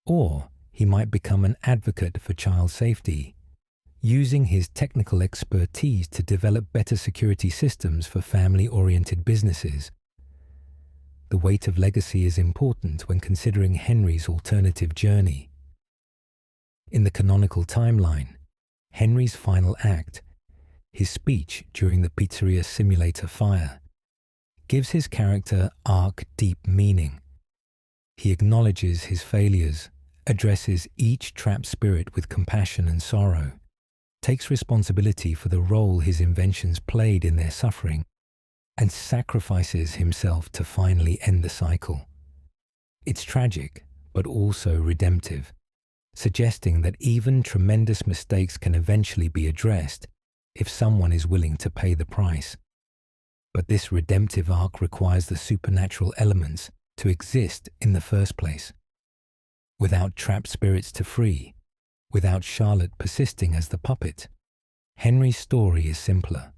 Or he might become an advocate for child safety, using his technical expertise to develop better security systems for family-oriented businesses. The weight of legacy is important when considering Henry's alternative journey. In the canonical timeline, Henry's final act, his speech during the pizzeria simulator fire, gives his character arc deep meaning. He acknowledges his failures, addresses each trapped spirit with compassion and sorrow, takes responsibility for the role his inventions played in their suffering, and sacrifices himself to finally end the cycle. It's tragic, but also redemptive, suggesting that even tremendous mistakes can eventually be addressed if someone is willing to pay the price. But this redemptive arc requires the supernatural elements to exist in the first place. Without trapped spirits to free, without Charlotte persisting as the puppet, Henry's story is simpler.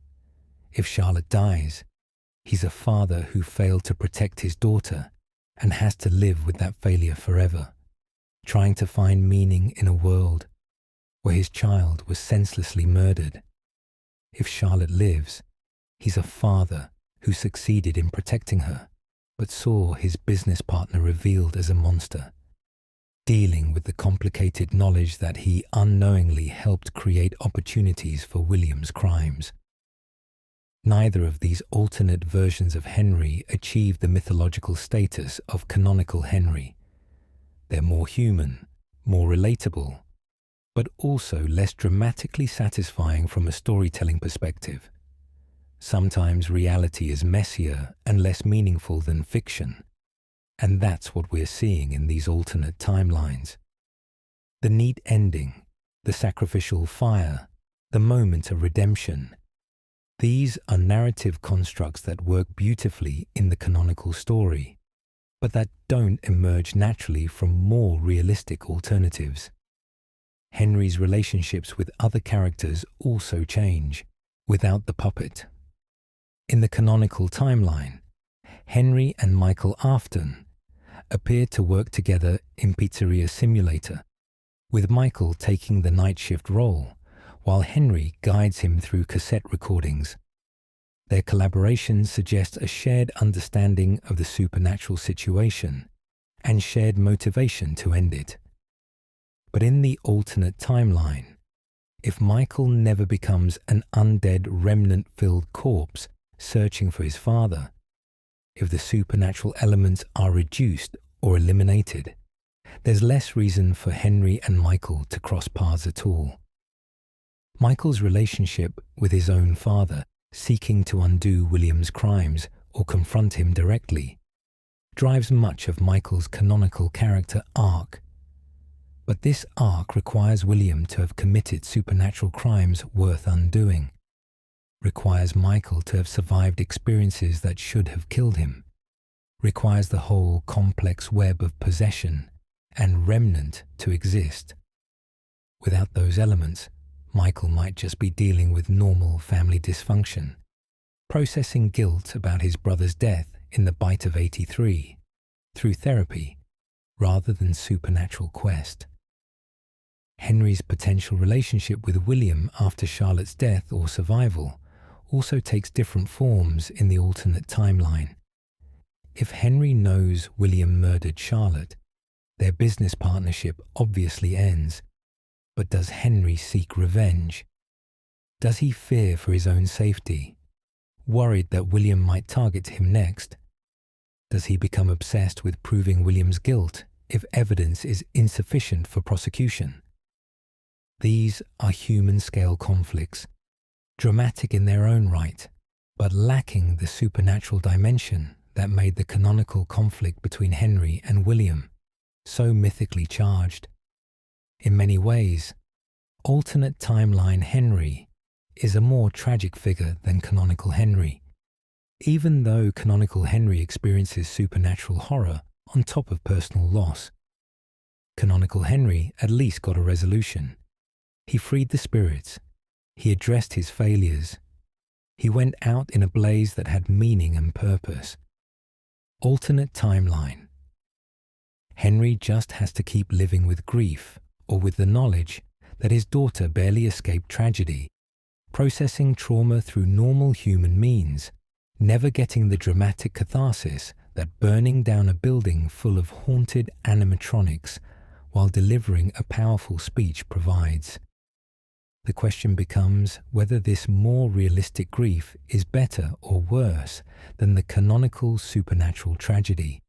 If Charlotte dies, he's a father who failed to protect his daughter and has to live with that failure forever, trying to find meaning in a world where his child was senselessly murdered. If Charlotte lives, he's a father who succeeded in protecting her, but saw his business partner revealed as a monster, dealing with the complicated knowledge that he unknowingly helped create opportunities for William's crimes. Neither of these alternate versions of Henry achieved the mythological status of canonical Henry. They're more human, more relatable, but also less dramatically satisfying from a storytelling perspective. Sometimes reality is messier and less meaningful than fiction, and that's what we're seeing in these alternate timelines. The neat ending, the sacrificial fire, the moment of redemption. These are narrative constructs that work beautifully in the canonical story, but that don't emerge naturally from more realistic alternatives. Henry's relationships with other characters also change, without the puppet. In the canonical timeline, Henry and Michael Afton appear to work together in Pizzeria Simulator, with Michael taking the night shift role, while Henry guides him through cassette recordings. Their collaboration suggests a shared understanding of the supernatural situation and shared motivation to end it. But in the alternate timeline, if Michael never becomes an undead remnant-filled corpse searching for his father, if the supernatural elements are reduced or eliminated, there's less reason for Henry and Michael to cross paths at all. Michael's relationship with his own father, seeking to undo William's crimes or confront him directly, drives much of Michael's canonical character arc. But this arc requires William to have committed supernatural crimes worth undoing, requires Michael to have survived experiences that should have killed him, requires the whole complex web of possession and remnant to exist. Without those elements, Michael might just be dealing with normal family dysfunction, processing guilt about his brother's death in the Bite of 83 through therapy rather than supernatural quest. Henry's potential relationship with William after Charlotte's death or survival also takes different forms in the alternate timeline. If Henry knows William murdered Charlotte, their business partnership obviously ends. But does Henry seek revenge? Does he fear for his own safety, worried that William might target him next? Does he become obsessed with proving William's guilt if evidence is insufficient for prosecution? These are human-scale conflicts, dramatic in their own right, but lacking the supernatural dimension that made the canonical conflict between Henry and William so mythically charged. In many ways, alternate timeline Henry is a more tragic figure than canonical Henry, even though canonical Henry experiences supernatural horror on top of personal loss. Canonical Henry at least got a resolution. He freed the spirits. He addressed his failures. He went out in a blaze that had meaning and purpose. Alternate timeline. Henry just has to keep living with grief, or with the knowledge that his daughter barely escaped tragedy, processing trauma through normal human means, never getting the dramatic catharsis that burning down a building full of haunted animatronics while delivering a powerful speech provides. The question becomes whether this more realistic grief is better or worse than the canonical supernatural tragedy.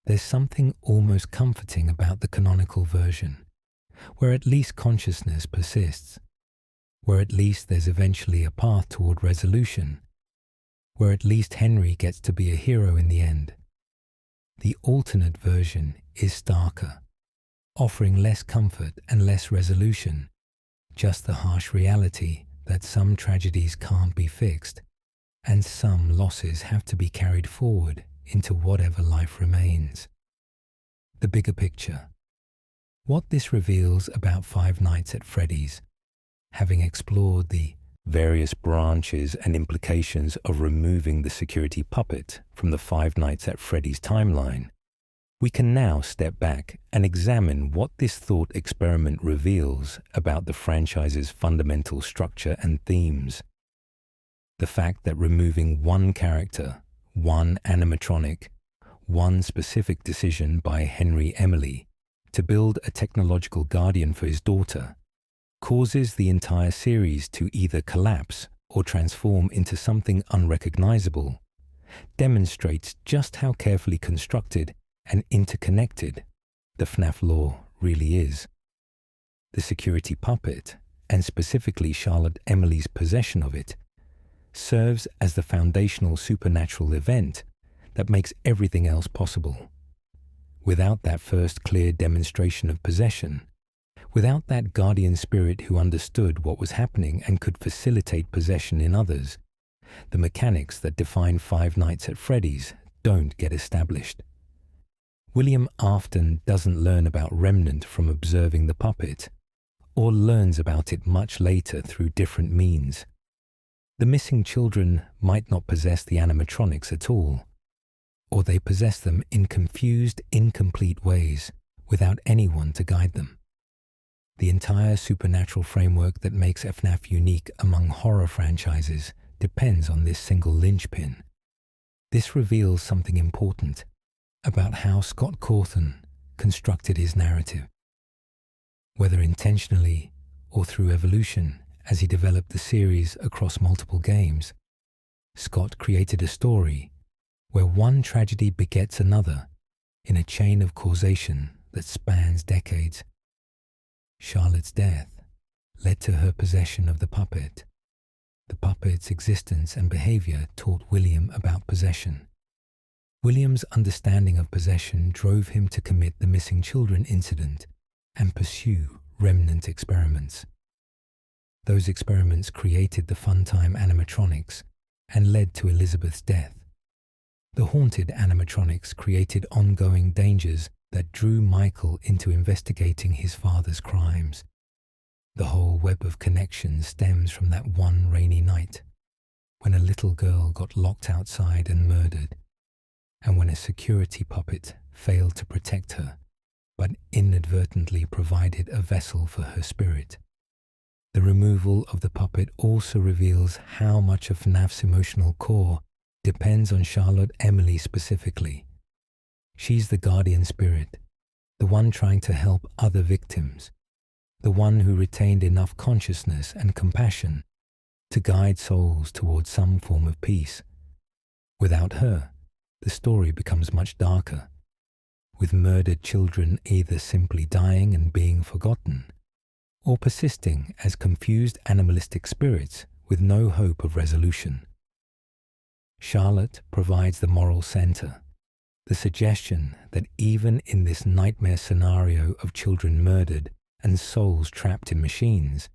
There's something almost comforting about the canonical version, where at least consciousness persists, where at least there's eventually a path toward resolution, where at least Henry gets to be a hero in the end. The alternate version is starker, offering less comfort and less resolution, just the harsh reality that some tragedies can't be fixed, and some losses have to be carried forward into whatever life remains. The bigger picture. What this reveals about Five Nights at Freddy's, having explored the various branches and implications of removing the security puppet from the Five Nights at Freddy's timeline, we can now step back and examine what this thought experiment reveals about the franchise's fundamental structure and themes. The fact that removing one character, one animatronic, one specific decision by Henry Emily to build a technological guardian for his daughter causes the entire series to either collapse or transform into something unrecognizable, demonstrates just how carefully constructed and interconnected the FNAF lore really is. The security puppet, and specifically Charlotte Emily's possession of it, serves as the foundational supernatural event that makes everything else possible. Without that first clear demonstration of possession, without that guardian spirit who understood what was happening and could facilitate possession in others, the mechanics that define Five Nights at Freddy's don't get established. William Afton doesn't learn about Remnant from observing the puppet, or learns about it much later through different means. The missing children might not possess the animatronics at all, or they possess them in confused, incomplete ways without anyone to guide them. The entire supernatural framework that makes FNAF unique among horror franchises depends on this single linchpin. This reveals something important about how Scott Cawthon constructed his narrative. Whether intentionally or through evolution, as he developed the series across multiple games, Scott created a story where one tragedy begets another in a chain of causation that spans decades. Charlotte's death led to her possession of the puppet. The puppet's existence and behavior taught William about possession. William's understanding of possession drove him to commit the missing children incident and pursue remnant experiments. Those experiments created the Funtime animatronics and led to Elizabeth's death. The haunted animatronics created ongoing dangers that drew Michael into investigating his father's crimes. The whole web of connections stems from that one rainy night, when a little girl got locked outside and murdered, and when a security puppet failed to protect her, but inadvertently provided a vessel for her spirit. The removal of the puppet also reveals how much of FNAF's emotional core depends on Charlotte Emily specifically. She's the guardian spirit, the one trying to help other victims, the one who retained enough consciousness and compassion to guide souls towards some form of peace. Without her, the story becomes much darker, with murdered children either simply dying and being forgotten, or persisting as confused animalistic spirits with no hope of resolution. Charlotte provides the moral center, the suggestion that even in this nightmare scenario of children murdered and souls trapped in machines,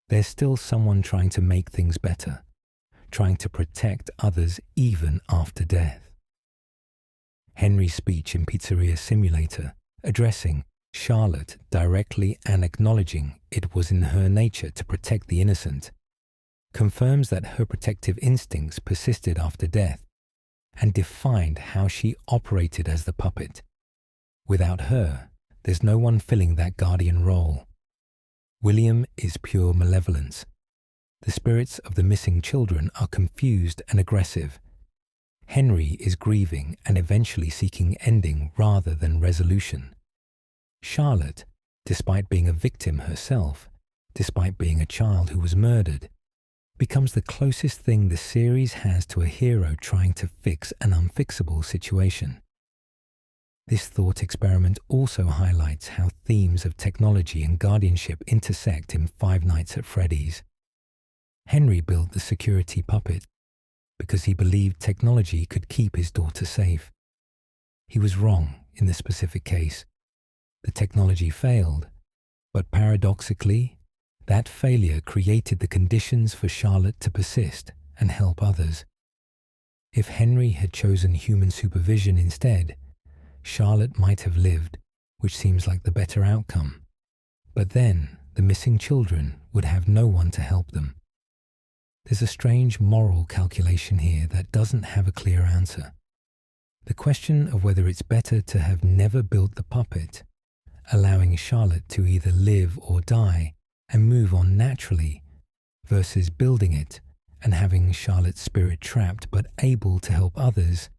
there's still someone trying to make things better, trying to protect others even after death. Henry's speech in Pizzeria Simulator, addressing Charlotte directly and acknowledging it was in her nature to protect the innocent, confirms that her protective instincts persisted after death and defined how she operated as the puppet. Without her, there's no one filling that guardian role. William is pure malevolence. The spirits of the missing children are confused and aggressive. Henry is grieving and eventually seeking ending rather than resolution. Charlotte, despite being a victim herself, despite being a child who was murdered, becomes the closest thing the series has to a hero trying to fix an unfixable situation. This thought experiment also highlights how themes of technology and guardianship intersect in Five Nights at Freddy's. Henry built the security puppet because he believed technology could keep his daughter safe. He was wrong in this specific case. The technology failed, but paradoxically, that failure created the conditions for Charlotte to persist and help others. If Henry had chosen human supervision instead, Charlotte might have lived, which seems like the better outcome. But then, the missing children would have no one to help them. There's a strange moral calculation here that doesn't have a clear answer. The question of whether it's better to have never built the puppet, allowing Charlotte to either live or die and move on naturally, versus building it and having Charlotte's spirit trapped but able to help others,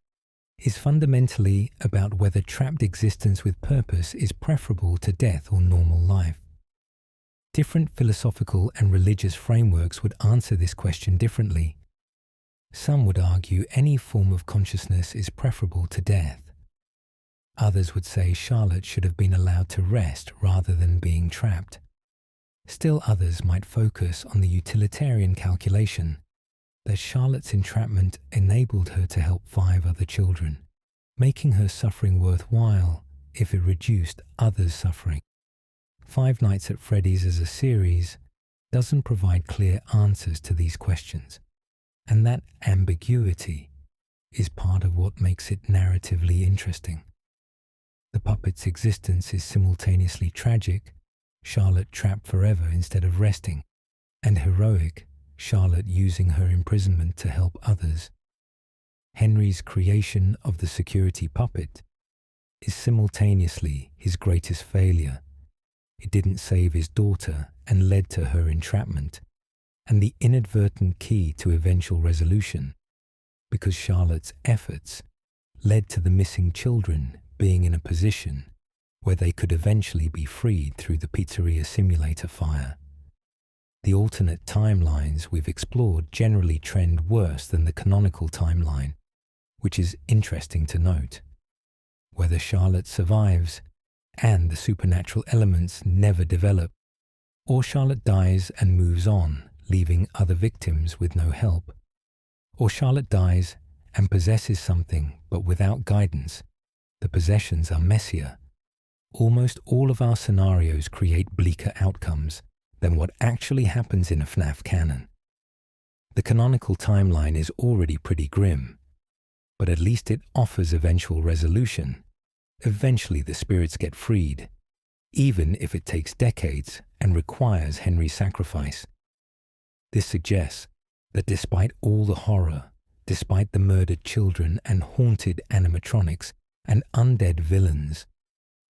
is fundamentally about whether trapped existence with purpose is preferable to death or normal life. Different philosophical and religious frameworks would answer this question differently. Some would argue any form of consciousness is preferable to death. Others would say Charlotte should have been allowed to rest rather than being trapped. Still others might focus on the utilitarian calculation that Charlotte's entrapment enabled her to help 5 other children, making her suffering worthwhile if it reduced others' suffering. Five Nights at Freddy's as a series doesn't provide clear answers to these questions, and that ambiguity is part of what makes it narratively interesting. The puppet's existence is simultaneously tragic, Charlotte trapped forever instead of resting, and heroic, Charlotte using her imprisonment to help others. Henry's creation of the security puppet is simultaneously his greatest failure. It didn't save his daughter and led to her entrapment, and the inadvertent key to eventual resolution, because Charlotte's efforts led to the missing children being in a position where they could eventually be freed through the pizzeria simulator fire. The alternate timelines we've explored generally trend worse than the canonical timeline, which is interesting to note. Whether Charlotte survives and the supernatural elements never develop, or Charlotte dies and moves on, leaving other victims with no help, or Charlotte dies and possesses something but without guidance, the possessions are messier. Almost all of our scenarios create bleaker outcomes than what actually happens in a FNAF canon. The canonical timeline is already pretty grim, but at least it offers eventual resolution. Eventually the spirits get freed, even if it takes decades and requires Henry's sacrifice. This suggests that despite all the horror, despite the murdered children and haunted animatronics and undead villains,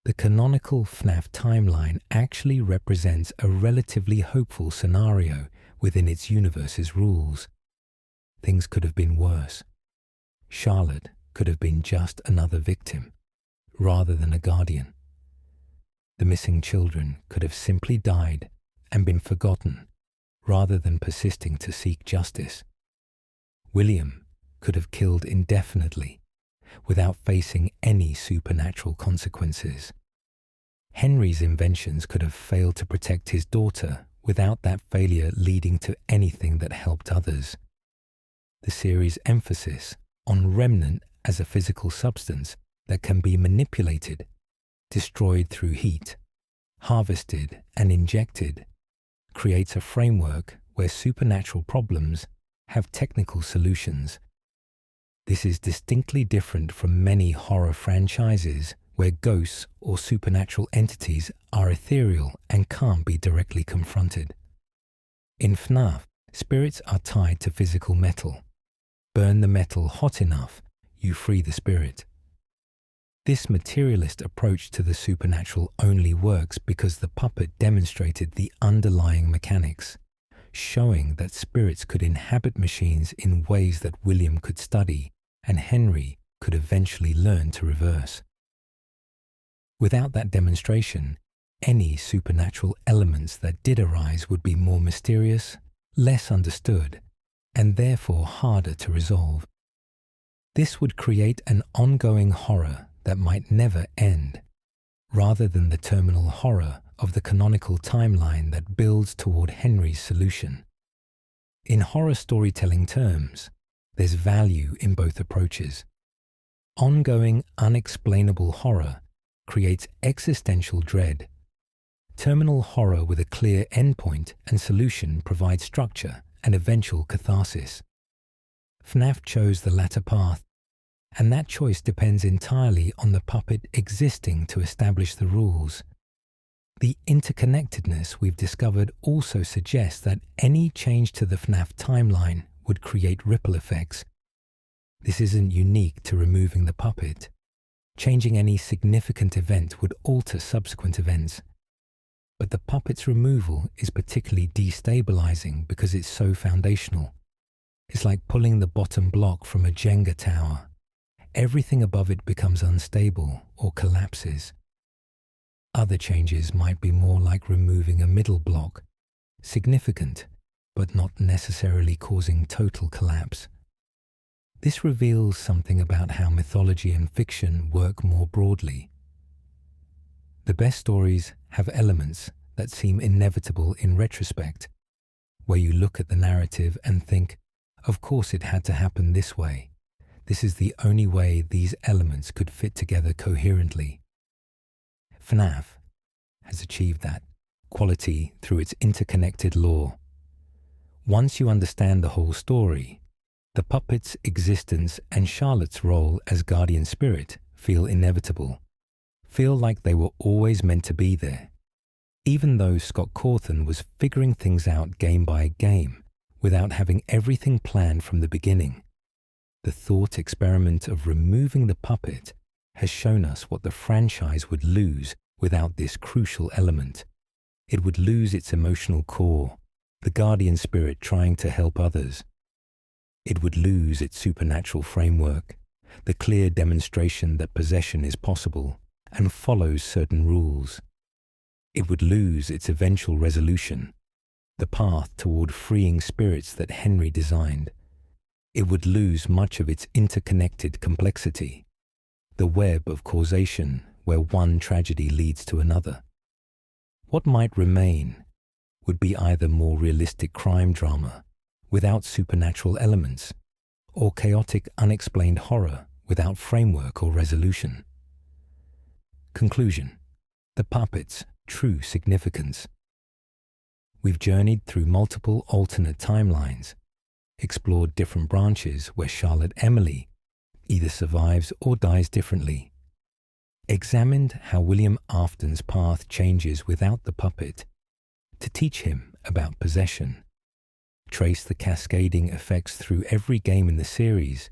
the canonical FNAF timeline actually represents a relatively hopeful scenario within its universe's rules. Things could have been worse. Charlotte could have been just another victim, rather than a guardian. The missing children could have simply died and been forgotten, rather than persisting to seek justice. William could have killed indefinitely, without facing any supernatural consequences. Henry's inventions could have failed to protect his daughter without that failure leading to anything that helped others. The series' emphasis on remnant as a physical substance that can be manipulated, destroyed through heat, harvested and injected, creates a framework where supernatural problems have technical solutions. This is distinctly different from many horror franchises where ghosts or supernatural entities are ethereal and can't be directly confronted. In FNAF, Spirits are tied to physical metal. Burn the metal hot enough, you free the spirit. This materialist approach to the supernatural only works because the puppet demonstrated the underlying mechanics, showing that spirits could inhabit machines in ways that William could study and Henry could eventually learn to reverse. Without that demonstration, any supernatural elements that did arise would be more mysterious, less understood, and therefore harder to resolve. This would create an ongoing horror that might never end, rather than the terminal horror of the canonical timeline that builds toward Henry's solution. In horror storytelling terms, there's value in both approaches. Ongoing, unexplainable horror creates existential dread. Terminal horror with a clear endpoint and solution provides structure and eventual catharsis. FNAF chose the latter path, and that choice depends entirely on the puppet existing to establish the rules. The interconnectedness we've discovered also suggests that any change to the FNAF timeline would create ripple effects. This isn't unique to removing the puppet. Changing any significant event would alter subsequent events. But the puppet's removal is particularly destabilizing because it's so foundational. It's like pulling the bottom block from a Jenga tower. Everything above it becomes unstable or collapses. Other changes might be more like removing a middle block, significant, but not necessarily causing total collapse. This reveals something about how mythology and fiction work more broadly. The best stories have elements that seem inevitable in retrospect, where you look at the narrative and think, of course it had to happen this way. This is the only way these elements could fit together coherently. FNAF has achieved that quality through its interconnected lore. Once you understand the whole story, the puppet's existence and Charlotte's role as guardian spirit feel inevitable, feel like they were always meant to be there. Even though Scott Cawthon was figuring things out game by game without having everything planned from the beginning, the thought experiment of removing the puppet has shown us what the franchise would lose without this crucial element. It would lose its emotional core, the guardian spirit trying to help others. It would lose its supernatural framework, the clear demonstration that possession is possible and follows certain rules. It would lose its eventual resolution, the path toward freeing spirits that Henry designed. It would lose much of its interconnected complexity, the web of causation where one tragedy leads to another. What might remain would be either more realistic crime drama without supernatural elements, or chaotic unexplained horror without framework or resolution. Conclusion: the puppet's true significance. We've journeyed through multiple alternate timelines, explored different branches where Charlotte Emily either survives or dies differently, examined how William Afton's path changes without the puppet to teach him about possession, traced the cascading effects through every game in the series,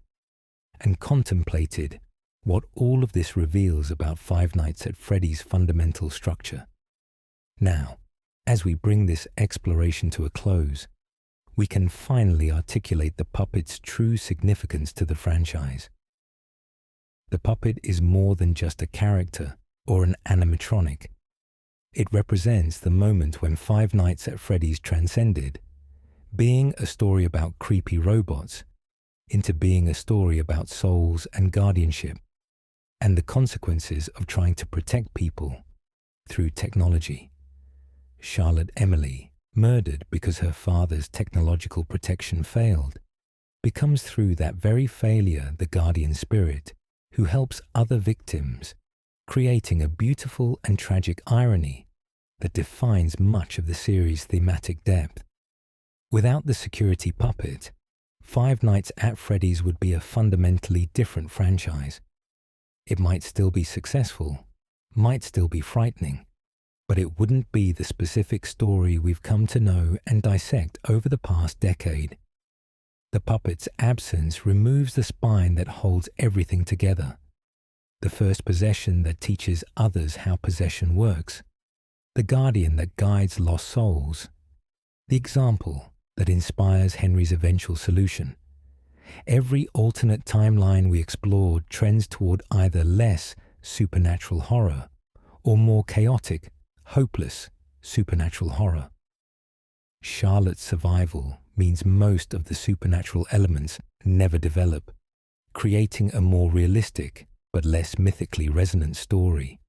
and contemplated what all of this reveals about Five Nights at Freddy's fundamental structure. Now, as we bring this exploration to a close, we can finally articulate the puppet's true significance to the franchise. The puppet is more than just a character or an animatronic. It represents the moment when Five Nights at Freddy's transcended, being a story about creepy robots, into being a story about souls and guardianship, and the consequences of trying to protect people through technology. Charlotte Emily, murdered because her father's technological protection failed, becomes through that very failure the guardian spirit who helps other victims, creating a beautiful and tragic irony that defines much of the series' thematic depth. Without the security puppet, Five Nights at Freddy's would be a fundamentally different franchise. It might still be successful, might still be frightening, but it wouldn't be the specific story we've come to know and dissect over the past decade. The puppet's absence removes the spine that holds everything together. The first possession that teaches others how possession works. The guardian that guides lost souls. The example that inspires Henry's eventual solution. Every alternate timeline we explored trends toward either less supernatural horror or more chaotic, hopeless supernatural horror. Charlotte's survival means most of the supernatural elements never develop, creating a more realistic but less mythically resonant story.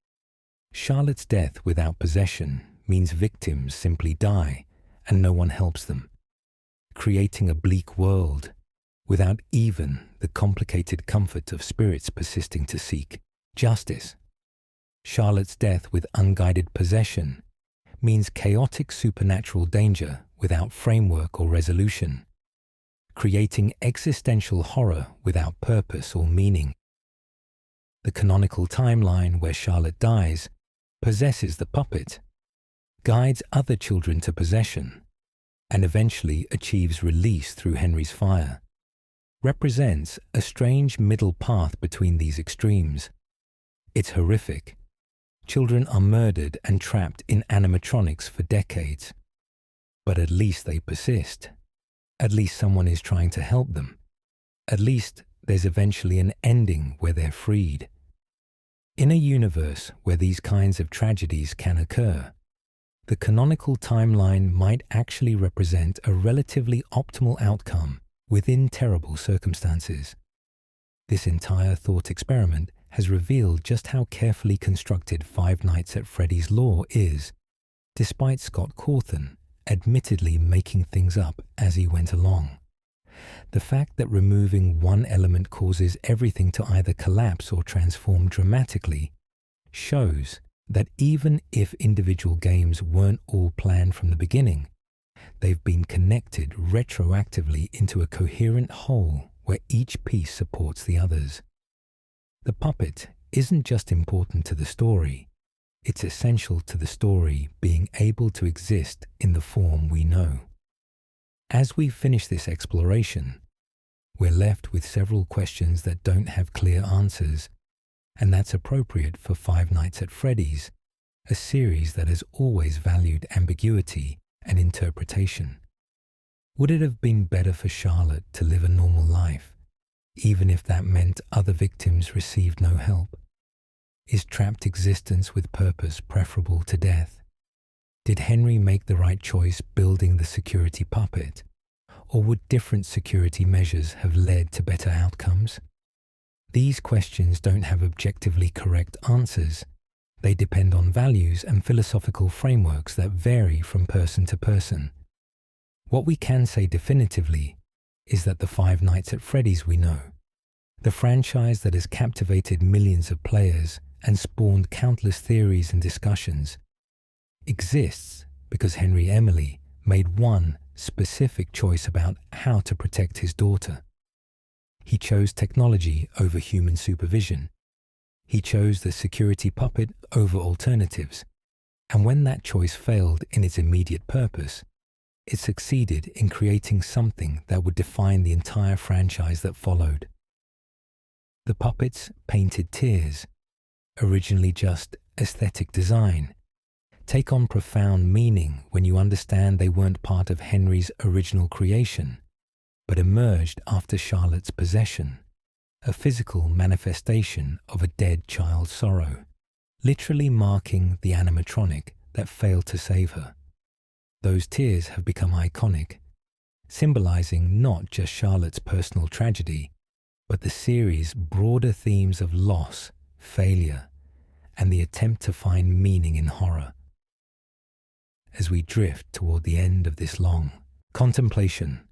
Charlotte's death without possession means victims simply die and no one helps them, creating a bleak world without even the complicated comfort of spirits persisting to seek justice. Charlotte's death with unguided possession means chaotic supernatural danger without framework or resolution, creating existential horror without purpose or meaning. The canonical timeline where Charlotte dies possesses the puppet, guides other children to possession, and eventually achieves release through Henry's fire, represents a strange middle path between these extremes. It's horrific. Children are murdered and trapped in animatronics for decades. But at least they persist. At least someone is trying to help them. At least there's eventually an ending where they're freed. In a universe where these kinds of tragedies can occur, the canonical timeline might actually represent a relatively optimal outcome within terrible circumstances. This entire thought experiment has revealed just how carefully constructed Five Nights at Freddy's lore is, despite Scott Cawthon admittedly making things up as he went along. The fact that removing one element causes everything to either collapse or transform dramatically shows that even if individual games weren't all planned from the beginning, they've been connected retroactively into a coherent whole where each piece supports the others. The puppet isn't just important to the story, it's essential to the story being able to exist in the form we know. As we finish this exploration, we're left with several questions that don't have clear answers, and that's appropriate for Five Nights at Freddy's, a series that has always valued ambiguity and interpretation. Would it have been better for Charlotte to live a normal life, even if that meant other victims received no help? Is trapped existence with purpose preferable to death? Did Henry make the right choice building the security puppet, or would different security measures have led to better outcomes? These questions don't have objectively correct answers. They depend on values and philosophical frameworks that vary from person to person. What we can say definitively is that the Five Nights at Freddy's we know, the franchise that has captivated millions of players and spawned countless theories and discussions, exists because Henry Emily made one specific choice about how to protect his daughter. He chose technology over human supervision. He chose the security puppet over alternatives. And when that choice failed in its immediate purpose, it succeeded in creating something that would define the entire franchise that followed. The puppet's painted tears, originally just aesthetic design, take on profound meaning when you understand they weren't part of Henry's original creation, but emerged after Charlotte's possession, a physical manifestation of a dead child's sorrow, literally marking the animatronic that failed to save her. Those tears have become iconic, symbolizing not just Charlotte's personal tragedy, but the series' broader themes of loss, failure, and the attempt to find meaning in horror. As we drift toward the end of this long contemplation,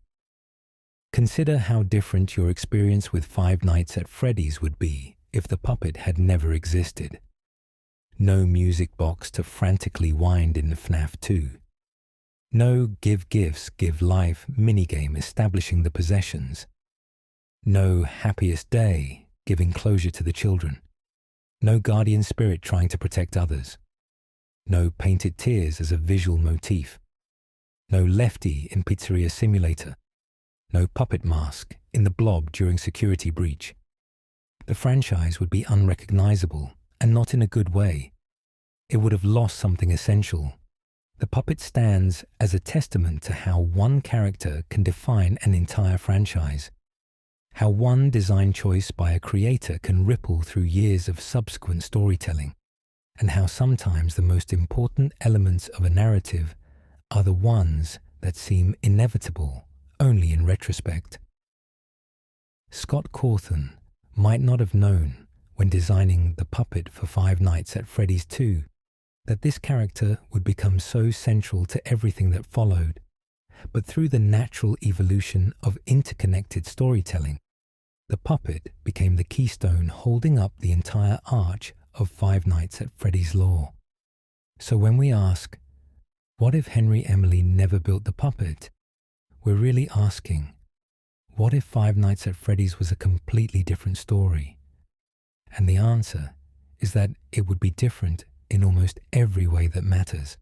consider how different your experience with Five Nights at Freddy's would be if the puppet had never existed. No music box to frantically wind in FNAF 2. No give gifts, give life minigame establishing the possessions. No happiest day giving closure to the children. No guardian spirit trying to protect others. no painted tears as a visual motif, no Lefty in Pizzeria Simulator, no puppet mask in The Blob during security breach. The franchise would be unrecognizable, and not in a good way. It would have lost something essential. The puppet stands as a testament to how one character can define an entire franchise, how one design choice by a creator can ripple through years of subsequent storytelling, and how sometimes the most important elements of a narrative are the ones that seem inevitable only in retrospect. Scott Cawthon might not have known, when designing the puppet for Five Nights at Freddy's 2, that this character would become so central to everything that followed, but through the natural evolution of interconnected storytelling, the puppet became the keystone holding up the entire arch of Five Nights at Freddy's lore. So when we ask, what if Henry Emily never built the puppet? We're really asking, what if Five Nights at Freddy's was a completely different story? And the answer is that it would be different in almost every way that matters.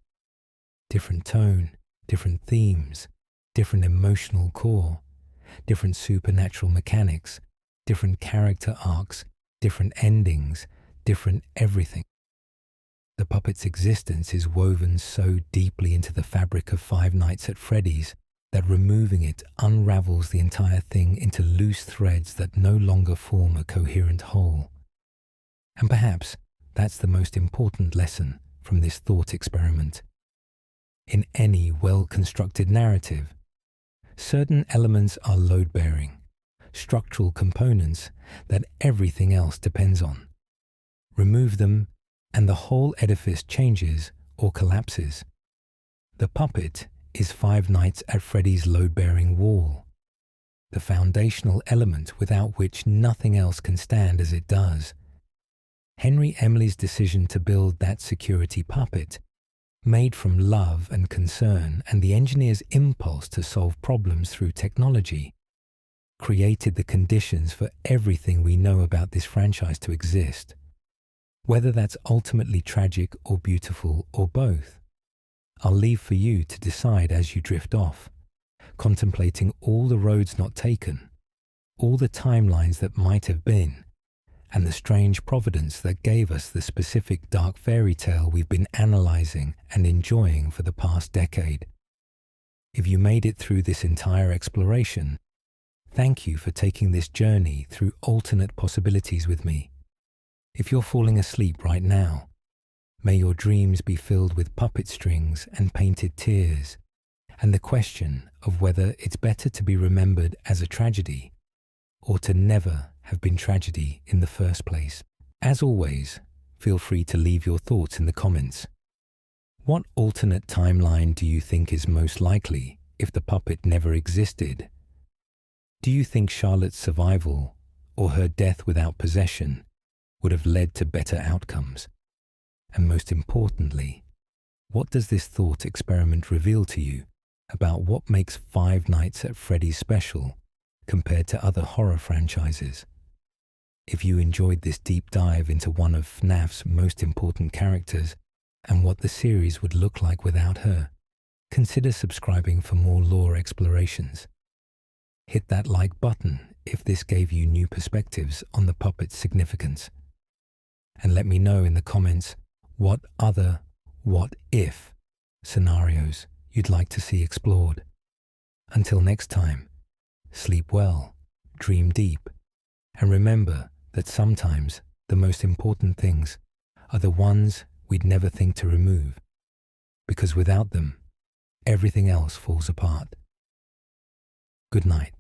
Different tone, different themes, different emotional core, different supernatural mechanics, different character arcs, different endings, different everything. The puppet's existence is woven so deeply into the fabric of Five Nights at Freddy's that removing it unravels the entire thing into loose threads that no longer form a coherent whole. And perhaps that's the most important lesson from this thought experiment. In any well-constructed narrative, certain elements are load-bearing, structural components that everything else depends on. Remove them, and the whole edifice changes or collapses. The puppet is Five Nights at Freddy's load-bearing wall, the foundational element without which nothing else can stand as it does. Henry Emily's decision to build that security puppet, made from love and concern and the engineer's impulse to solve problems through technology, created the conditions for everything we know about this franchise to exist. Whether that's ultimately tragic or beautiful or both, I'll leave for you to decide as you drift off, contemplating all the roads not taken, all the timelines that might have been, and the strange providence that gave us the specific dark fairy tale we've been analyzing and enjoying for the past decade. If you made it through this entire exploration, thank you for taking this journey through alternate possibilities with me. If you're falling asleep right now, may your dreams be filled with puppet strings and painted tears, and the question of whether it's better to be remembered as a tragedy or to never have been tragedy in the first place. As always, feel free to leave your thoughts in the comments. What alternate timeline do you think is most likely if the puppet never existed? Do you think Charlotte's survival or her death without possession would have led to better outcomes? And most importantly, what does this thought experiment reveal to you about what makes Five Nights at Freddy's special compared to other horror franchises? If you enjoyed this deep dive into one of FNAF's most important characters and what the series would look like without her, consider subscribing for more lore explorations. Hit that like button if this gave you new perspectives on the puppet's significance. And let me know in the comments what other what-if scenarios you'd like to see explored. Until next time, sleep well, dream deep, and remember that sometimes the most important things are the ones we'd never think to remove, because without them, everything else falls apart. Good night.